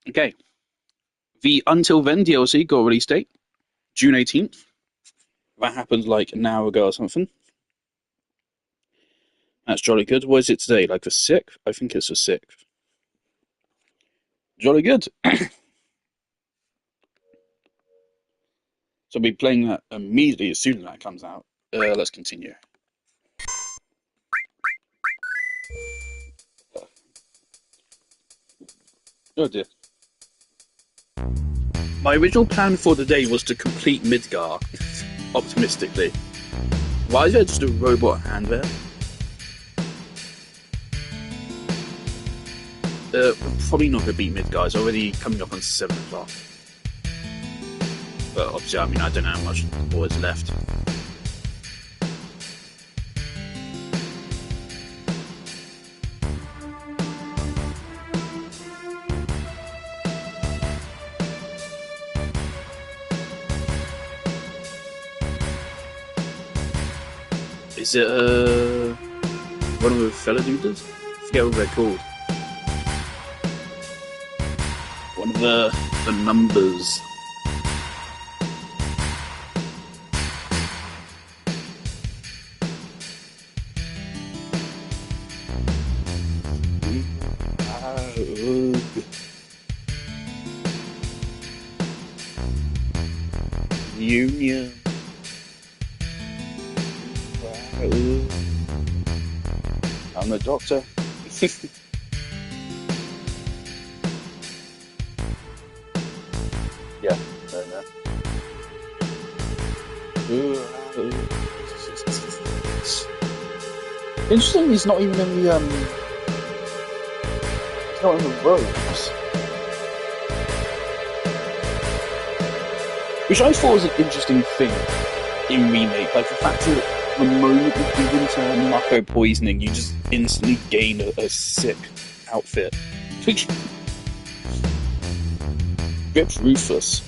okay. The Until Then DLC got a release date, June 18th. That happened like an hour ago or something. That's jolly good. What is it today? Like the 6th? I think it's the 6th. Jolly good. So I'll be playing that immediately as soon as that comes out. Let's continue. Oh dear. My original plan for the day was to complete Midgar, optimistically. Why is there just a robot hand there? Probably not going to beat Midgar. It's already coming up on 7 o'clock. But obviously, I mean, I don't know how much more is left. Is it one of the fellow dudes? I forget what they're called. One of the numbers. Union. I'm the doctor. Yeah, fair enough. Interesting, he's not even in the he's not in the robes. Which I thought was an interesting thing in Remake, like the fact that the moment you give into Mako poisoning, you just instantly gain a sick outfit. Rip Rufus.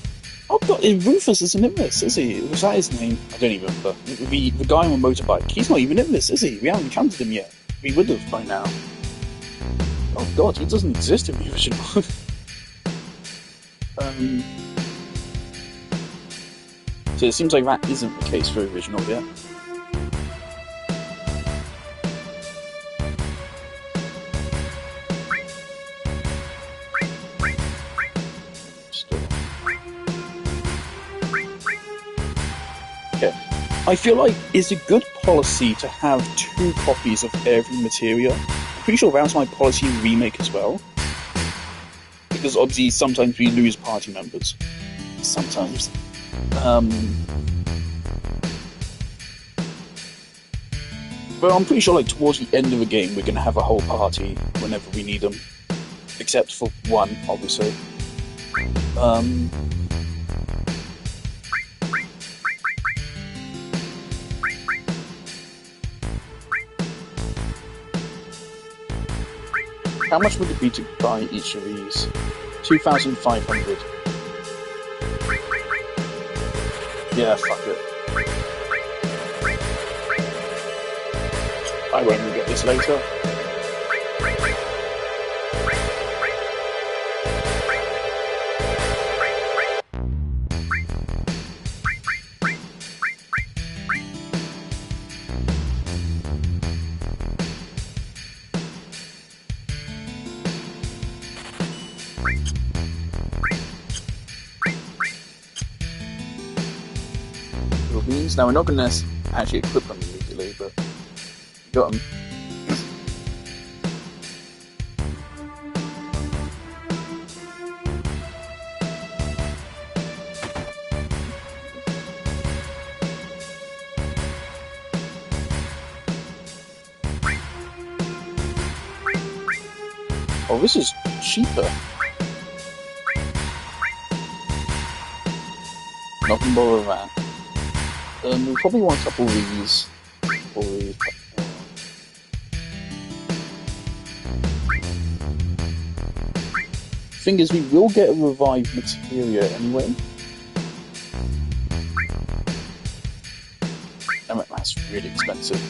Oh god, Rufus isn't in this, is he? Was that his name? I don't even remember. The guy on a motorbike, he's not even in this, is he? We haven't encountered him yet. We would have by now. Oh god, he doesn't exist in the original. So it seems like that isn't the case for the original yet. Okay. I feel like it's a good policy to have 2 copies of every materia. I'm pretty sure that's my policy in Remake as well. Because obviously sometimes we lose party members. Sometimes. But I'm pretty sure like towards the end of the game we're gonna have a whole party whenever we need them. Except for one, obviously. How much would it be to buy each of these? 2,500. Yeah, fuck it. I won't regret this later. Beans. Now we're not going to actually equip them immediately, but we got them. Oh, this is cheaper. Not gonna bother with that. We probably want a couple of these. Thing is, we will get a revived materia anyway. And that's really expensive.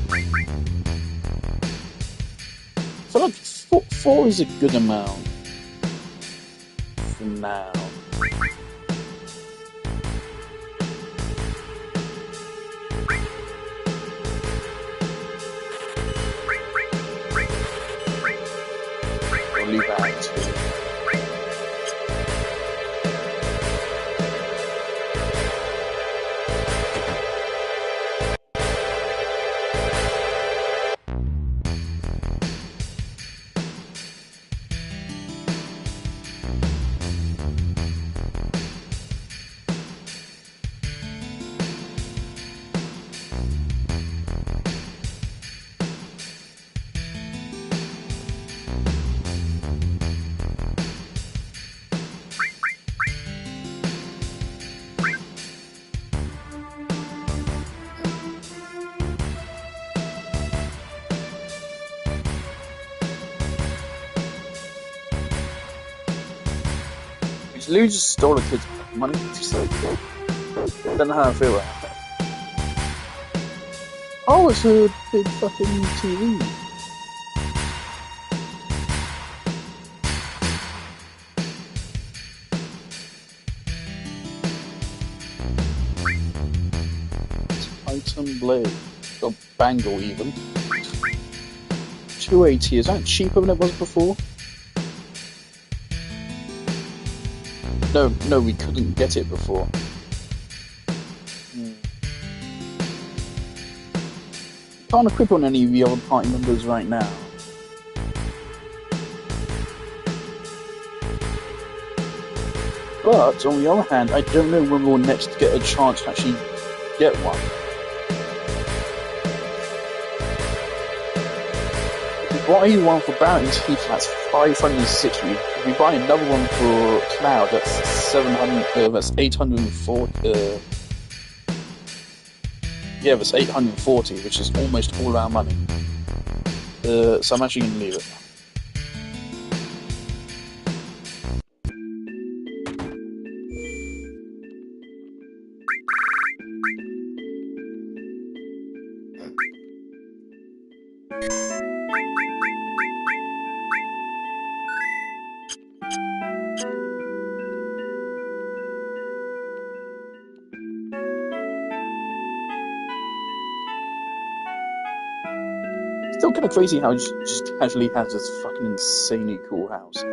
I feel like 4 is a good amount for now. I'll leave that at 2. Lou just stole a kid's money. So don't know how I feel about that. Oh, it's a big fucking TV. Titan blade. Got bangle even. 280. Is that cheaper than it was before? No, we couldn't get it before. Can't equip on any of the other party members right now. But, on the other hand, I don't know when we'll next get a chance to actually get one. If we buy one for Barrett Heath, that's 560. If we buy another one for Cloud, that's 700. That's 840. Yeah, that's 840, which is almost all our money. So I'm actually going to leave it. Still kind of crazy how he just casually has this fucking insanely cool house.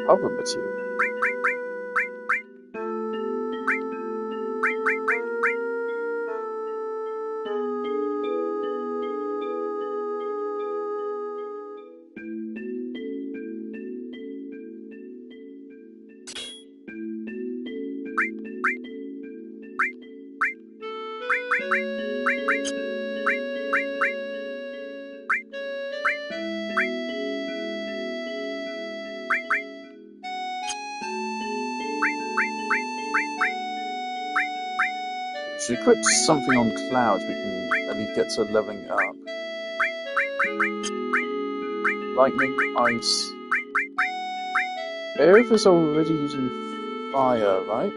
Cover material. If we equip something on clouds, we can at least get to leveling up. Lightning, ice. Earth is already using fire, right?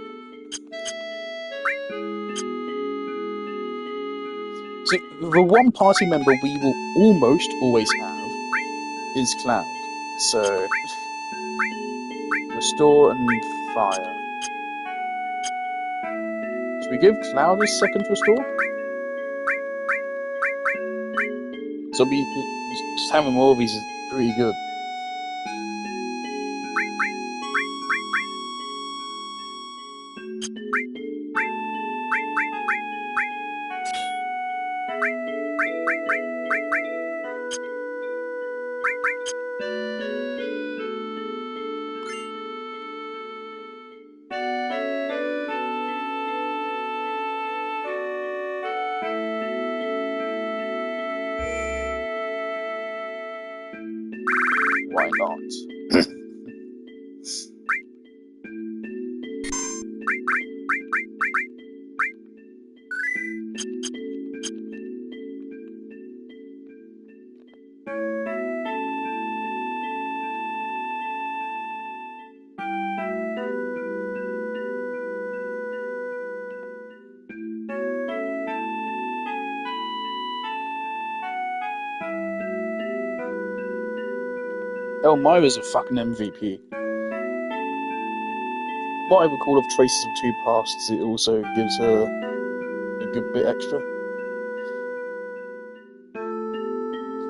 See, the one party member we will almost always have is Cloud. So, restore and fire. Should we give Cloud a second restore? So just having more of these is pretty good. Why not? Elmira's a fucking MVP. What I recall of Traces of Two Pasts, it also gives her a good bit extra.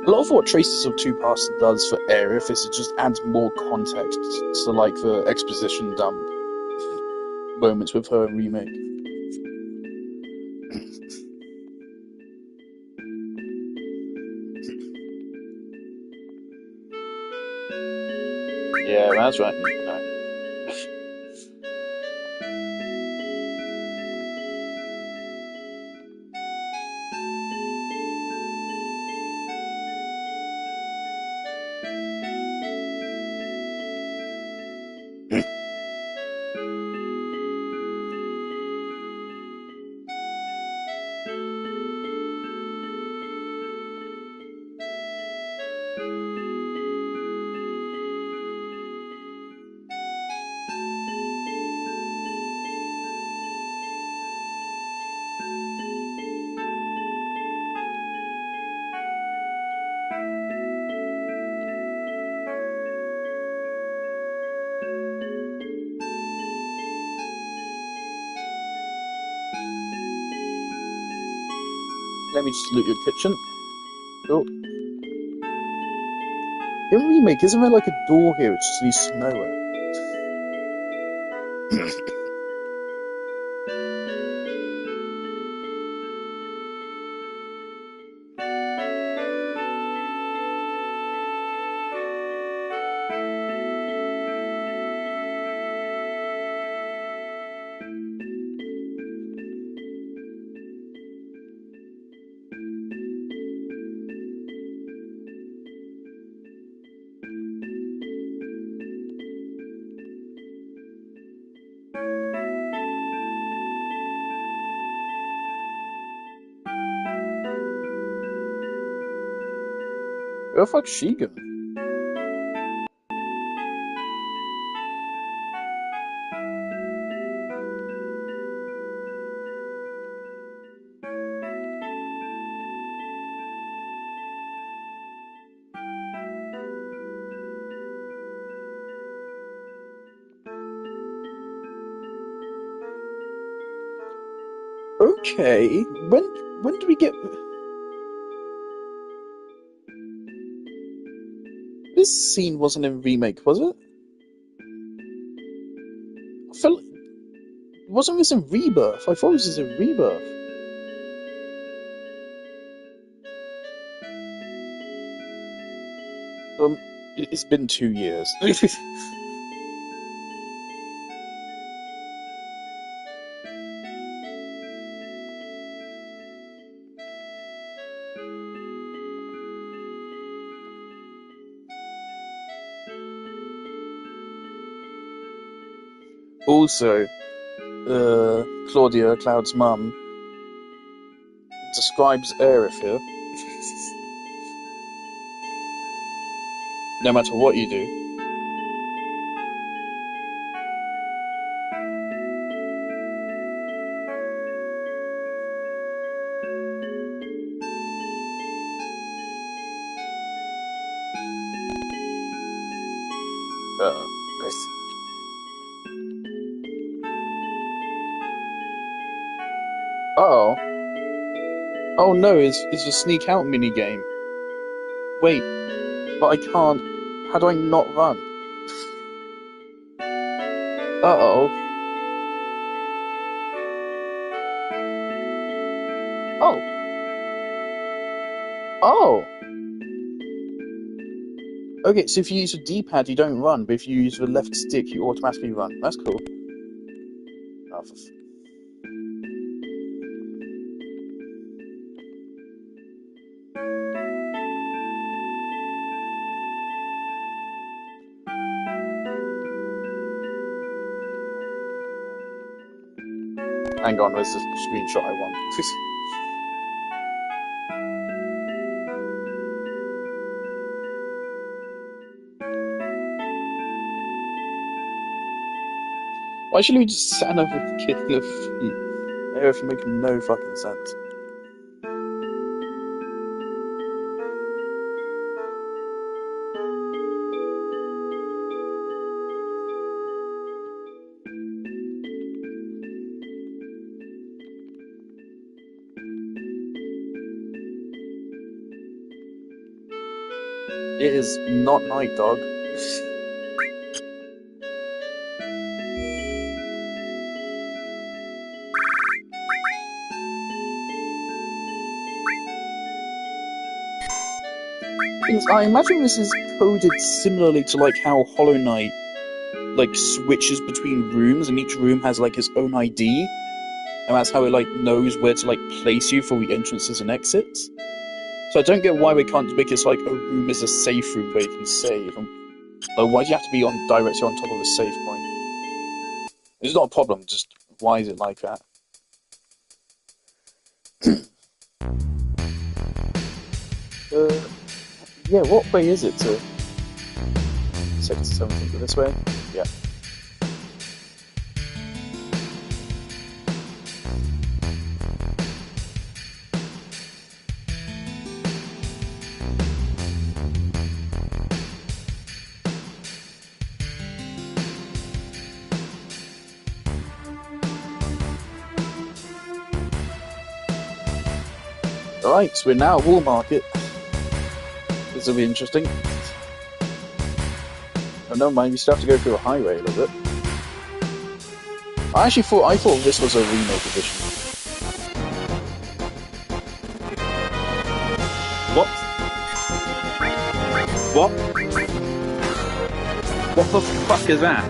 A lot of what Traces of Two Pasts does for Aerith is it just adds more context to like the exposition dump moments with her remake. Yeah, that's right. No. Let me just loot your kitchen. Cool. In remake, isn't there like a door here? It just leads to nowhere. Where the fuck's she going? Okay, when do we get... This scene wasn't in remake, was it? I felt... Wasn't this in Rebirth? I thought this was in Rebirth. It's been 2 years. Also, Claudia, Cloud's mum, describes Aerith here. No matter what you do. Uh-oh. Uh-oh. Oh no, it's a sneak out minigame. Wait, but I can't. How do I not run? Uh-oh. Oh. Oh. Okay, so if you use the D-pad, you don't run, but if you use the left stick, you automatically run. That's cool. Oh, hang on, there's a screenshot I want. Why shouldn't we just stand over and kick your feet? Aerith make no fucking sense. It is not night, dog. I imagine this is coded similarly to like how Hollow Knight like switches between rooms, and each room has like its own ID, and that's how it like knows where to like place you for the entrances and exits. So I don't get why we can't make it like a room is a safe room where you can save. And, why do you have to be on directly on top of a save point? It's not a problem. Just why is it like that? Yeah, what way is it to 2nd to 17th? This way? Yeah. Alright, so we're now at Wall Market. This will be interesting. Oh, never mind, we still have to go through a highway a little bit. I thought this was a remake edition. What? What? What the fuck is that?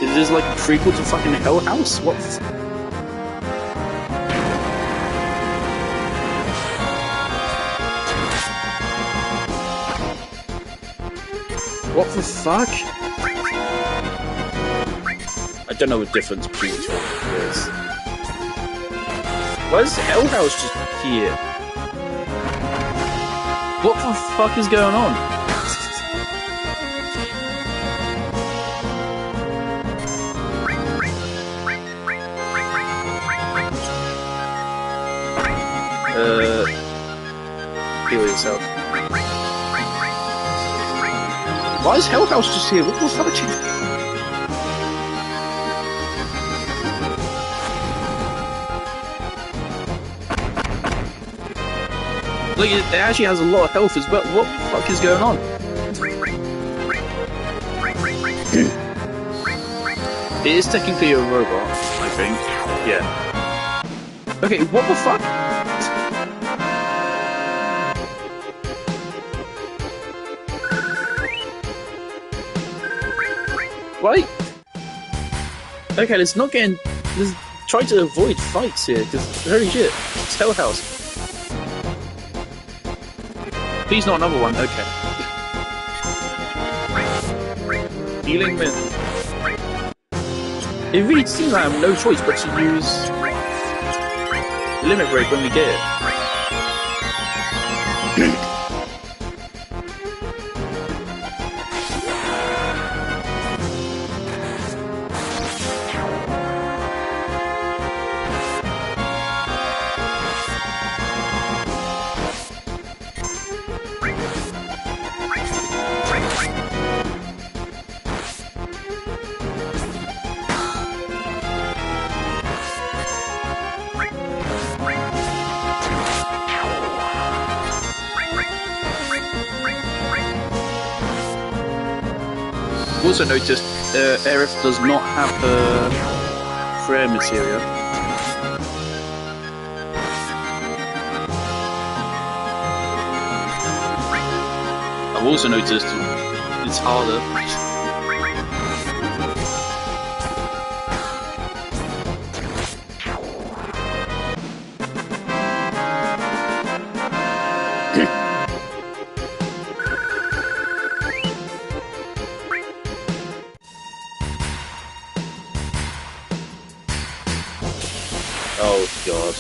Is this like a prequel to fucking Hell House? What? What the fuck? I don't know the difference between the two is. Why is Hell House just here? What the fuck is going on? Heal yourself. Why is Hell House just here? What the fuck? Look, it actually has a lot of health as well. What the fuck is going on? It is technically a robot, I think. Yeah. Okay, what the fuck? Right? Okay, let's not get in. Let's try to avoid fights here, because holy shit, it's Hell House. Please not another one, okay. Healing Min. It really seems I have no choice but to use Limit Break when we get it. Also noticed Aerith does not have her prayer material. I've also noticed it's harder. Oh god.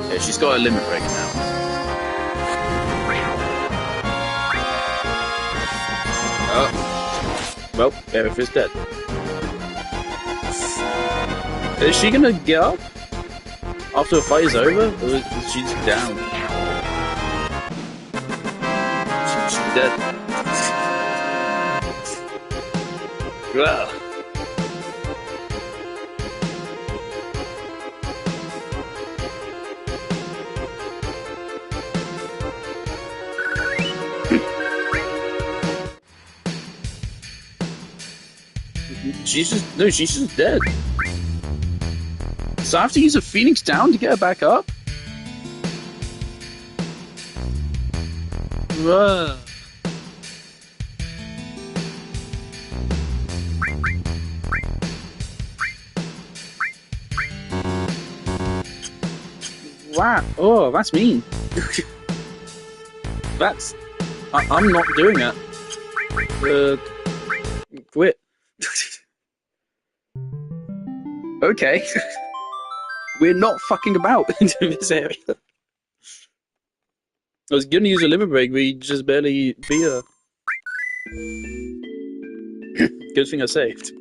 Yeah, she's got a limit break now. Well, Aerith is dead. Is she gonna get up after the fight is over, or is she just down? She's dead. Ugh. She's just dead. So I have to use a Phoenix down to get her back up? Ugh. Wow. Oh, that's mean. That's... I'm not doing that. Quit. Okay. We're not fucking about in this area. I was gonna use a liver break, but he just barely beat her. Good thing I saved.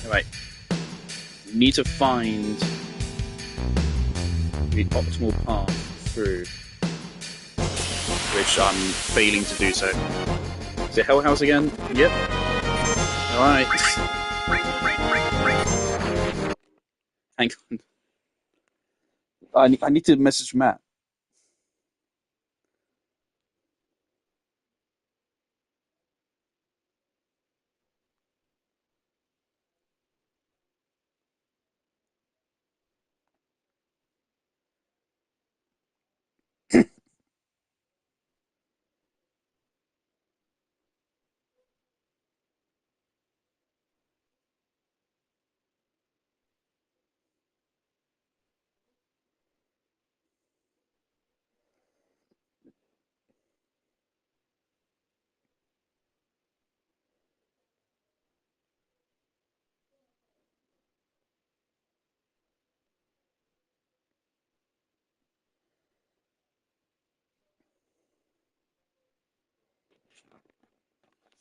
Alright. Need to find the optimal path through, which I'm failing to do so. Is it Hell House again? Yep. Alright. Hang on. I need to message Matt.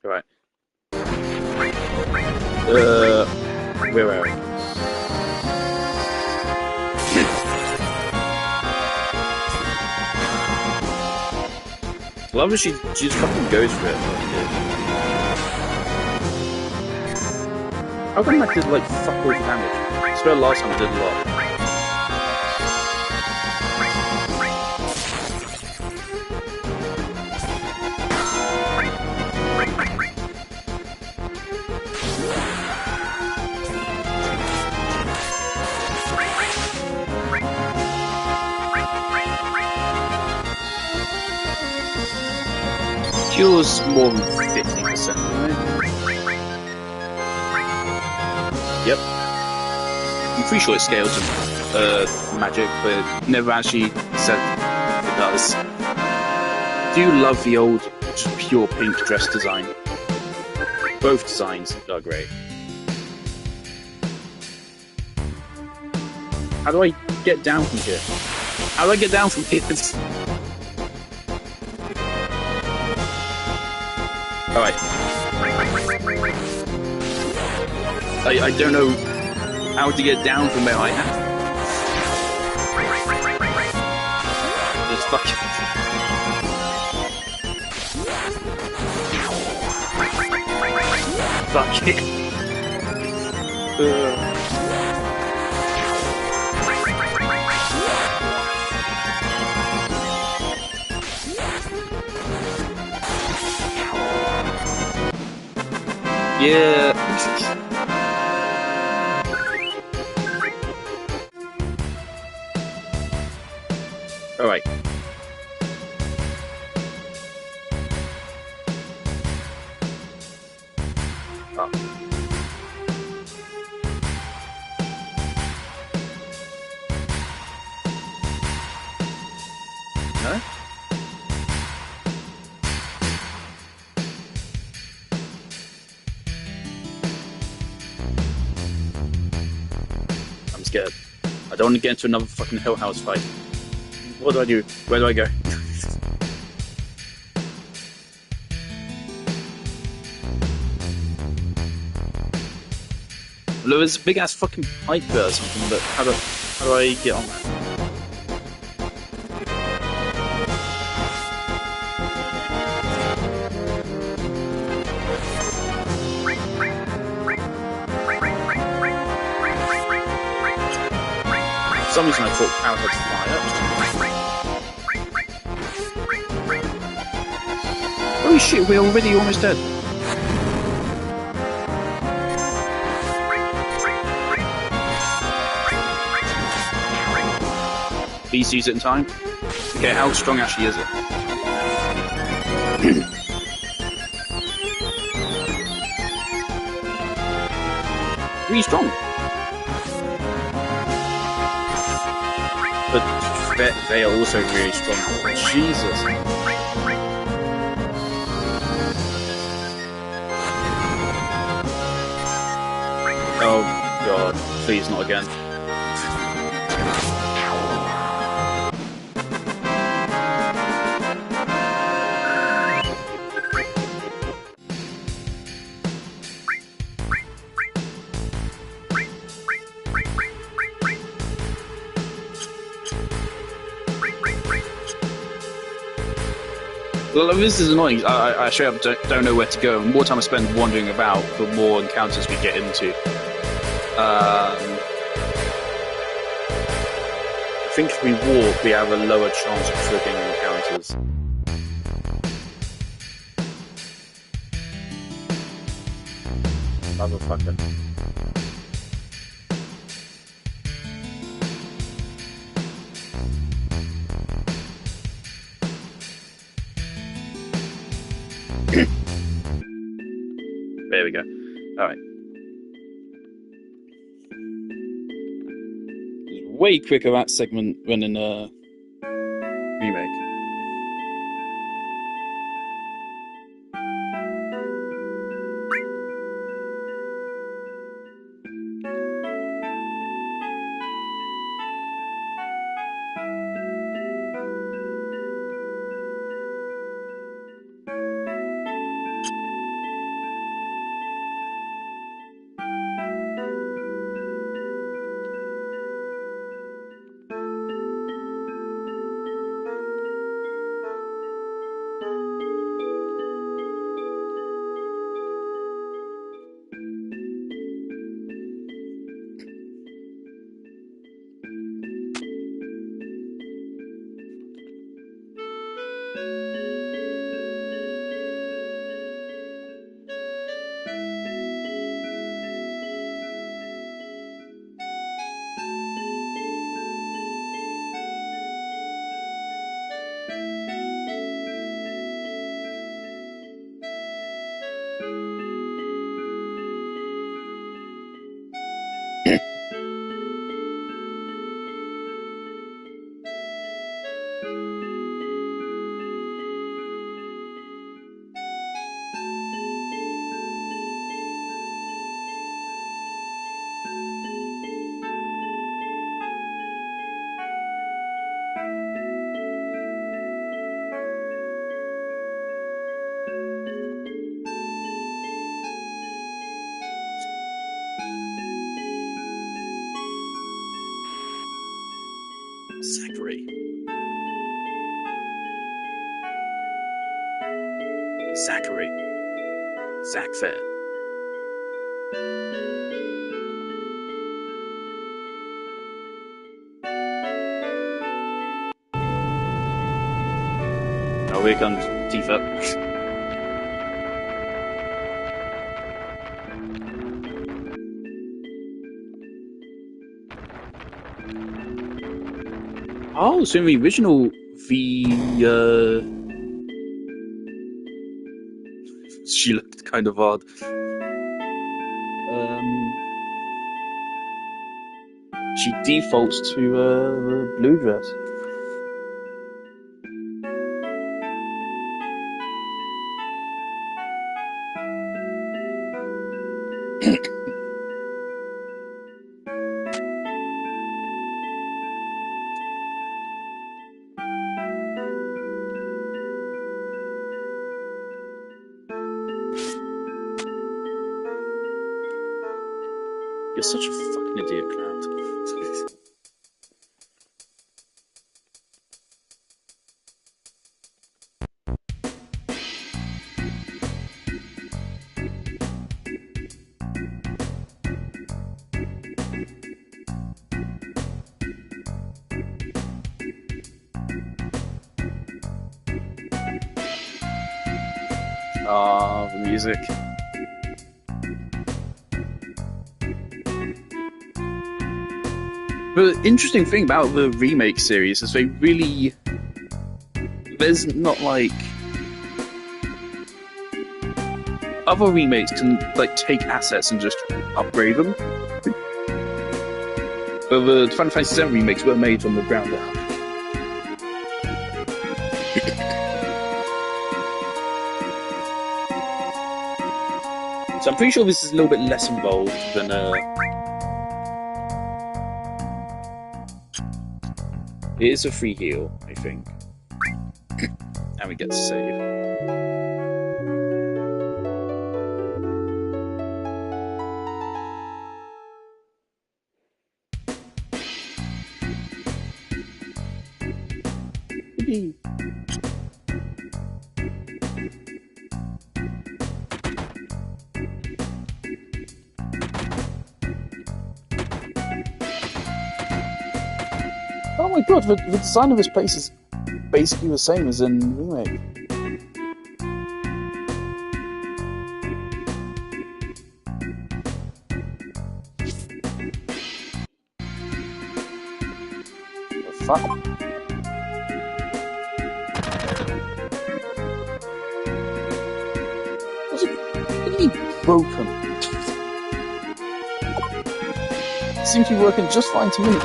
Alright. Where are we? I love that she just fucking goes for it. How come that did like fuck all the damage? I swear last time it did a lot. Cures more than 50%, right? Yep. I'm pretty sure it scales to magic, but it never actually said it does. Do love the old, just pure pink dress design. Both designs are great. How do I get down from here? How do I get down from here? Alright. I don't know how to get down from where I am. Just fucking... Fuck it. Yeah. All right. Oh. No? scared. I don't want to get into another fucking Hill House fight. What do I do? Where do I go? Well, there's a big ass fucking pipe there or something, but how do I get on that? For some reason I thought power had fire. Holy shit, we're already almost dead. Please use it in time. Okay, how strong actually is it? Really strong. But they are also really strong. Jesus. Oh god, please not again. Well, this is annoying. I straight up don't know where to go. The more time I spend wandering about, the more encounters we get into. I think if we walk, we have a lower chance of triggering encounters. Motherfucker. There we go. Alright. Way quicker that segment than in a remake. Zachary. Zach Fair. Oh, here comes Tifa. Oh, so in the original, she looked kind of odd. She defaults to the blue dress. You're such a fucking idiot, Cloud. Ah, the music. The interesting thing about the remake series is there's not like other remakes can like take assets and just upgrade them. But the Final Fantasy VII remakes were made from the ground up. So I'm pretty sure this is a little bit less involved than it is a free heal, I think. And we get to save. Oh my god, the design of this place is basically the same as in remake. The fuck? Was it really broken? It seems to be working just fine to me.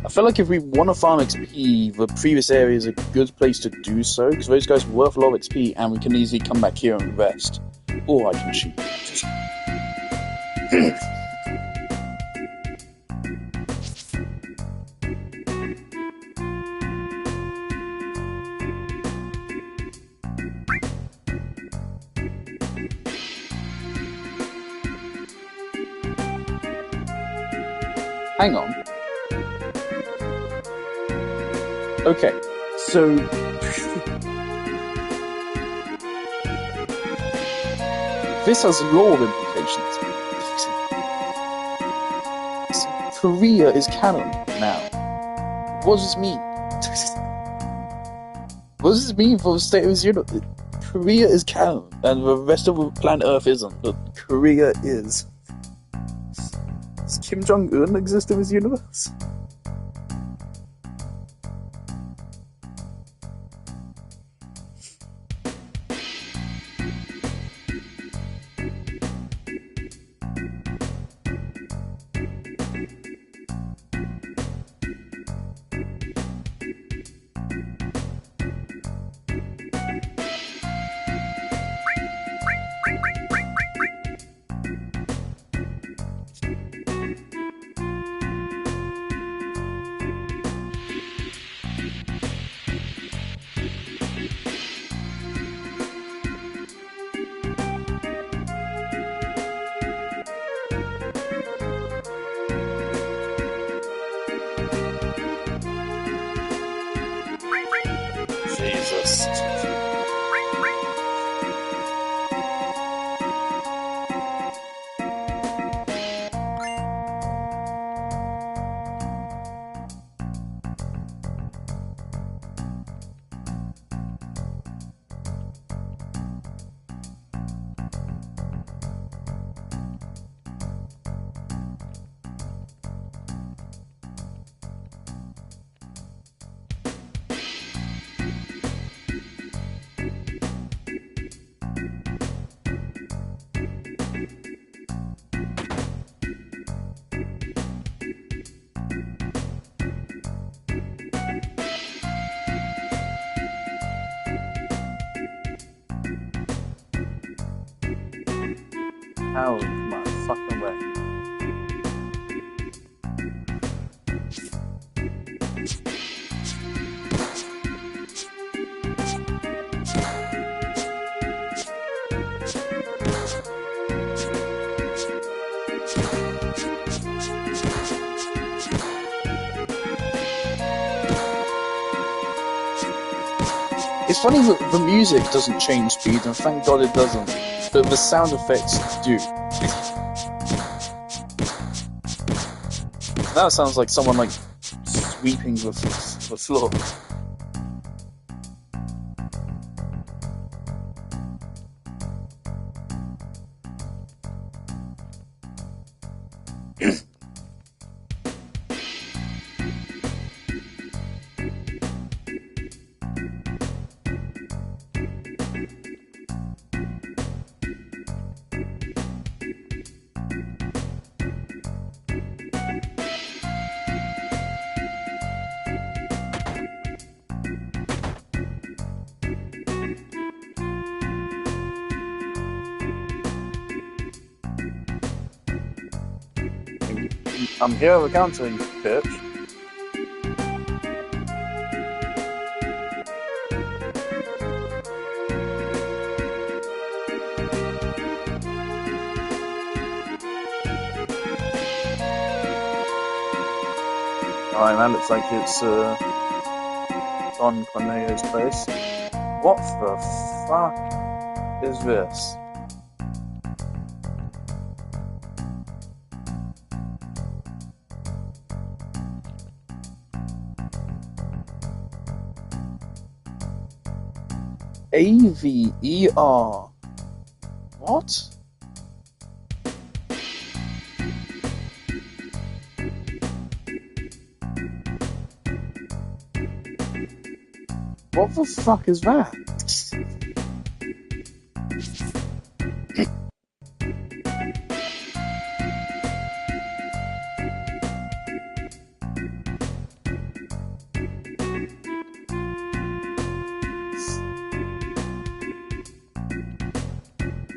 I feel like if we want to farm XP, the previous area is a good place to do so, because those guys are worth a lot of XP, and we can easily come back here and rest. Or I can cheat. Hang on. Okay, so this has lore implications. Korea is canon now. What does this mean? What does this mean for the state of this universe? Korea is canon, and the rest of the planet Earth isn't, but Korea is. Does Kim Jong-un exist in this universe? Out of my fucking way. It's funny that the music doesn't change speed, and thank God it doesn't. But the sound effects do. That sounds like someone like sweeping the floor. I'm here with counting, bitch. Alright, man, looks like it's Don Corneo's place. What the fuck is this? AVER. What? What the fuck is that?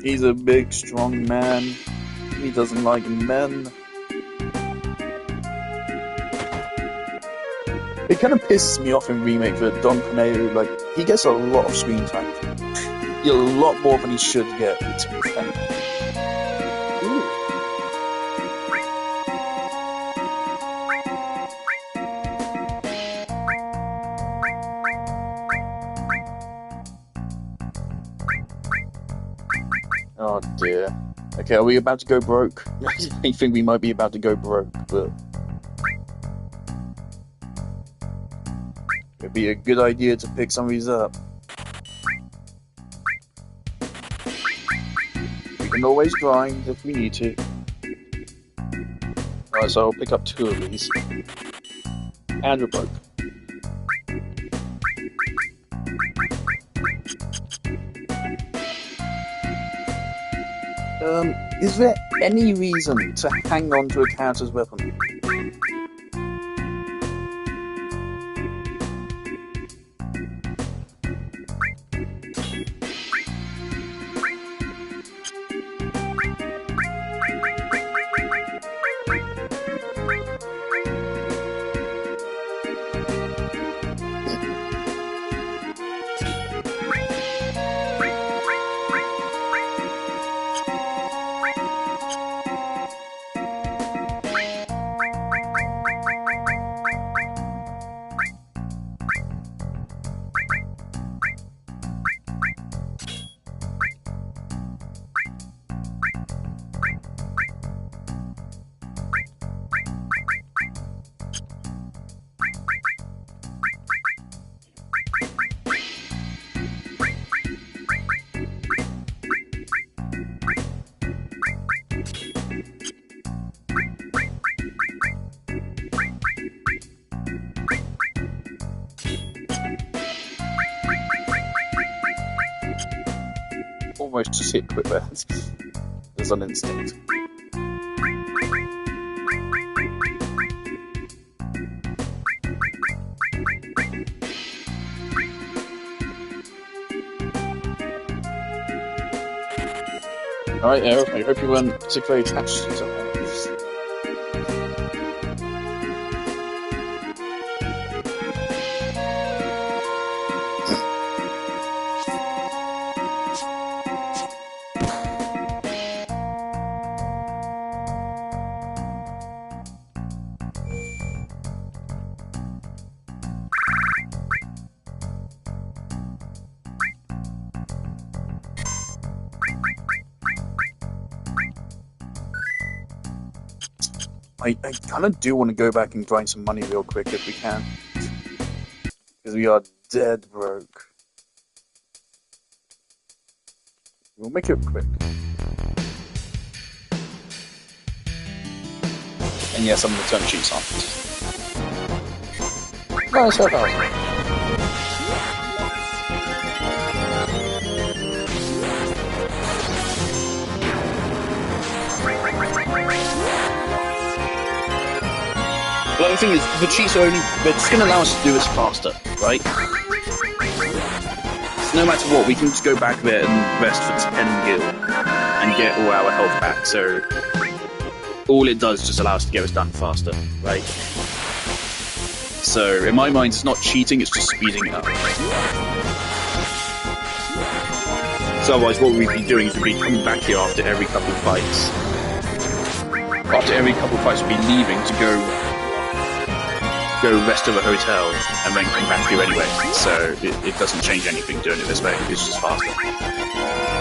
He's a big, strong man. He doesn't like men. It kind of pisses me off in Remake that Don Corneo, like, he gets a lot of screen time. A lot more than he should get, to be fair. Ooh. Oh dear. Okay, are we about to go broke? I think we might be about to go broke, but it'd be a good idea to pick some of these up. We can always grind if we need to. Alright, so I'll pick up 2 of these. And we're broke. Is there any reason to hang on to a character's weapon? Almost just hit quit there. There's an instinct. Alright, Aero, I hope you weren't particularly attached to something. I kind of do want to go back and grind some money real quick if we can. Because we are dead broke. We'll make it quick. And yeah, some of the term sheets aren't. Nice, 4,000. But the thing is, the cheats are only, they're just going to allow us to do this faster, right? So no matter what, we can just go back there and rest for 10 gil and get all our health back, so all it does is just allow us to get this done faster, right? So, in my mind, it's not cheating, it's just speeding it up. So otherwise, what we'd be doing is we'd be coming back here after every couple of fights. After every couple of fights, we'd be leaving to go rest of a hotel and then come back here anyway. So it doesn't change anything doing it this way. It's just faster.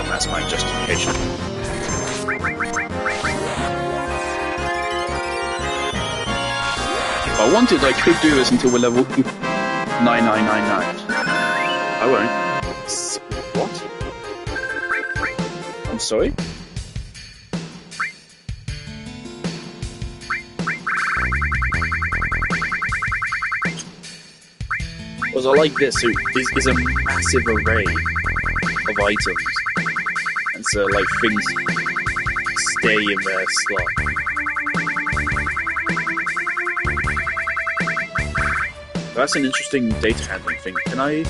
That's my justification. If I wanted, I could do this until we're level 9999. I won't. What? I'm sorry? Because I like this, so it's a massive array of items, and so like things stay in their slot. That's an interesting data handling thing. Can I?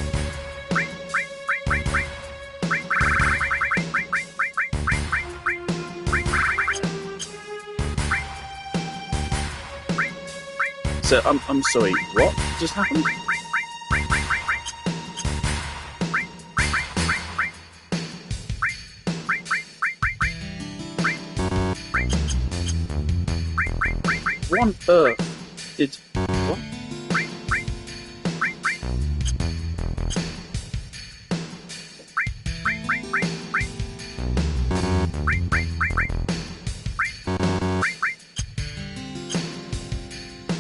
So I'm sorry. What just happened? What on earth did... what?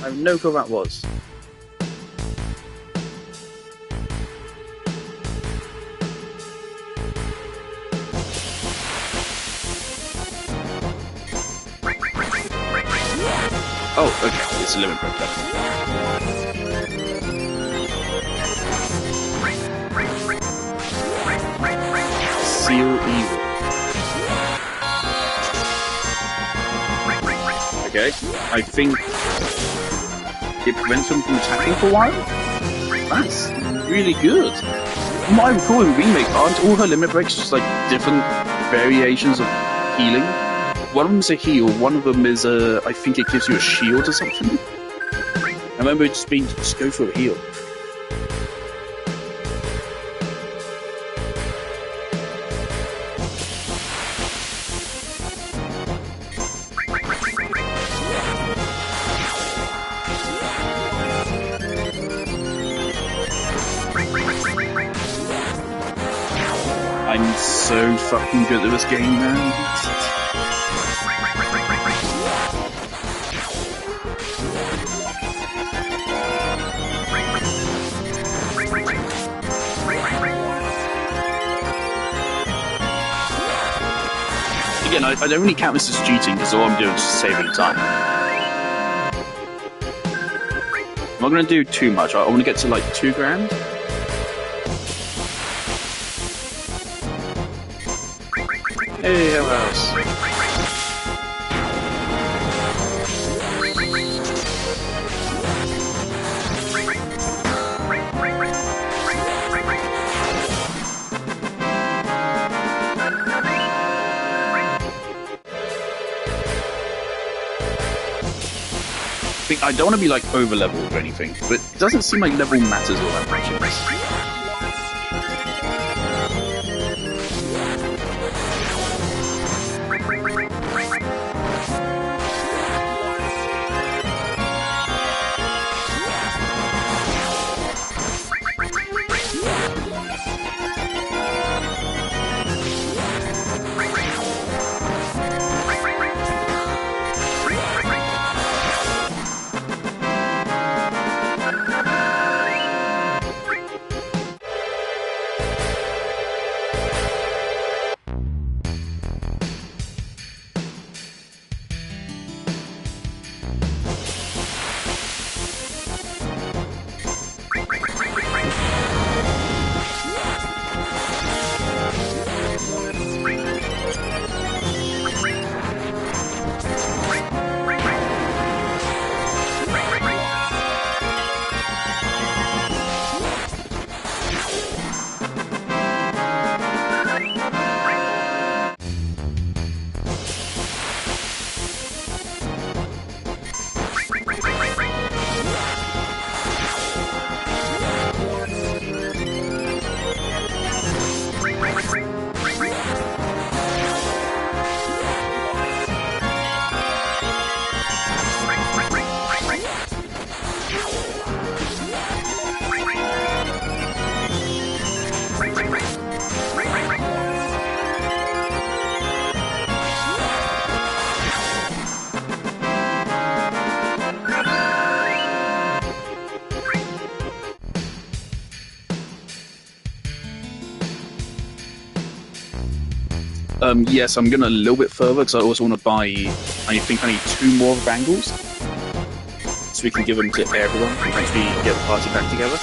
I have no clue what that was. Oh, okay, it's a limit break. Seal Evil. Okay, I think it prevents them from attacking for a while? That's really good. From what I recall in Remake, aren't all her limit breaks just like different variations of healing? One of them is a heal, one of them is I think it gives you a shield or something. I remember it just being, just go for a heal. I'm so fucking good at this game, man. Again, I don't really count this as cheating because all I'm doing is just saving time. I'm not going to do too much. I want to get to like 2 grand. Hey, how else? think I don't want to be like over leveled or anything, but it doesn't seem like level matters all that much in this. Yes, I'm gonna a little bit further because I also want to buy. I think I need 2 more Vangles, so we can give them to everyone and actually get the party back together.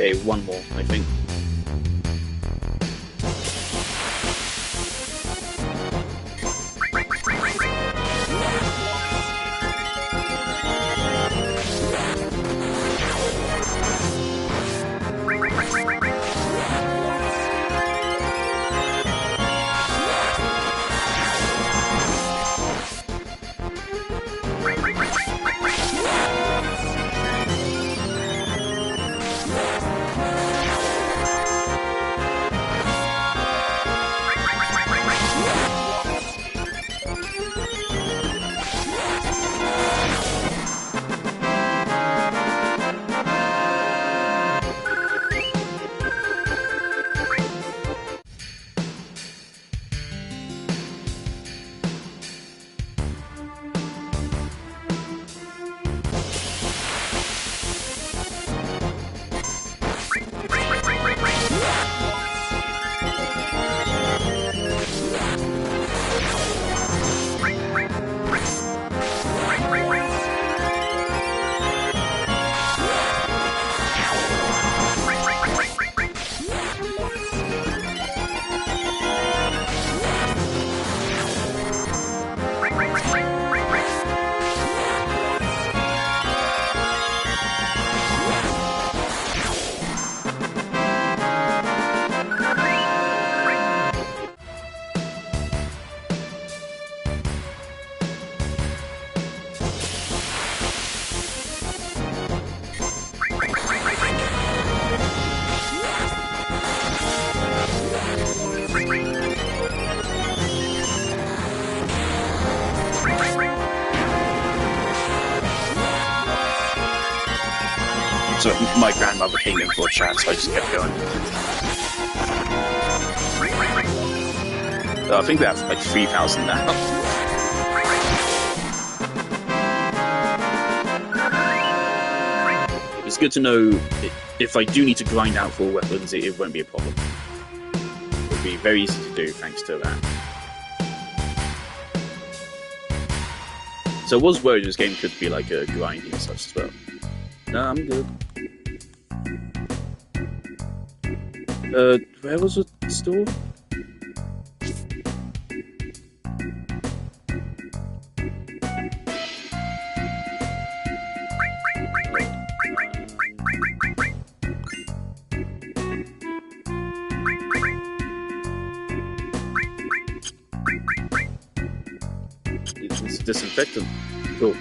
Okay, 1 more, I think. So my grandmother came in for a chat, so I just kept going. I think we have like 3,000 now. It's good to know if I do need to grind out for weapons, it won't be a problem. It'll be very easy to do thanks to that. So I was worried this game could be like a grinding and such as well. No, I'm good. Where was the store? It's a disinfectant. Cool.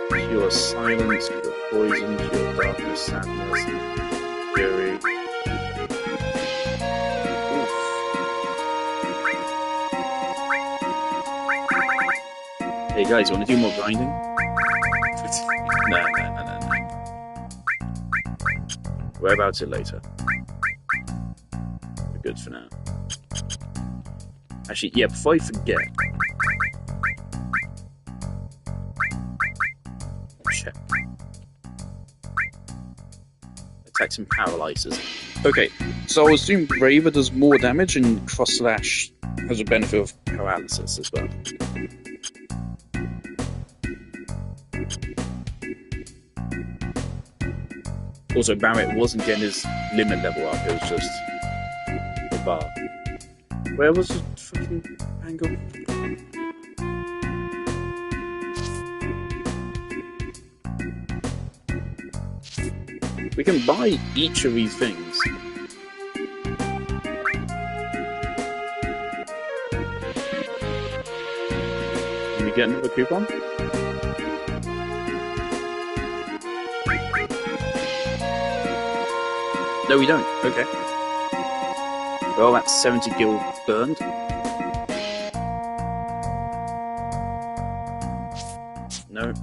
Cure silence, cure poison, cure darkness, sadness, fury. Oof. Hey guys, you want to do more grinding? No. We're about it later. We're good for now. Actually, yeah, before I forget. Check. Attacks and paralyzes. Okay, so I assume Braver does more damage and Cross Slash has a benefit of paralysis as well. Also, Barrett wasn't getting his limit level up, it was just the bar. Where was the freaking angle? We can buy each of these things. Can we get another coupon? No, we don't. Okay. Well, that's 70 gil burned. No.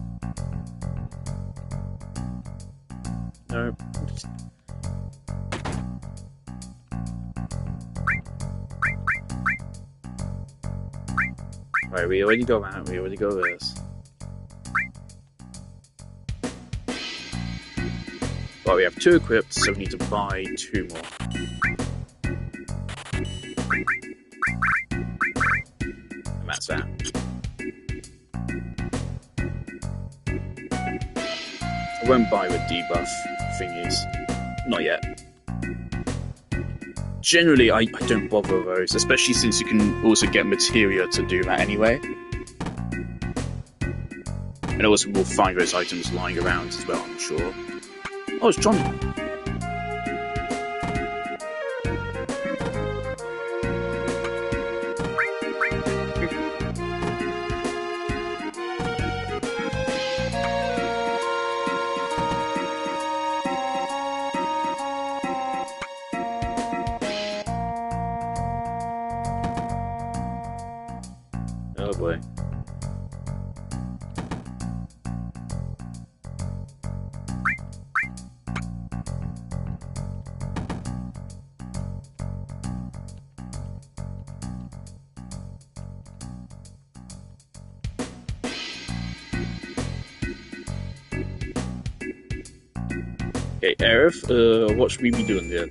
No. Right, we already got that. We already got this. Well, we have 2 equipped, so we need to buy 2 more. And that's that. I won't buy with debuff thingies. Not yet. Generally, I don't bother with those, especially since you can also get materia to do that anyway. And also we'll find those items lying around as well, I'm sure. Oh, it's John. Oh boy. Okay, Aerith, what should we be doing there?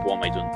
What am I doing?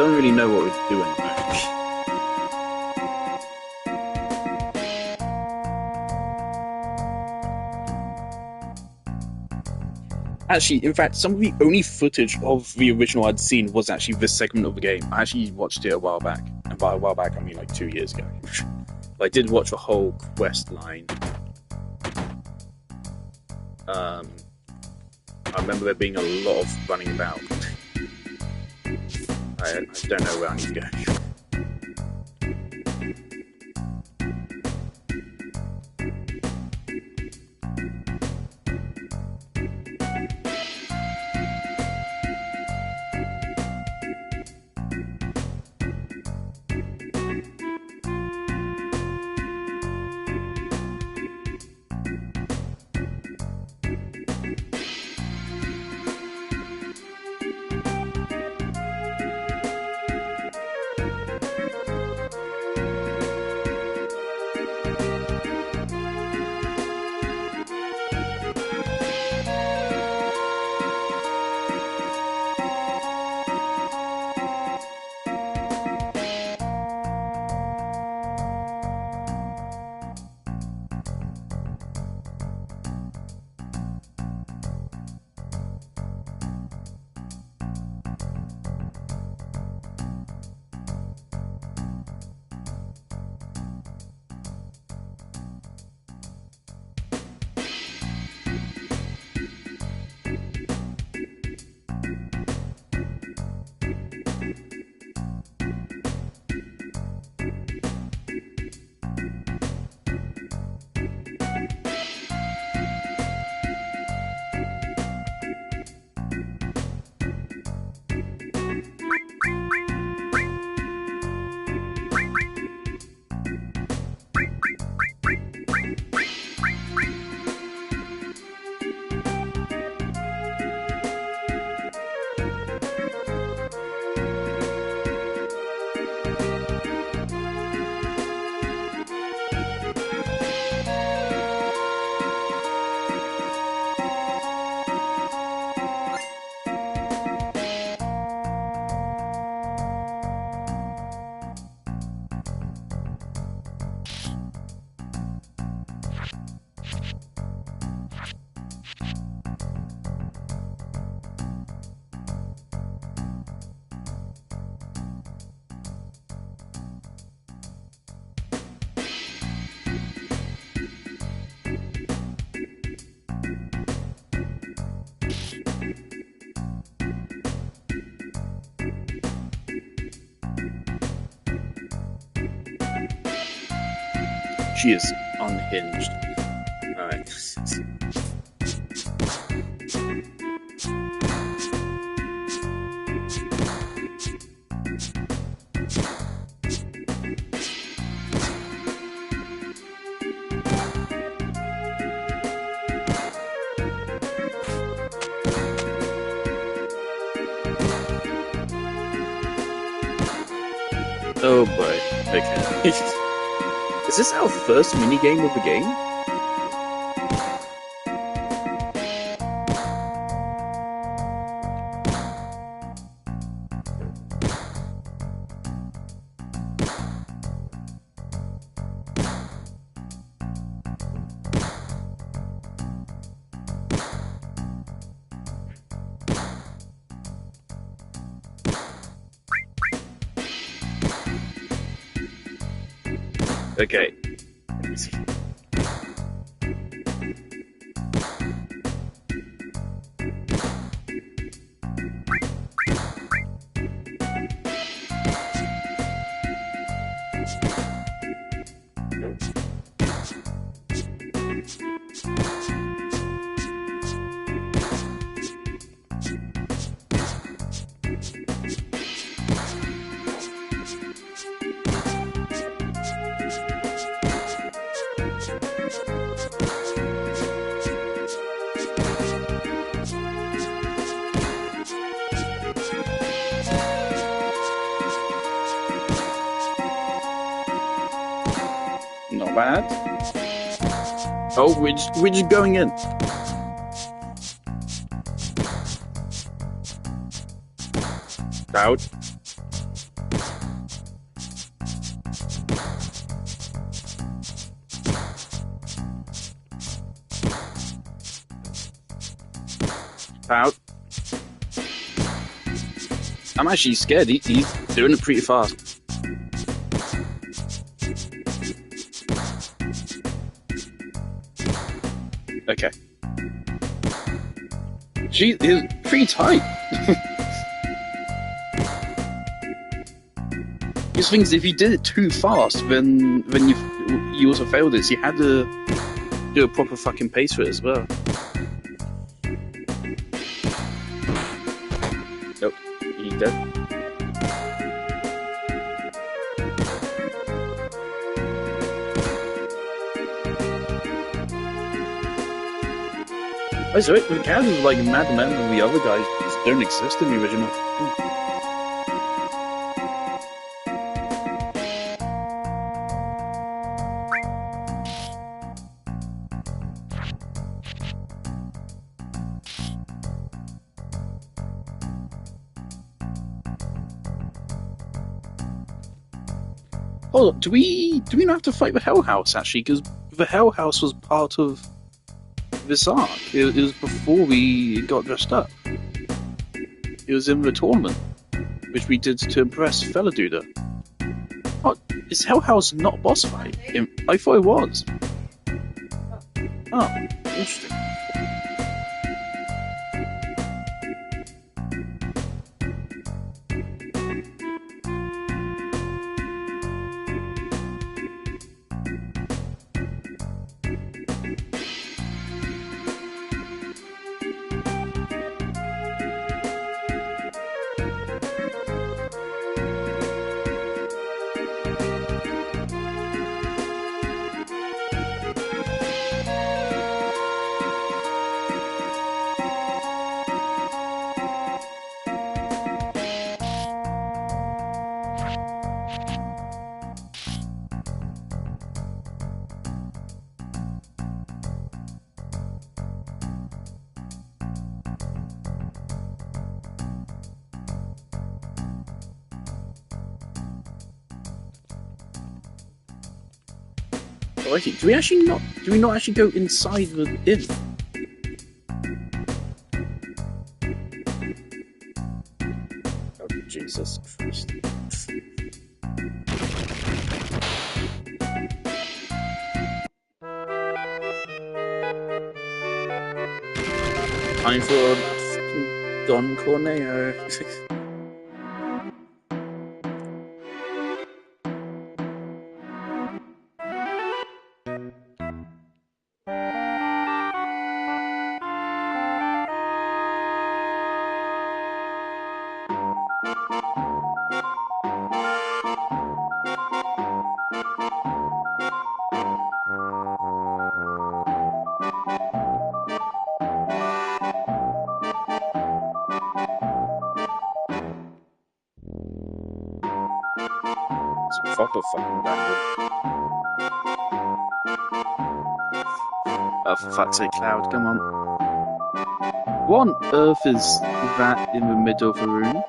don't really know what we're doing. Actually, in fact, some of the only footage of the original I'd seen was actually this segment of the game. I actually watched it a while back, and by a while back I mean like 2 years ago. I did watch the whole quest line. I remember there being a lot of running about. I don't know where I need to go. She is unhinged. Alright. Oh boy. Okay. Is this our first minigame of the game? Okay. Not bad. Oh, we're just going in. Out. Cloud. I'm actually scared. He's doing it pretty fast. Okay. She is pretty tight. Just things if you did it too fast, then you also failed it. So you had to do a proper fucking pace for it as well. Nope, he's dead. I saw it. The characters are like Mad Men and the other guys just don't exist in the original. Hold on, do we not have to fight the Hell House actually? Because the Hell House was part of this arc. It was before we got dressed up. It was in the tournament, which we did to impress Feladuda. Oh, is Hell House not a boss fight? I thought it was. Oh, interesting. Oh, I see. Do we not actually go inside the inn? Oh, Jesus Christ. Time for fucking Don Corneo. It's proper fucking random. Oh, for fuck's sake, Cloud, come on. What on earth is that in the middle of the room?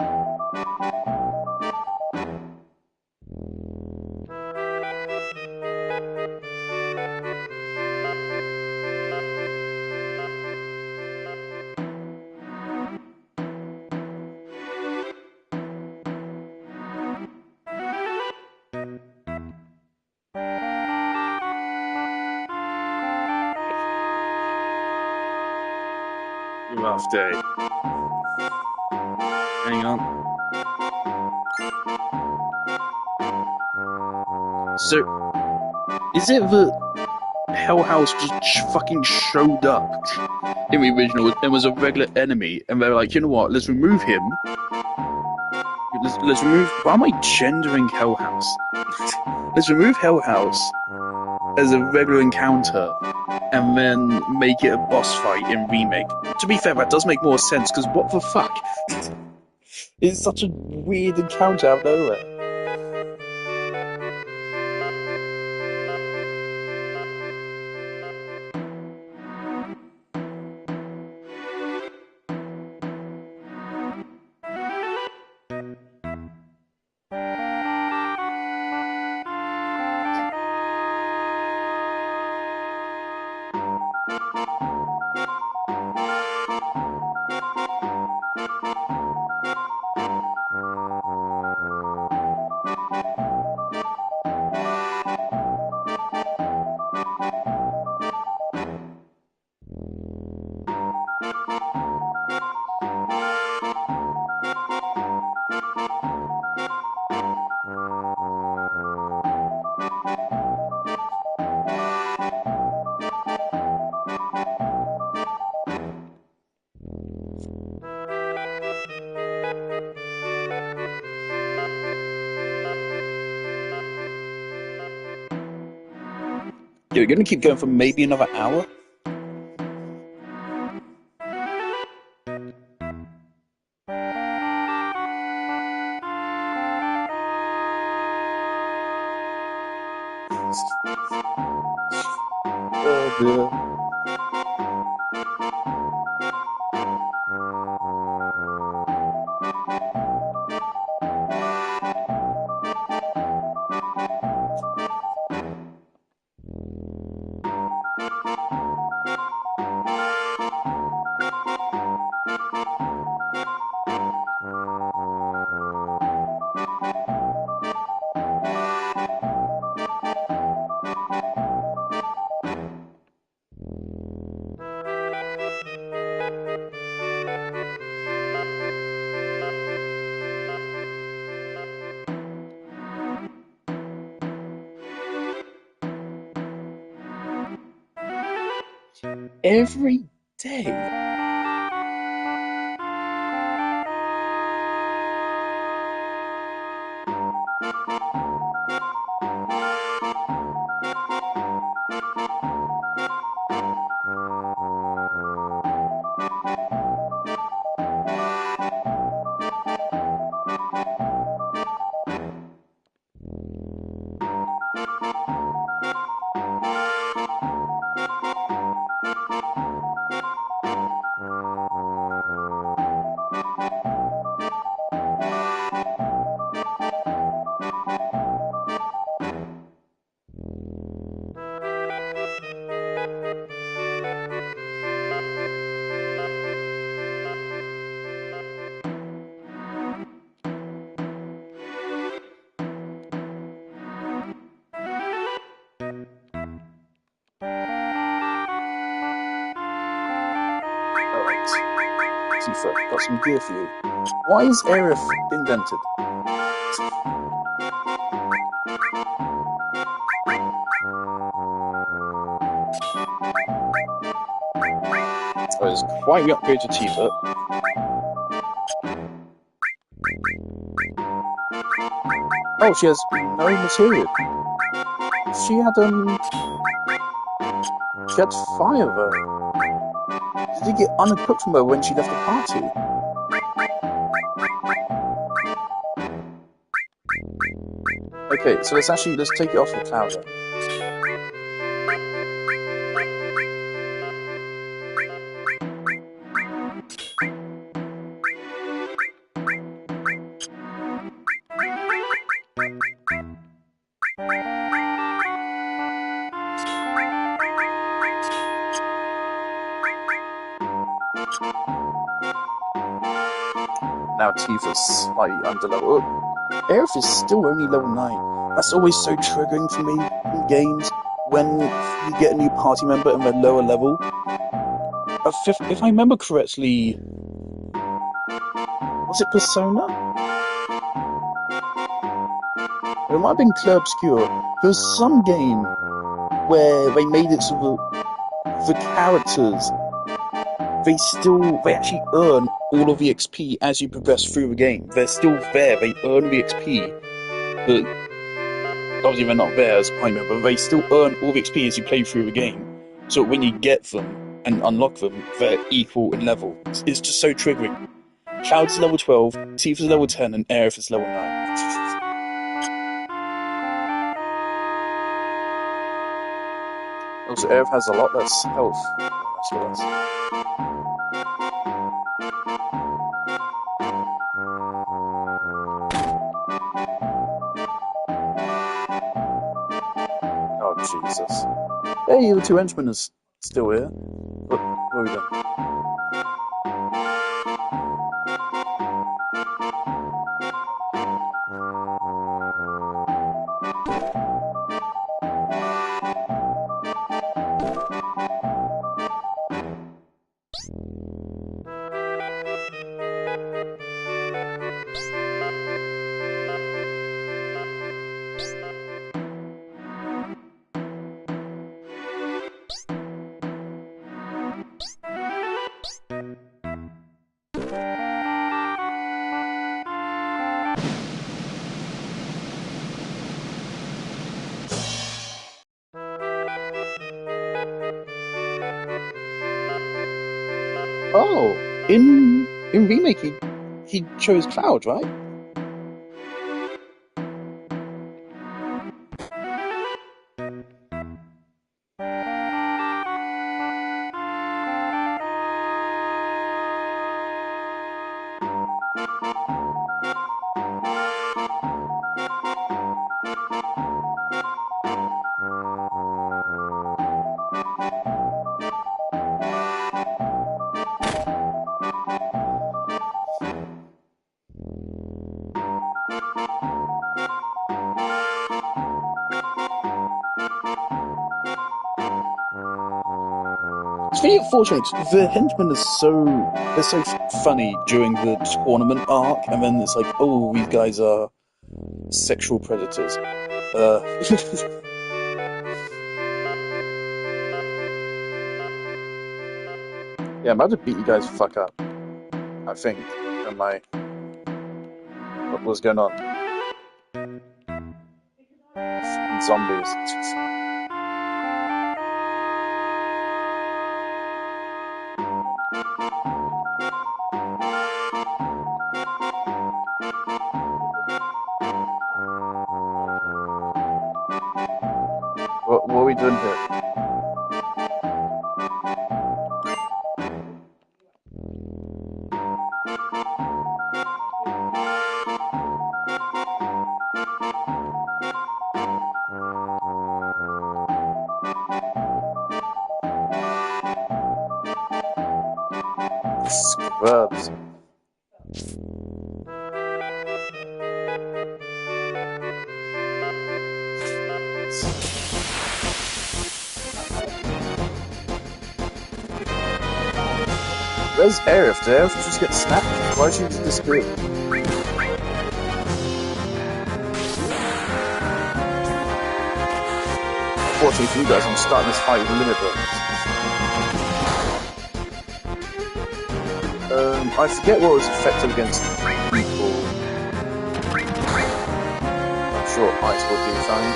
Rough day. Hang on. So, is it that Hell House just fucking showed up in the original and was a regular enemy, and they're like, you know what? Let's remove him. Let's remove. Why am I gendering Hell House? Let's remove Hell House as a regular encounter, and then make it a boss fight in remake. To be fair, that does make more sense, because what the fuck? It's such a weird encounter out of nowhere. Yeah, we're going to keep going for maybe another hour. Dear. Every day. Alright. Tifa, got some gear for you. Why is Aerith indented? Oh, it's quite the upgrade to Tifa. Oh, she has no material. She had fire though. Did you get unequipped from her when she left the party? Okay, so let's take it off of Cloud then. Now Tifa's slightly under level. Aerith is still only level 9. That's always so triggering for me in games when you get a new party member and they're lower level. If I remember correctly, was it Persona? It might have been Clair Obscur. There was some game where they made it so that the characters, they actually earn all of the XP as you progress through the game. They're still there, they earn the XP, but obviously they're not there as party member, but they still earn all the XP as you play through the game. So when you get them and unlock them, they're equal in level. It's just so triggering. Cloud's level 12, Tifa's level 10, and Aerith is level 9. Also, Aerith has a lot less health. That's what that's. Oh, Jesus. Hey, the two henchmen are still here. What are we doing? Oh, in remake he chose Cloud, right? It's really unfortunate 'cause the henchmen are they're so funny during the tournament arc, and then it's like, oh, these guys are sexual predators. Uh, yeah, I'm about to beat you guys the fuck up. I think. Am I? What's going on? Zombies. What are we doing here? Scrubs. Where's Aerith? Did Aerith just get snapped? Why did she just disappear? Unfortunately for you guys, I'm starting this fight with a limit break. I forget what was effective against people. I'm sure Ice will do something.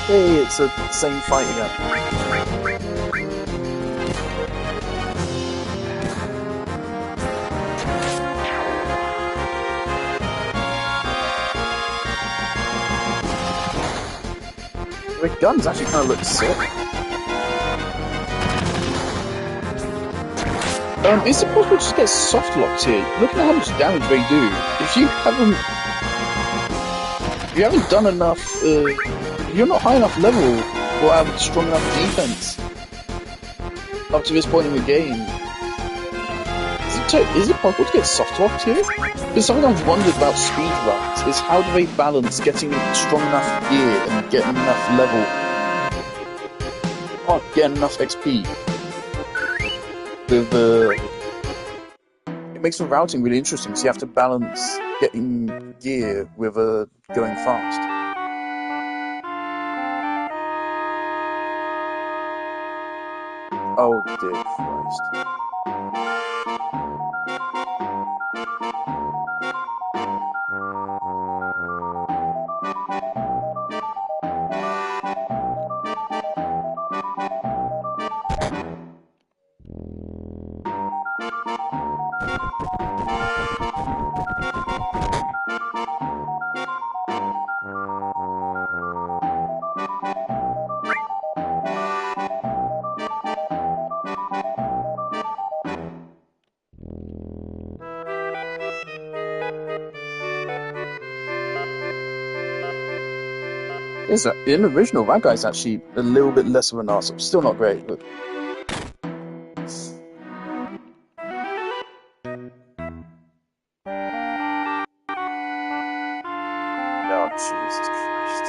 Hey, it's the same fight again. The guns actually kind of look sick. Is it possible to just get soft locked here? Look at how much damage they do. If you haven't done enough, you're not high enough level or have strong enough defense up to this point in the game. Is it possible to get soft locked here? Because something I've wondered about speedruns is how do they balance getting strong enough gear and getting enough level, or getting enough XP with it makes the routing really interesting, so you have to balance getting gear with going fast. Oh dear Christ. In the original, that guy's actually a little bit less of an arse. Still not great, but... Oh, Jesus Christ.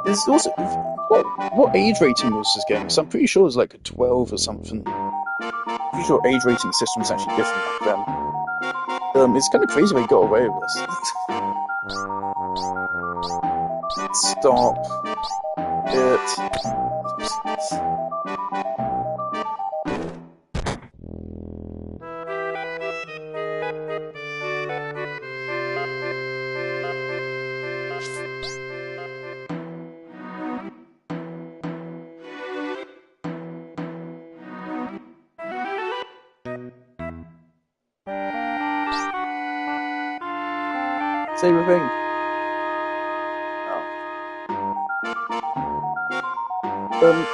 There's also what age rating was this game? Because I'm pretty sure it was like a 12 or something. Pretty sure age rating system was actually different back then. It's kind of crazy they got away with this. Stop it. Save a thing.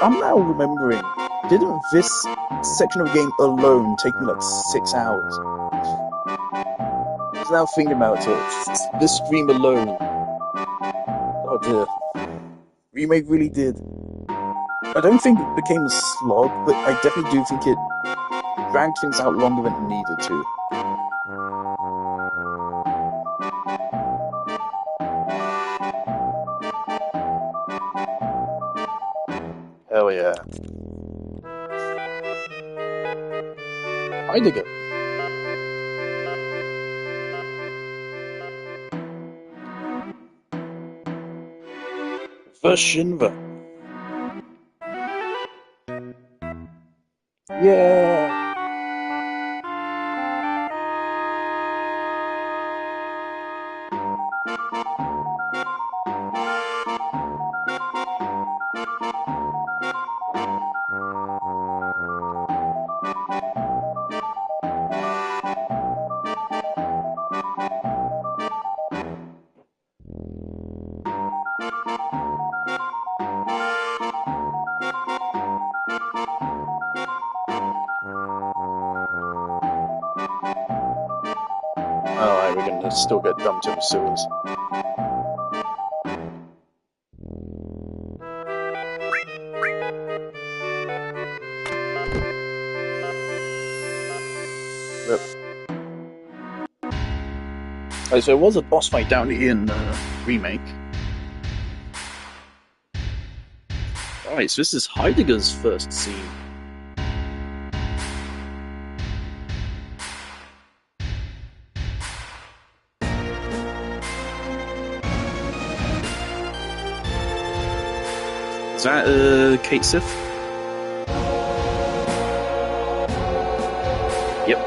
I'm now remembering, didn't this section of the game alone take me like 6 hours? I was now thinking about it. This stream alone. Oh dear. Remake really did. I don't think it became a slog, but I definitely do think it dragged things out longer than it needed to. Hell yeah. Heidegger. Verschinva. Yeah. Alright, we're gonna still get dumped in the sewers. Rip. Oh, so it was a boss fight down here in the remake. Alright, so this is Heidegger's first scene. Is that Kate Sith? Yep.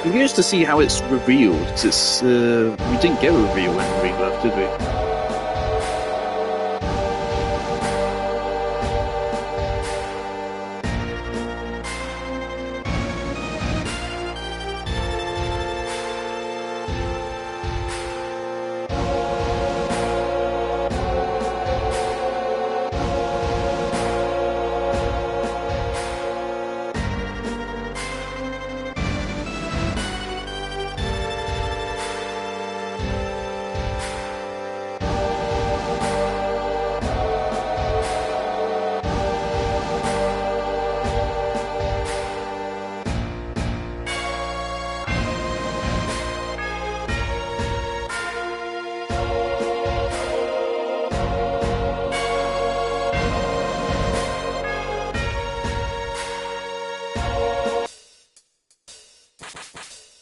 I'm curious to see how it's revealed, because it's we didn't get a reveal in Rebirth, did we?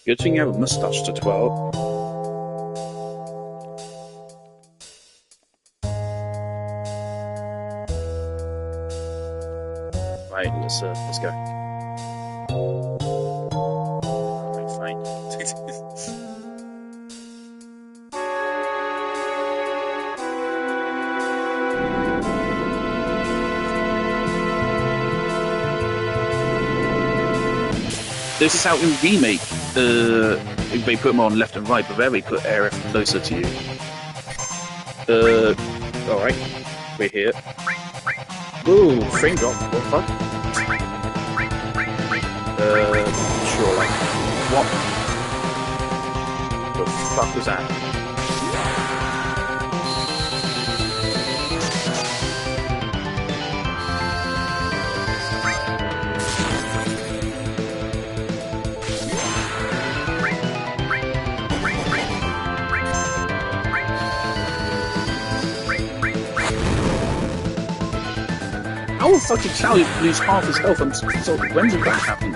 Good thing you have a moustache to twirl. Right, let's go. Alright, fine. This is how in Remake, they put them on left and right, but there they put Aerith closer to you. Alright, we're here. Ooh, frame drop, what the fuck? Sure, like, what the fuck was that? how the fuck did Cloud lose half his health? So when did that happen?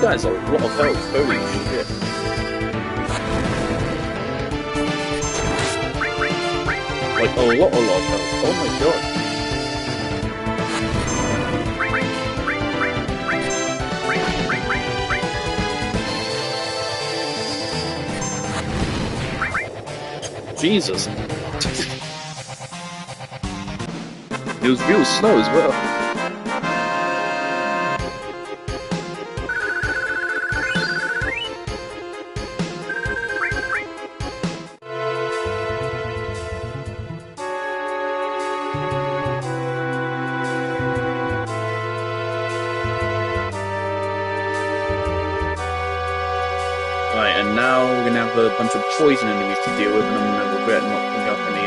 That's a lot of health, holy shit. Like a lot of health, oh my god. Jesus. It was real slow as well. Right, and now we're gonna have a bunch of poison enemies to deal with, and I'm gonna regret not picking up any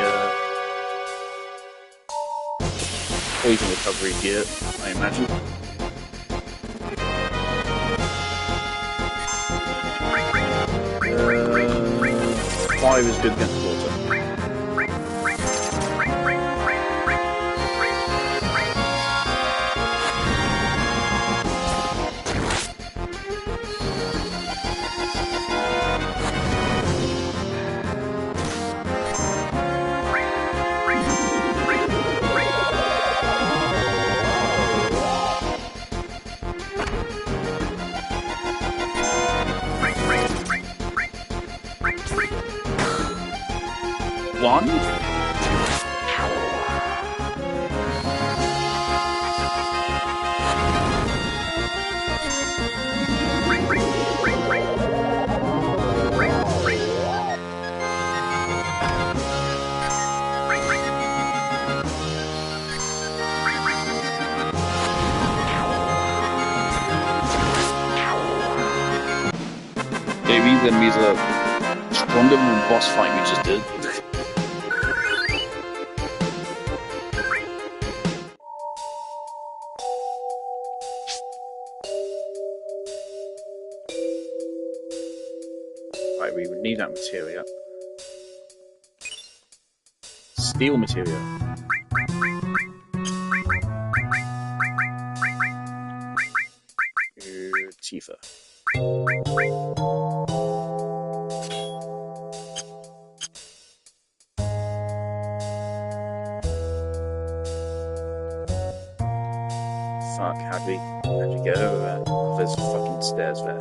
poison recovery gear, I imagine. Fire is good against water. One. Okay, these enemies are stronger than the boss fight we just did. Right, we would need that materia. Steel materia. Tifa. Fuck, how'd we get over there? Oh, there's fucking stairs there.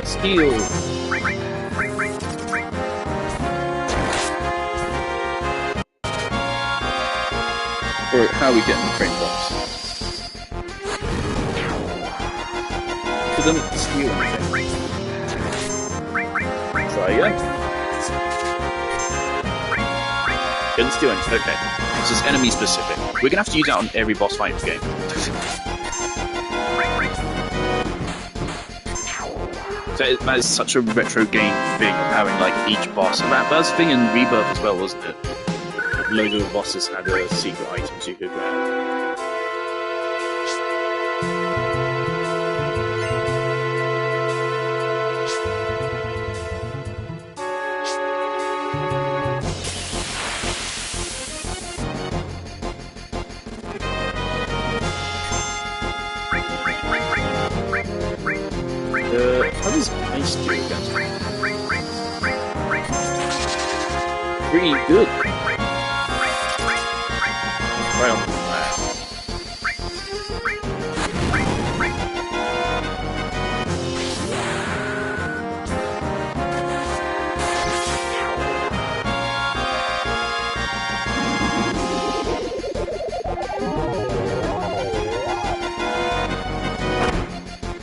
Steel! Or how are we getting the crane box? Couldn't steal anything. Try again. Couldn't steal anything. Okay. This is enemy specific. We're gonna have to use that on every boss fight in the game. That is such a retro game thing of having like each boss. That was the thing in Rebirth as well, wasn't it? Loads of the bosses had secret items you could grab. How does ice do against me? Pretty good. Right on the flat.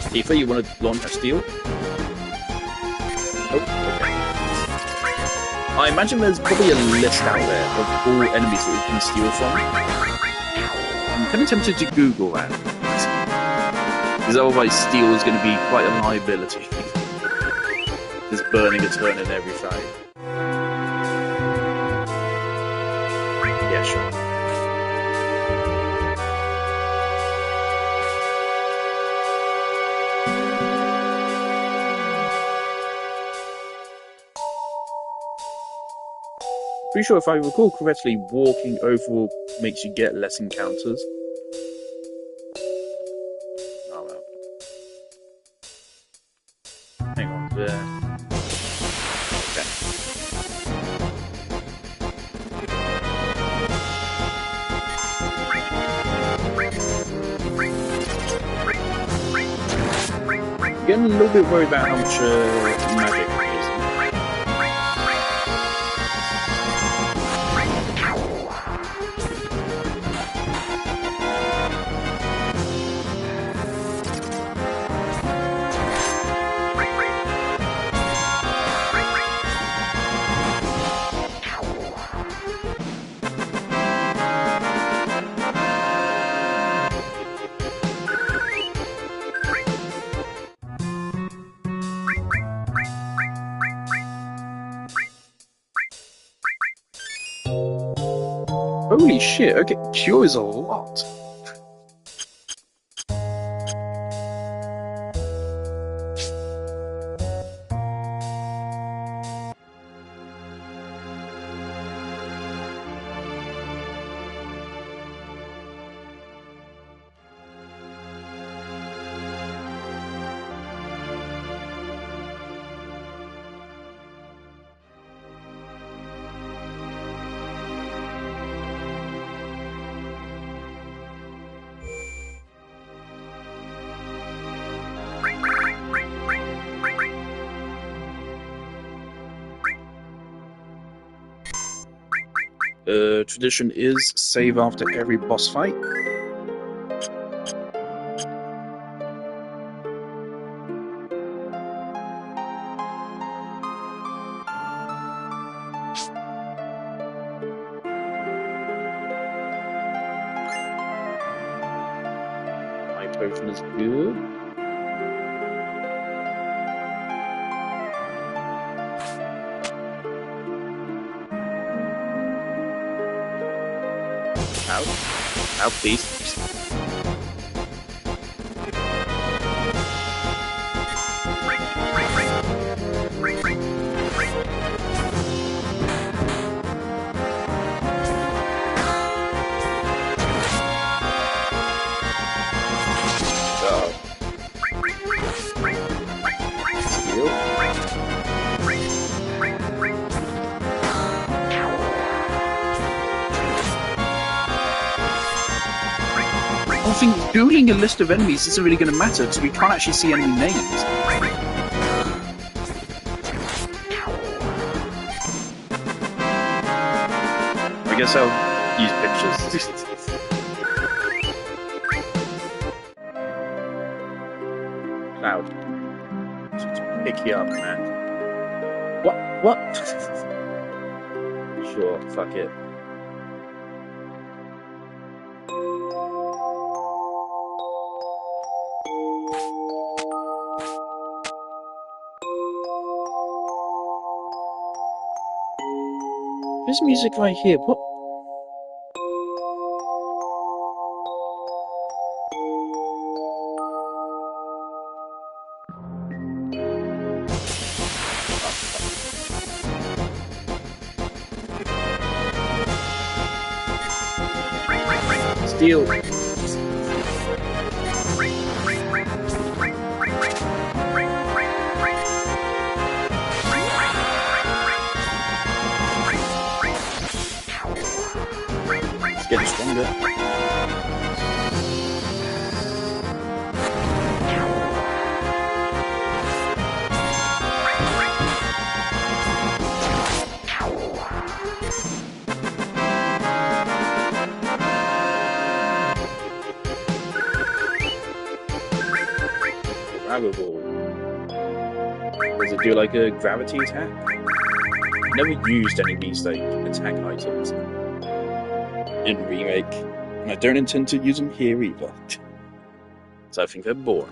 Tifa, you want to launch a steal? Oh, okay. I imagine there's probably a list out there of all enemies that we can steal from. I'm kind of tempted to Google that. Because otherwise steal is going to be quite a liability. Just burning a turn in every fight. Yeah, sure. Pretty sure if I recall correctly, walking overall makes you get less encounters. Oh well. Hang on there. Okay. Getting a little bit worried about how much magic we're using. Holy shit, okay, cure is a lot. Tradition is save after every boss fight. My potion is good. Out. Out, please. I think googling a list of enemies isn't really going to matter because we can't actually see enemy names. I guess I'll use pictures. Cloud. Just pick you up, man. What? Sure, fuck it. There's music right here. What? Steal. Getting stronger. Power Ball. Does it do like a gravity attack? I never used any of these like attack items in Remake, and I don't intend to use them here either. So I think they're boring.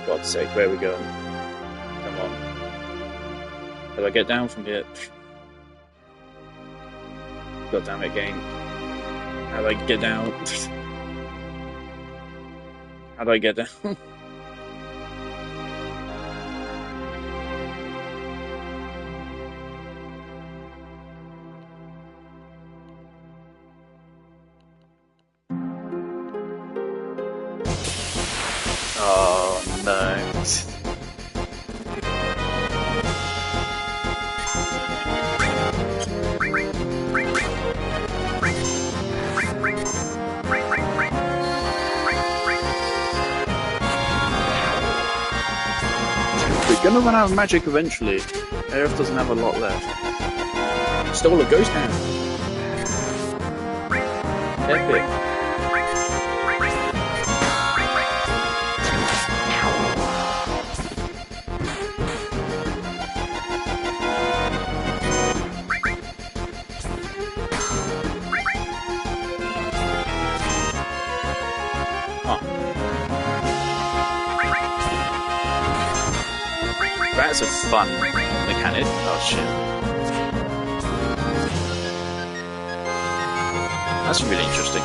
God's sake, where are we going? Come on. How do I get down from here? God damn it, game. How do I get down? How do I get down? Oh no. We're gonna run out of magic eventually. Aerith doesn't have a lot left. Stole a ghost hand. Epic. That's a fun mechanic. Oh shit. That's really interesting.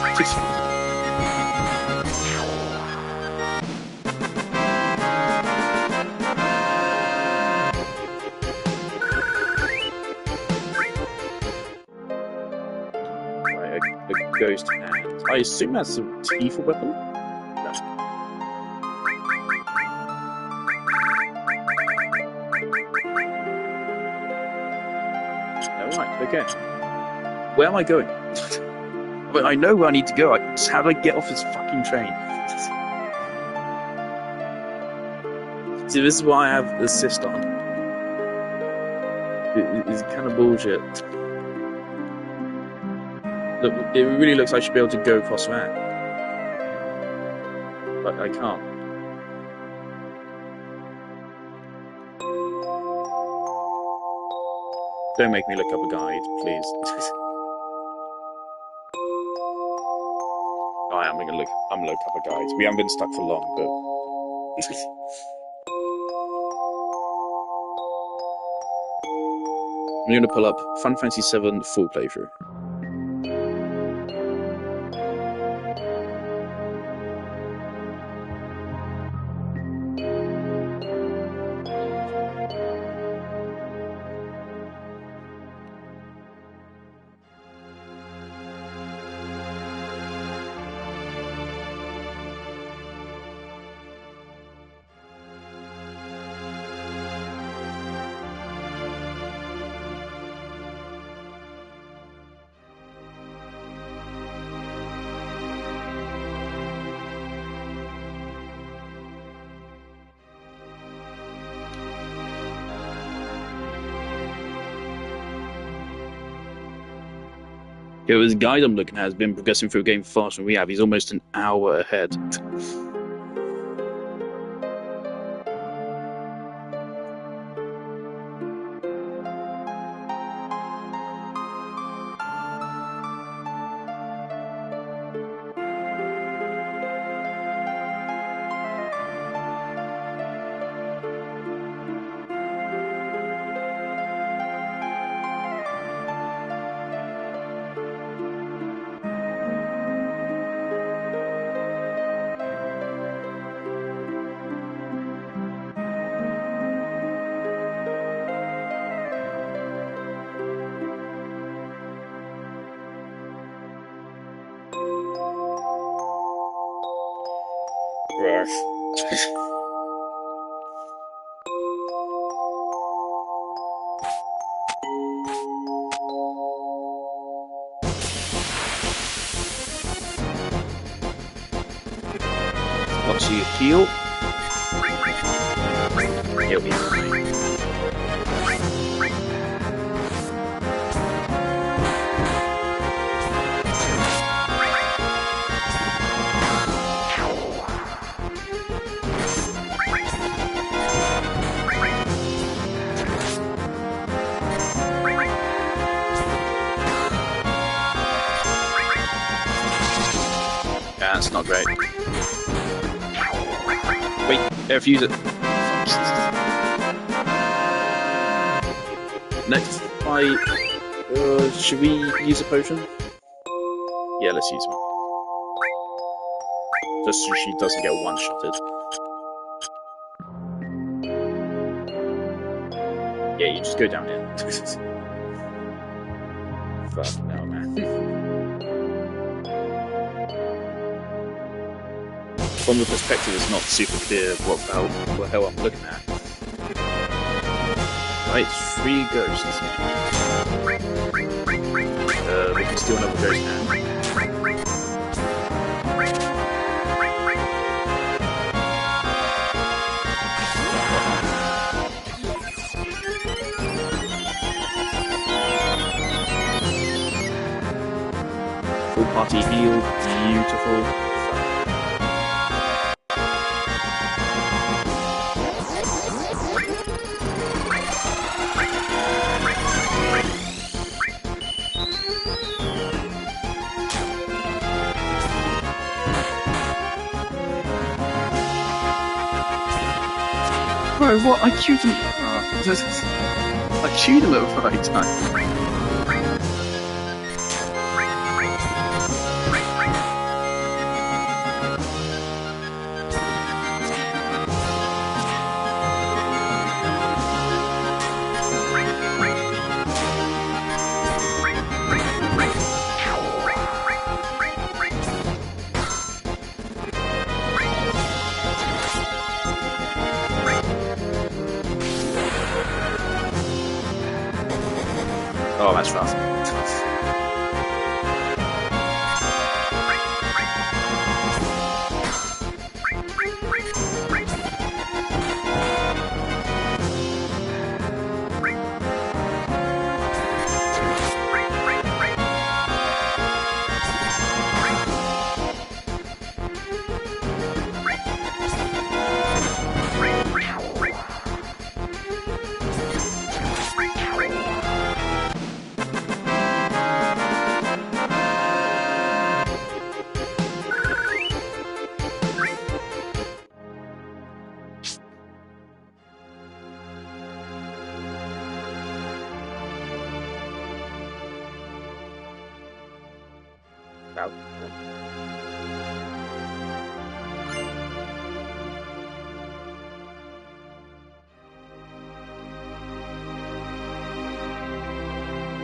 Right, a ghost hand. I assume that's a Tifa weapon? No. Right, okay. Where am I going? But I know where I need to go. How do I get off this fucking train? See, this is why I have assist on. It's kind of bullshit. Look, it really looks like I should be able to go across that. But I can't. Don't make me look up a guide, please. I'm gonna look up a guide. We haven't been stuck for long, but I'm gonna pull up Fantasy VII full playthrough. Yeah, this guide I'm looking at has been progressing through a game faster than we have. He's almost an hour ahead. Once you heal, he'll be fine. That's not great. Wait, air fuse it. Next fight. Should we use a potion? Yeah, let's use one. Just so she doesn't get one-shotted. Yeah, you just go down here. Fuck no, man. From the perspective, it's not super clear what the hell I'm looking at. Right, 3 ghosts. We can steal another ghost now. Full party heal, beautiful. Bro, what? I queued him. I queued him at the right time. Oh, that's rough. Out.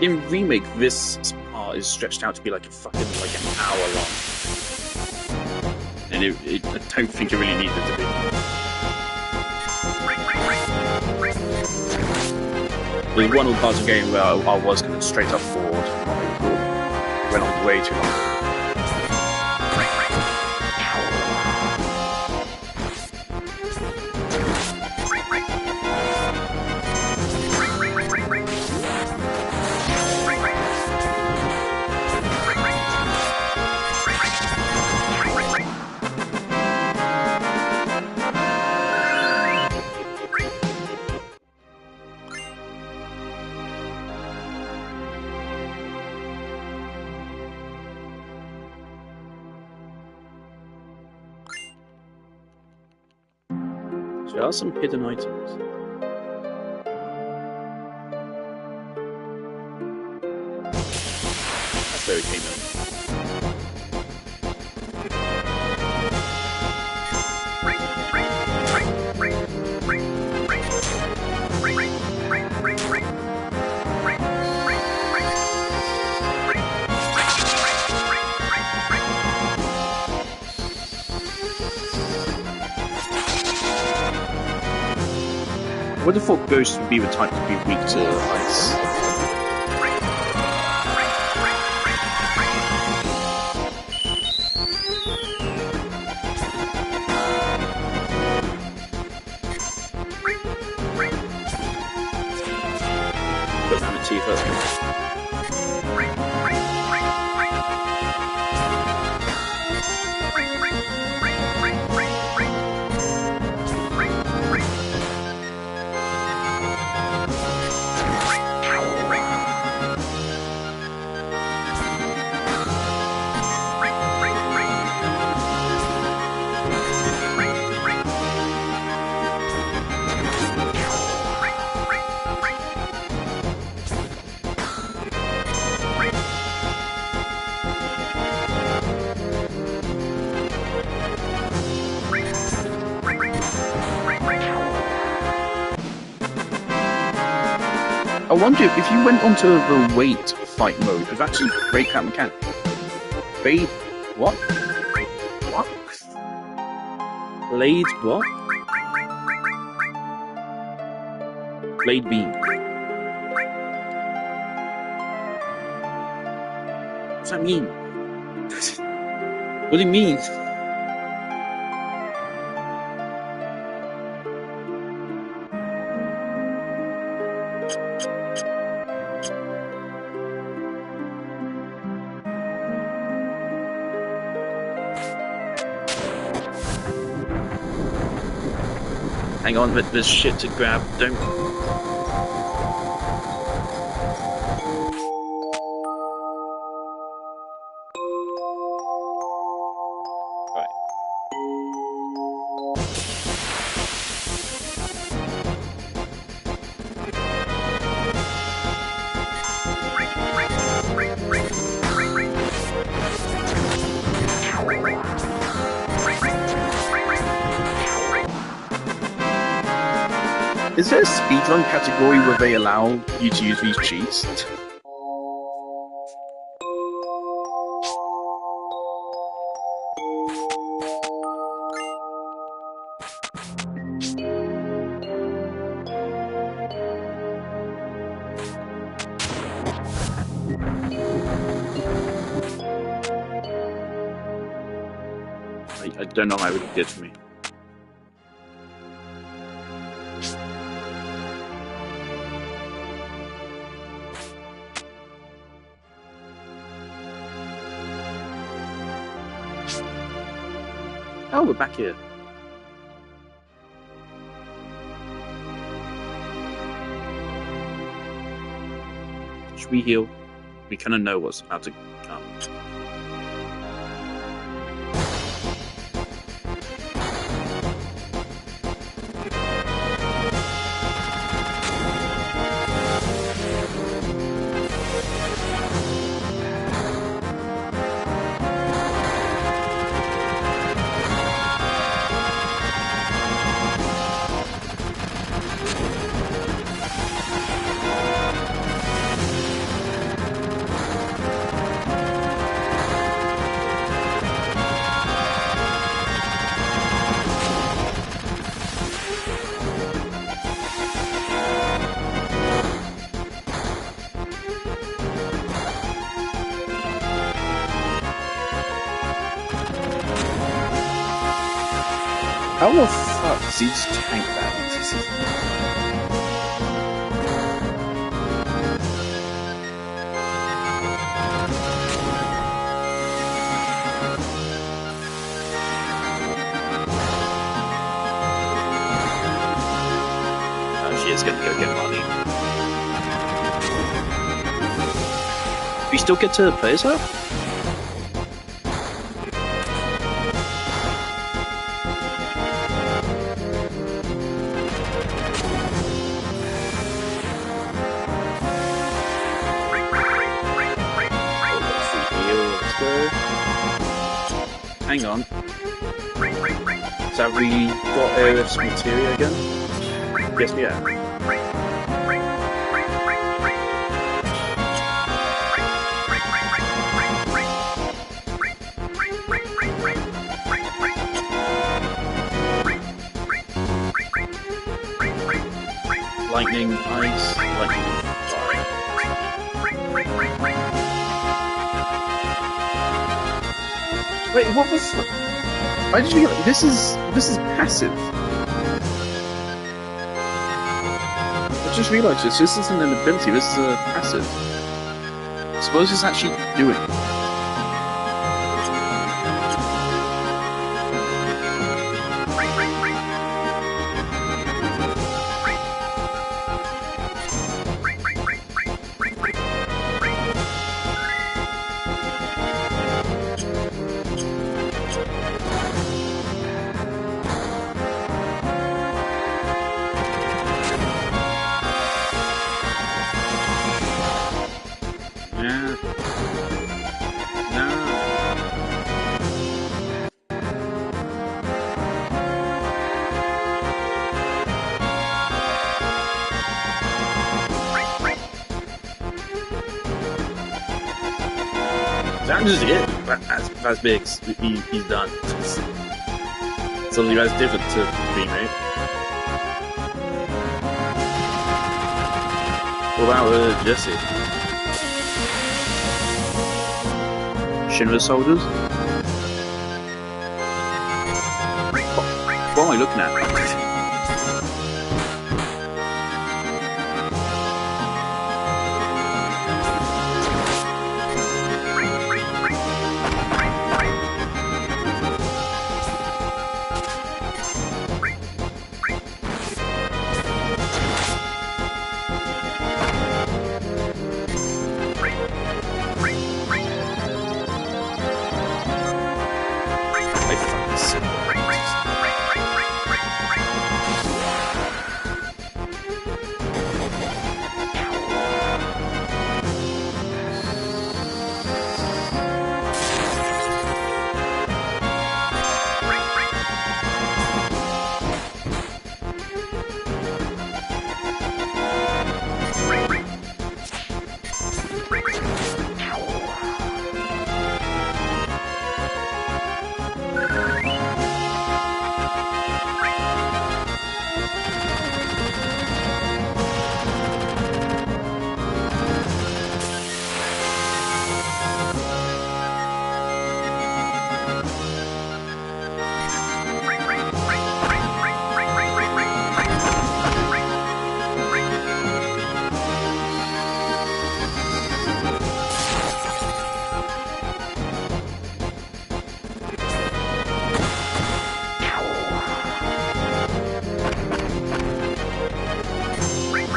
In Remake, this part is stretched out to be like a fucking like an hour long, and I don't think it really needed to be. There's one of the parts of the game where I was going to straight up forward. Went on way too long. There are some hidden items. That's where we came in. I would have thought ghosts would be the type to be weak to ice. Put down the teeth first. I wonder if you went onto the weight fight mode, it would actually break that mechanic. Blade. What? What? Blade what? Blade beam. What's that mean? What do you mean? Hang on, there's shit to grab. Don't. Right. Is there a speedrun category where they allow you to use these cheats? I don't know how it would get to me. Oh, we're back here. Should we heal? We kind of know what's about to come. How the fuck does he just tank that? Oh, she is gonna go get money. We still get to play as her? Hang on. So have we got AOF's materia again? Yes, we have. Lightning, ice, lightning, fire. Wait, what was? I just realized this is passive. I just realized this. This isn't an ability. This is a passive. Suppose it's actually doing. That is it. That's big. He's done. Something that's different to remake. What about Jesse? Shinra soldiers? What am I looking at?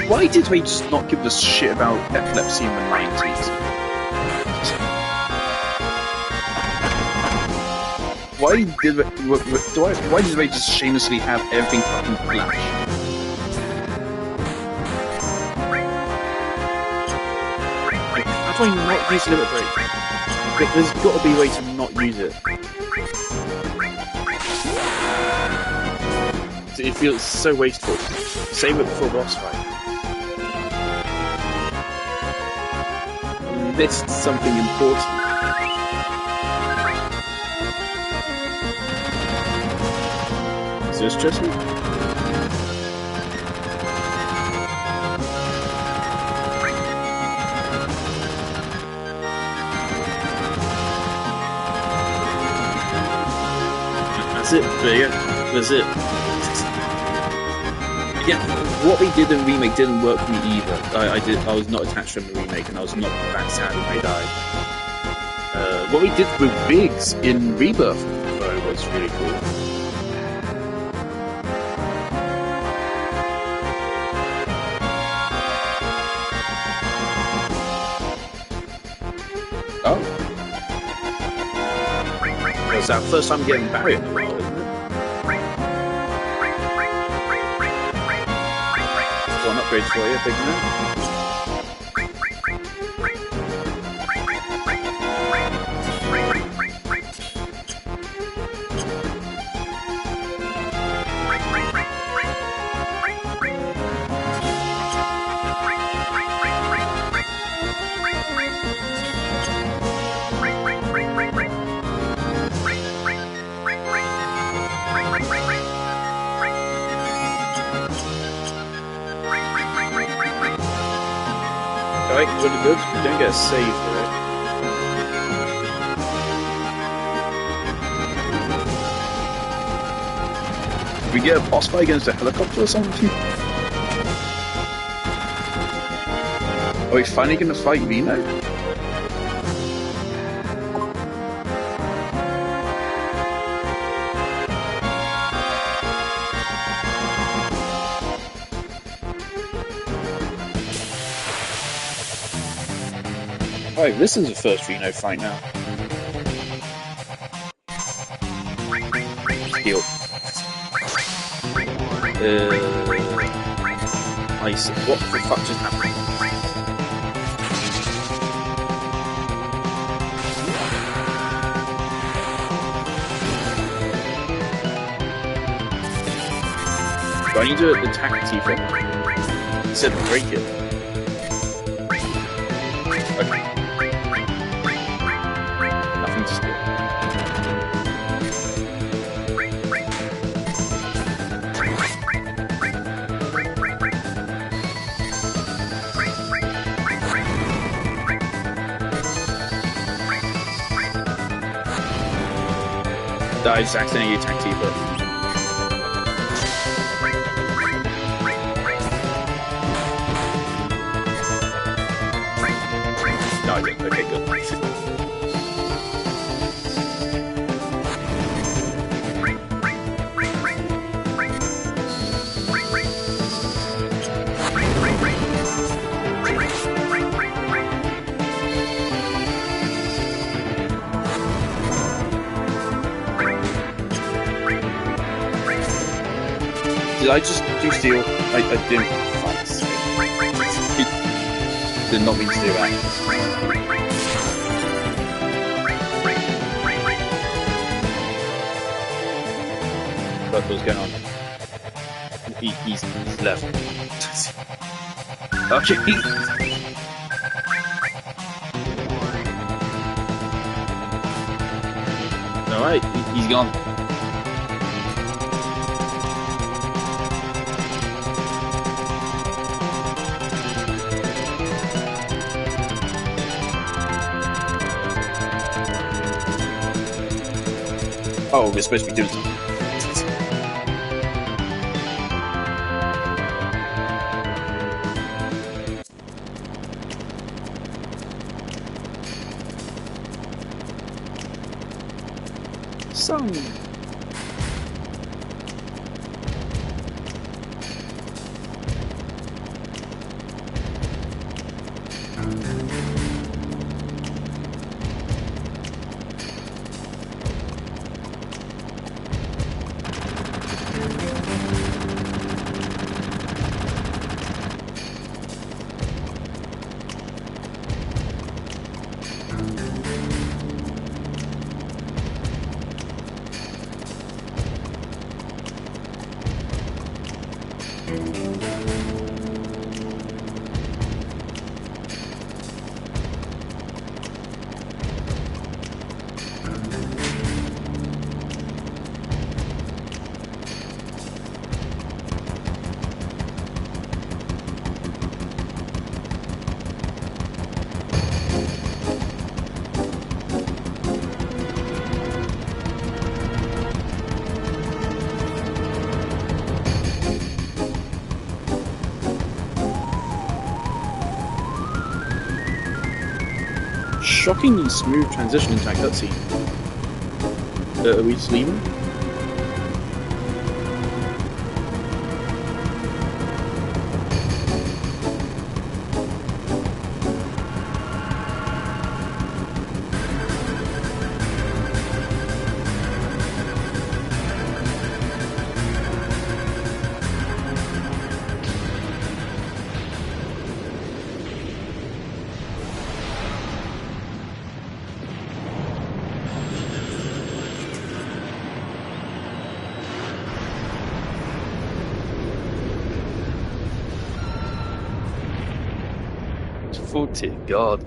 Why did they just not give us shit about epilepsy in the 90s? Why did they just shamelessly have everything fucking flash? Like, how do I not use limit break? Like, there's got to be a way to not use it. It feels so wasteful. Save it before boss fight. Missed something important. Is this Jesse? That's it. There you go. That's it. Yeah, what they did in the remake didn't work for me either. I was not attached to the remake, and I was not that sad when they died. What we did with Biggs in Rebirth, though, was really cool. Oh. It's our first time getting Barry in the world, isn't it? One upgrade for you, big man. Alright, really good. You don't get a save for it. Did we get a boss fight against a helicopter or something? Are we finally going to fight Reno? Oh, this is the first Reno fight now. Heal. Ice. What the fuck just happened? Do I need to attack Tifa? Instead of break it. Okay. I just accidentally attacked Tifa. No, I didn't. Okay, good. Did I just do steal? I didn't. Fuck's sake. Did not mean to do that. What's going on? He's left. Okay. Alright, he's gone. Oh, we're supposed to be doing something. Some. Shockingly smooth transition into that cutscene. Are we just leaving? Oh dear God.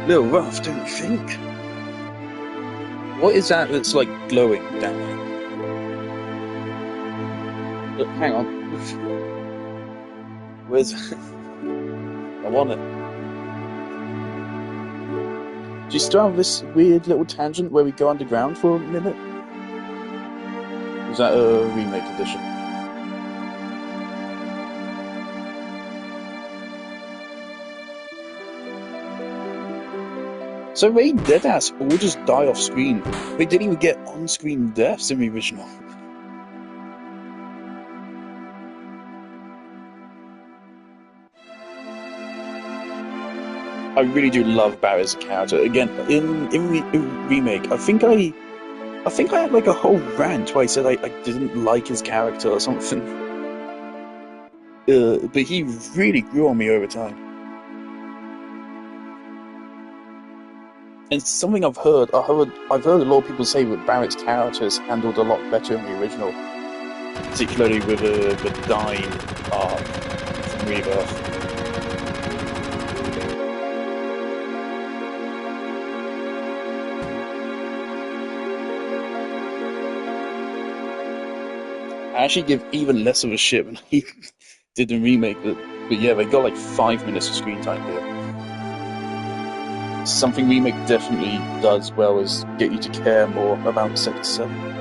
Little rough, don't you think? What is that that's like glowing down there? Look, hang on. Where's... I want it. Do you still have this weird little tangent where we go underground for a minute? Is that a remake edition? So they deadass all just die off screen. They didn't even get on-screen deaths in the original. I really do love Barret as a character. Again, in remake, I think I had like a whole rant where I said I didn't like his character or something. But he really grew on me over time. It's something I've heard a lot of people say that Barrett's character is handled a lot better in the original, particularly with the dying arc from Rebirth. I actually give even less of a shit when he did the remake, but yeah, they got like 5 minutes of screen time here. Something remake definitely does well is get you to care more about Sector 7.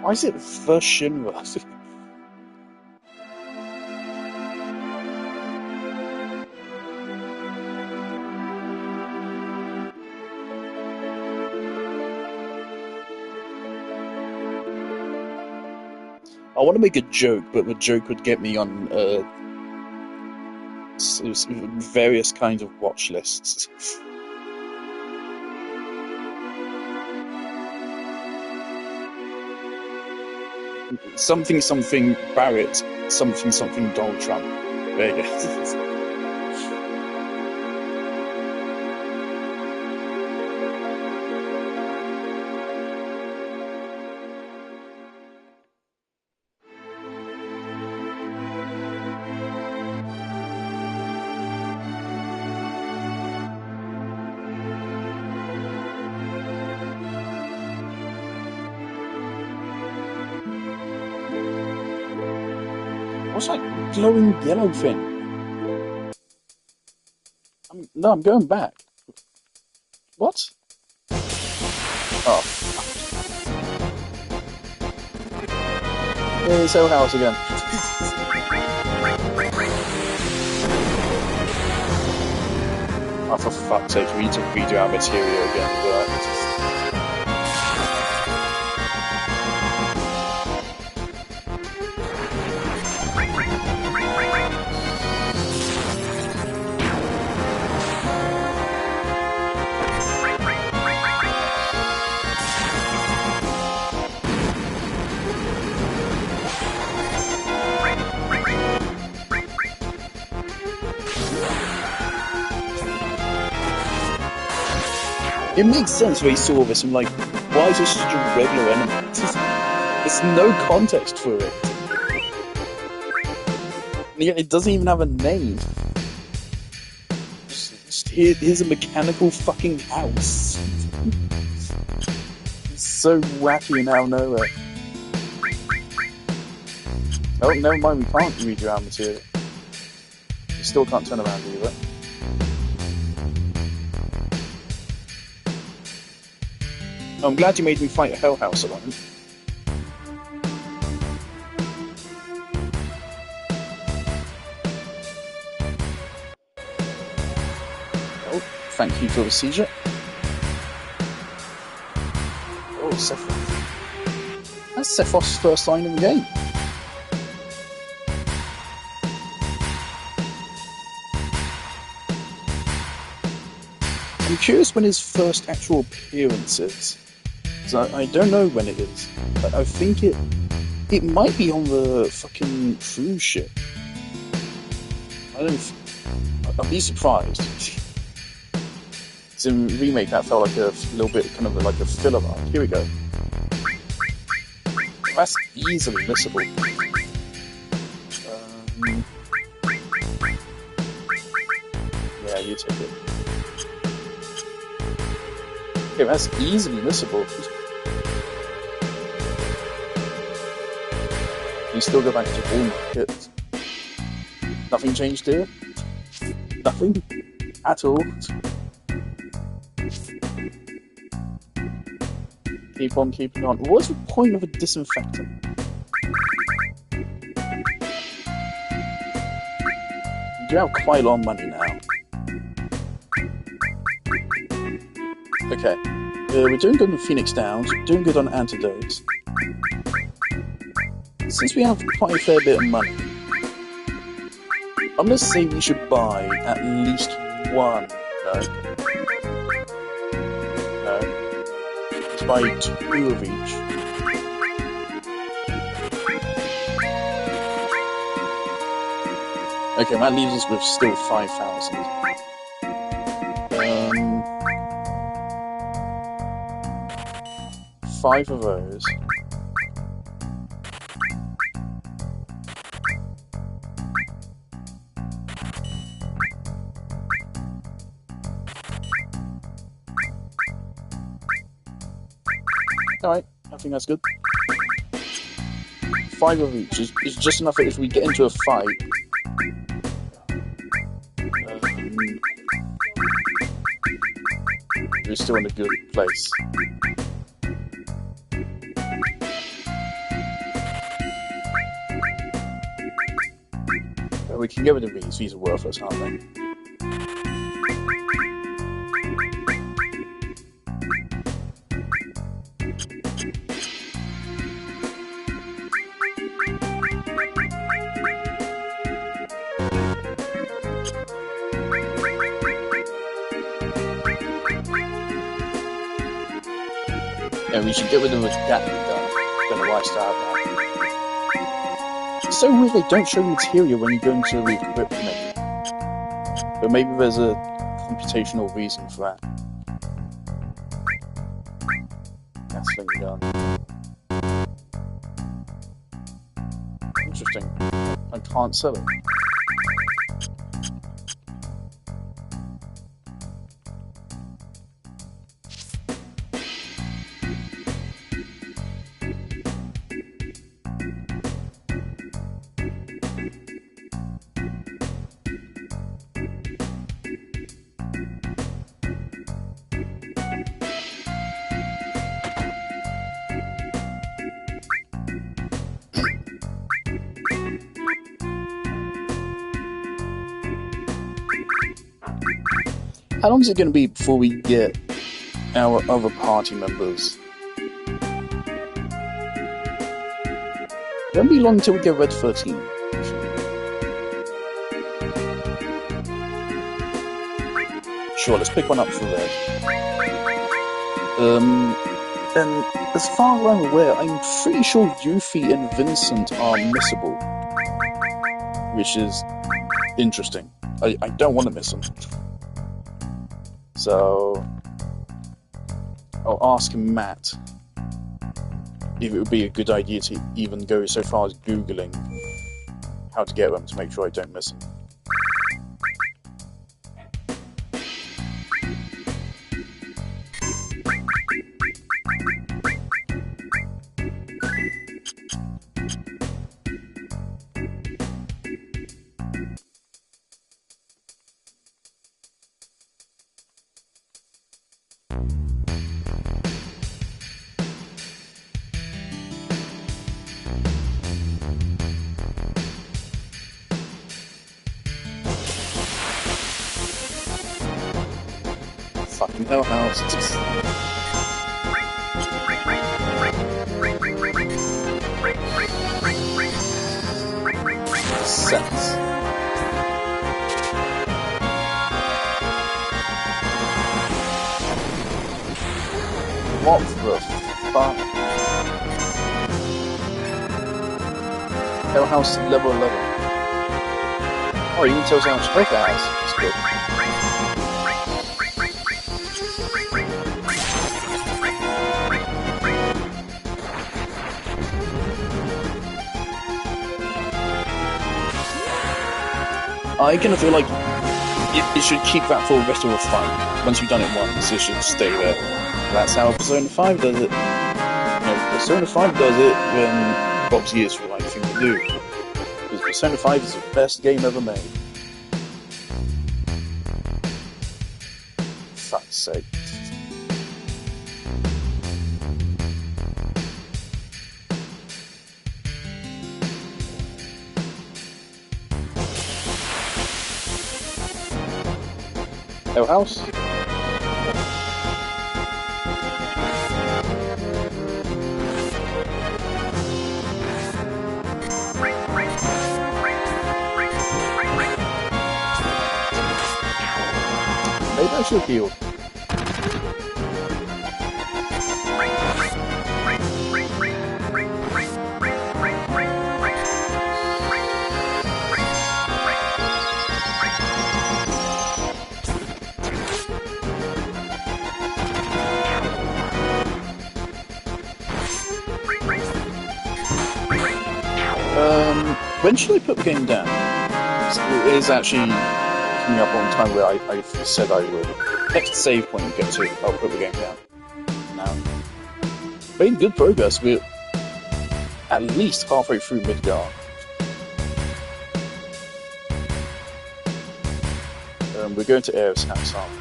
Why is it first Shinra? I want to make a joke, but the joke would get me on various kinds of watch lists. Something something Barrett, something something Donald Trump. There you go. What's that glowing yellow thing? No, I'm going back. What? Oh, it's Hill House again. Oh, for fuck's sake, we need to redo our material again. It makes sense when he saw this and like, why is this such a regular enemy? There's no context for it. And yet it doesn't even have a name. Here's a mechanical fucking house. It's so wacky and out of nowhere. Oh, never mind, we can't redo our material. We still can't turn around either. I'm glad you made me fight a Hell House alone. Oh, thank you for the seizure. Oh, Sephiroth. That's Sephiroth's first line in the game. I'm curious when his first actual appearance is. I don't know when it is. I think it might be on the fucking cruise ship. I'd be surprised. It's in remake that felt like a little bit kind of like a filler arc. Here we go. That's easily missable. Yeah, you take it. Okay, that's easily missable. You still go back to Walmart. Nothing changed here? Nothing? At all? Keep on keeping on. What's the point of a disinfectant? do have quite a lot of money now. Okay. We're doing good on Phoenix Downs, doing good on Antidotes. Since we have quite a fair bit of money, I'm going to say we should buy at least one. No. No. Let's buy 2 of each. Okay, that leaves us with still 5,000. 5 of those. Alright, I think that's good. 5 of each is just enough if we get into a fight. We're still in a good place. We can get rid of these. These are worthless, aren't they? Yeah, we should get rid of the Gatling gun. Don't know why I started that. It's so weird they don't show material when you go into the equip menu. But maybe there's a computational reason for that. Gatling gun. Interesting. I can't sell it. How long is it going to be before we get our other party members? It won't be long until we get Red 13. Sure, let's pick one up for Red. And as far as I'm aware, I'm pretty sure Yuffie and Vincent are missable. Which is interesting. I don't want to miss them. So, I'll ask Matt if it would be a good idea to even go so far as Googling how to get them to make sure I don't miss them. Fucking hell house. Sense. What the fuck? Hell house level 11. Oh, you can tell us how much health it has. That's good. I kind of feel like it should keep that for the rest of the fight. Once you've done it once, it should stay there. That's how Persona 5 does it. You know, Persona 5 does it when Boxy is the right thing to do. Because Persona 5 is the best game ever made. Fuck's sake. Our house. Maybe I should heal. When should I put the game down? It is actually coming up on time where I said I would. Next save point we get to, I'll put the game down. Now, made good progress. We're at least halfway through Midgar. We're going to Aerith's house, aren't we?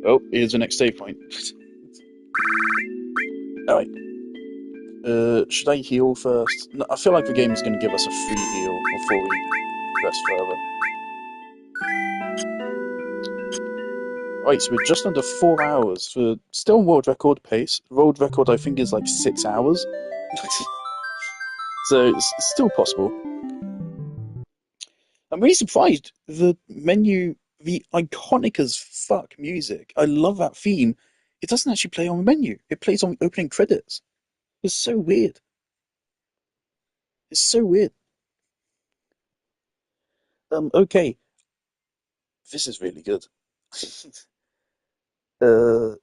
Oh, here's the next save point. Alright. Should I heal first? No, I feel like the game is going to give us a free heal before we progress further. Right, so we're just under 4 hours for still world record pace. World record, I think, is like 6 hours. So it's still possible. I'm really surprised. The menu, the iconic as fuck music. I love that theme. It doesn't actually play on the menu. It plays on the opening credits. It's so weird. It's so weird. Okay. This is really good. uh,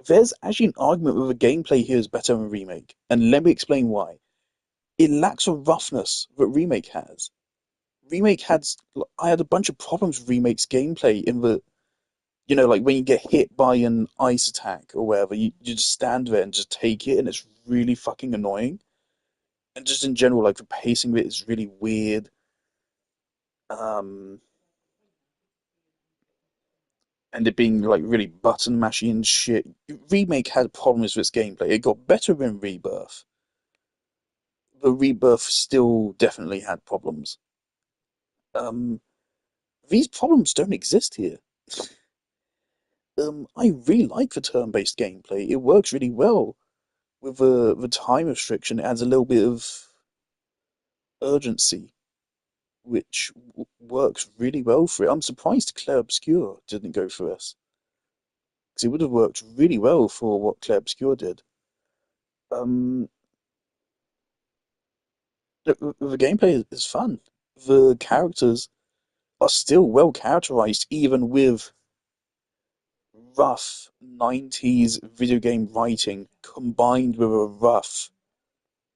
there's actually an argument that the gameplay here is better than Remake, and let me explain why. It lacks a roughness that Remake has. Remake had, I had a bunch of problems with Remake's gameplay in the, like when you get hit by an ice attack or whatever, you just stand there and just take it, and it's really fucking annoying. And just in general, like the pacing of it is really weird. Um, and it being like really button mashy and shit. Remake had problems with its gameplay. It got better in Rebirth. The Rebirth still definitely had problems. Um, these problems don't exist here. I really like the turn-based gameplay. It works really well with the time restriction. It adds a little bit of urgency, which works really well for it. I'm surprised Clair Obscur didn't go for this, because it would have worked really well for what Clair Obscur did. Um, the gameplay is fun. The characters are still well characterized, even with rough 90s video game writing combined with a rough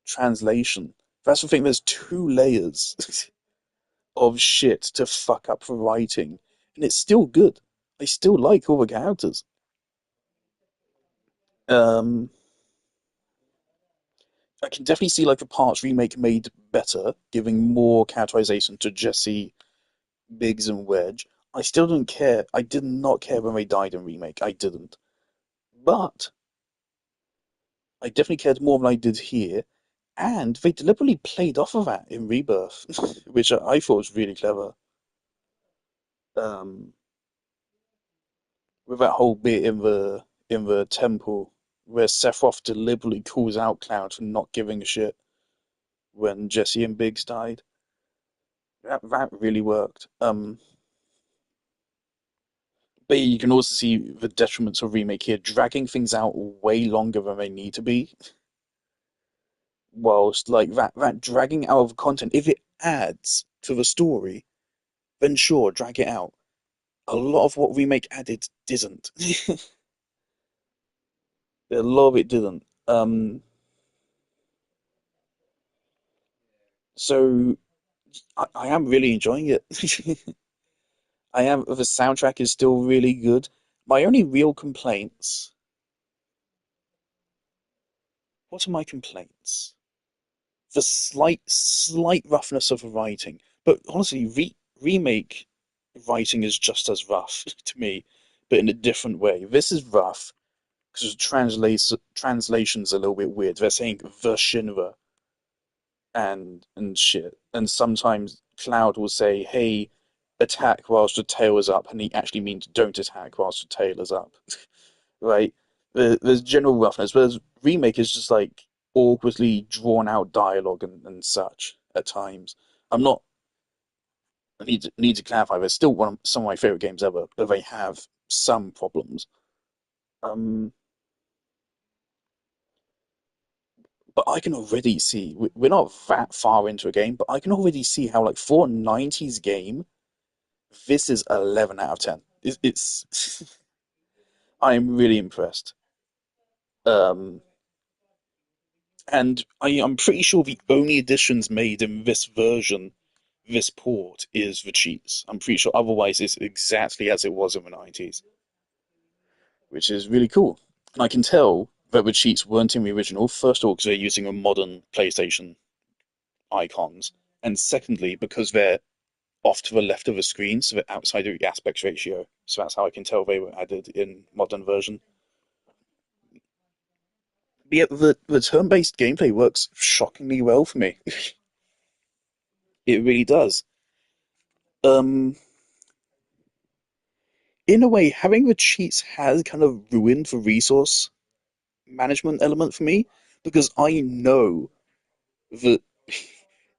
translation. That's the thing, there's two layers of shit to fuck up the writing, and it's still good. I still like all the characters. Um, I can definitely see like the parts remake made better, giving more characterization to Jesse, Biggs, and Wedge. I still don't care. I did not care when they died in remake. I didn't. But I definitely cared more than I did here, and they deliberately played off of that in Rebirth, which I thought was really clever. Um, with that whole bit in the temple where Sephiroth deliberately calls out Cloud for not giving a shit when Jesse and Biggs died. That really worked. But you can also see the detriments of remake here, dragging things out way longer than they need to be. Whilst like that dragging out of content, if it adds to the story, then sure, drag it out. A lot of what remake added didn't. A lot of it didn't. So I am really enjoying it. I am. The soundtrack is still really good. My only real complaints. What are my complaints? The slight roughness of the writing. But honestly, remake writing is just as rough to me, but in a different way. This is rough because translation's a little bit weird. They're saying the Shinra, and shit. And sometimes Cloud will say, "Hey, attack whilst your tail is up," and he actually means don't attack whilst your tail is up. Right? There's general roughness, whereas remake is just like awkwardly drawn out dialogue and such at times. I'm not. I need to clarify. They're still some of my favorite games ever, but they have some problems. Um, but I can already see we're not that far into a game, but I can already see how like for a '90s game, this is 11 out of 10. It's I am really impressed. Um, and I'm pretty sure the only additions made in this version, this port, is the cheats. I'm pretty sure otherwise it's exactly as it was in the '90s, which is really cool. And I can tell that the cheats weren't in the original, first of all, because they're using a modern PlayStation icons, and secondly, because they're off to the left of the screen, so they're outside of the aspect ratio. So that's how I can tell they were added in modern version. But yeah, the turn-based gameplay works shockingly well for me. It really does. Um, in a way, having the cheats has kind of ruined the resource management element for me because I know that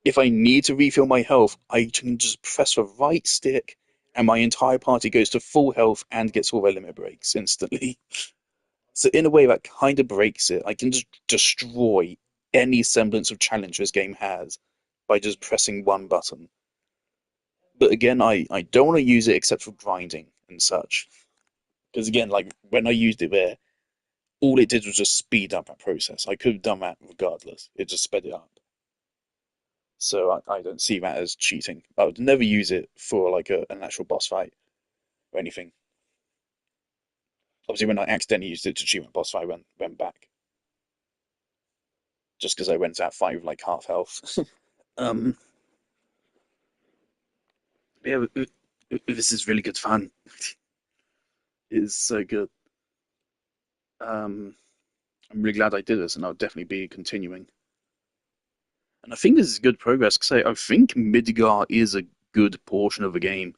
if I need to refill my health, I can just press the right stick and my entire party goes to full health and gets all their limit breaks instantly. So in a way that kind of breaks it. I can just destroy any semblance of challenge this game has by just pressing one button. But again, I don't want to use it except for grinding and such. Because again, like when I used it there, all it did was just speed up that process. I could have done that regardless. It just sped it up. So I don't see that as cheating. I would never use it for like an actual boss fight or anything. Obviously, when I accidentally used it to cheat my boss fight, I went back just because I went out fighting with like half health. um, yeah, this is really good fun. It is so good. Um, I'm really glad I did this, and I'll definitely be continuing. And I think this is good progress because I think Midgar is a good portion of the game.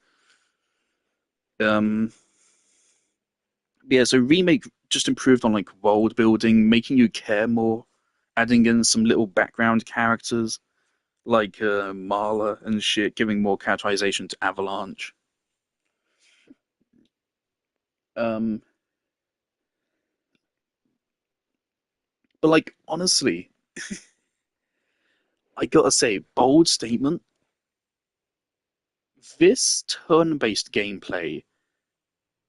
Um, yeah, so remake just improved on like world building, making you care more, adding in some little background characters like Marla and shit, giving more characterization to Avalanche. Um, but like honestly, I gotta say, bold statement. This turn-based gameplay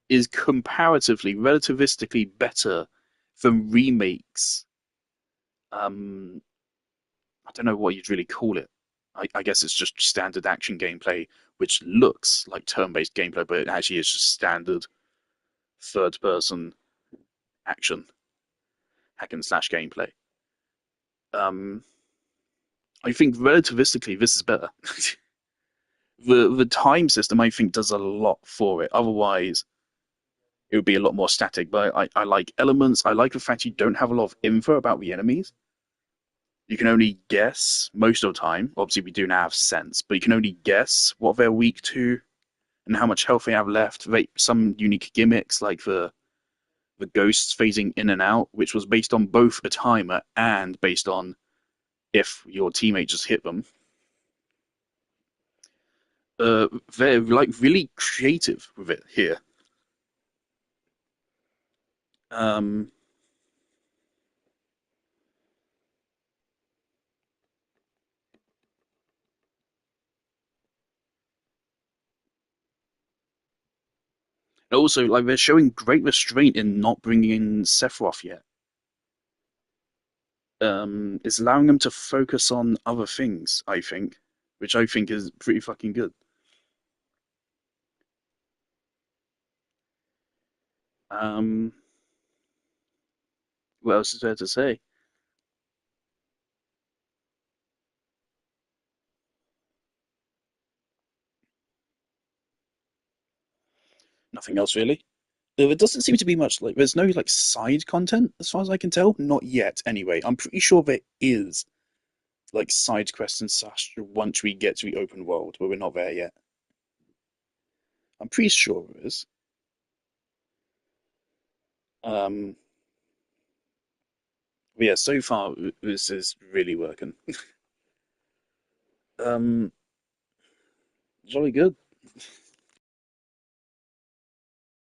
is comparatively, relativistically better than remakes. Um, I don't know what you'd really call it. I guess it's just standard action gameplay, which looks like turn-based gameplay, but it actually is just standard third-person action hack and slash gameplay. Um, I think relativistically, this is better. The time system, I think, does a lot for it. Otherwise, it would be a lot more static. But I like elements. I like the fact you don't have a lot of info about the enemies. You can only guess most of the time. Obviously, we do now have sense, but you can only guess what they're weak to and how much health they have left. Some unique gimmicks like the ghosts phasing in and out, which was based on both a timer and based on if your teammate just hit them. They're like really creative with it here. Um, and also, like they're showing great restraint in not bringing in Sephiroth yet. It's allowing them to focus on other things, I think, which I think is pretty fucking good. Um, what else is there to say? Nothing else really. There doesn't seem to be much like there's no like side content as far as I can tell. Not yet, anyway. I'm pretty sure there is, like side quests and such once we get to the open world, but we're not there yet. I'm pretty sure it is. Um, but yeah, so far this is really working. Um, Jolly good.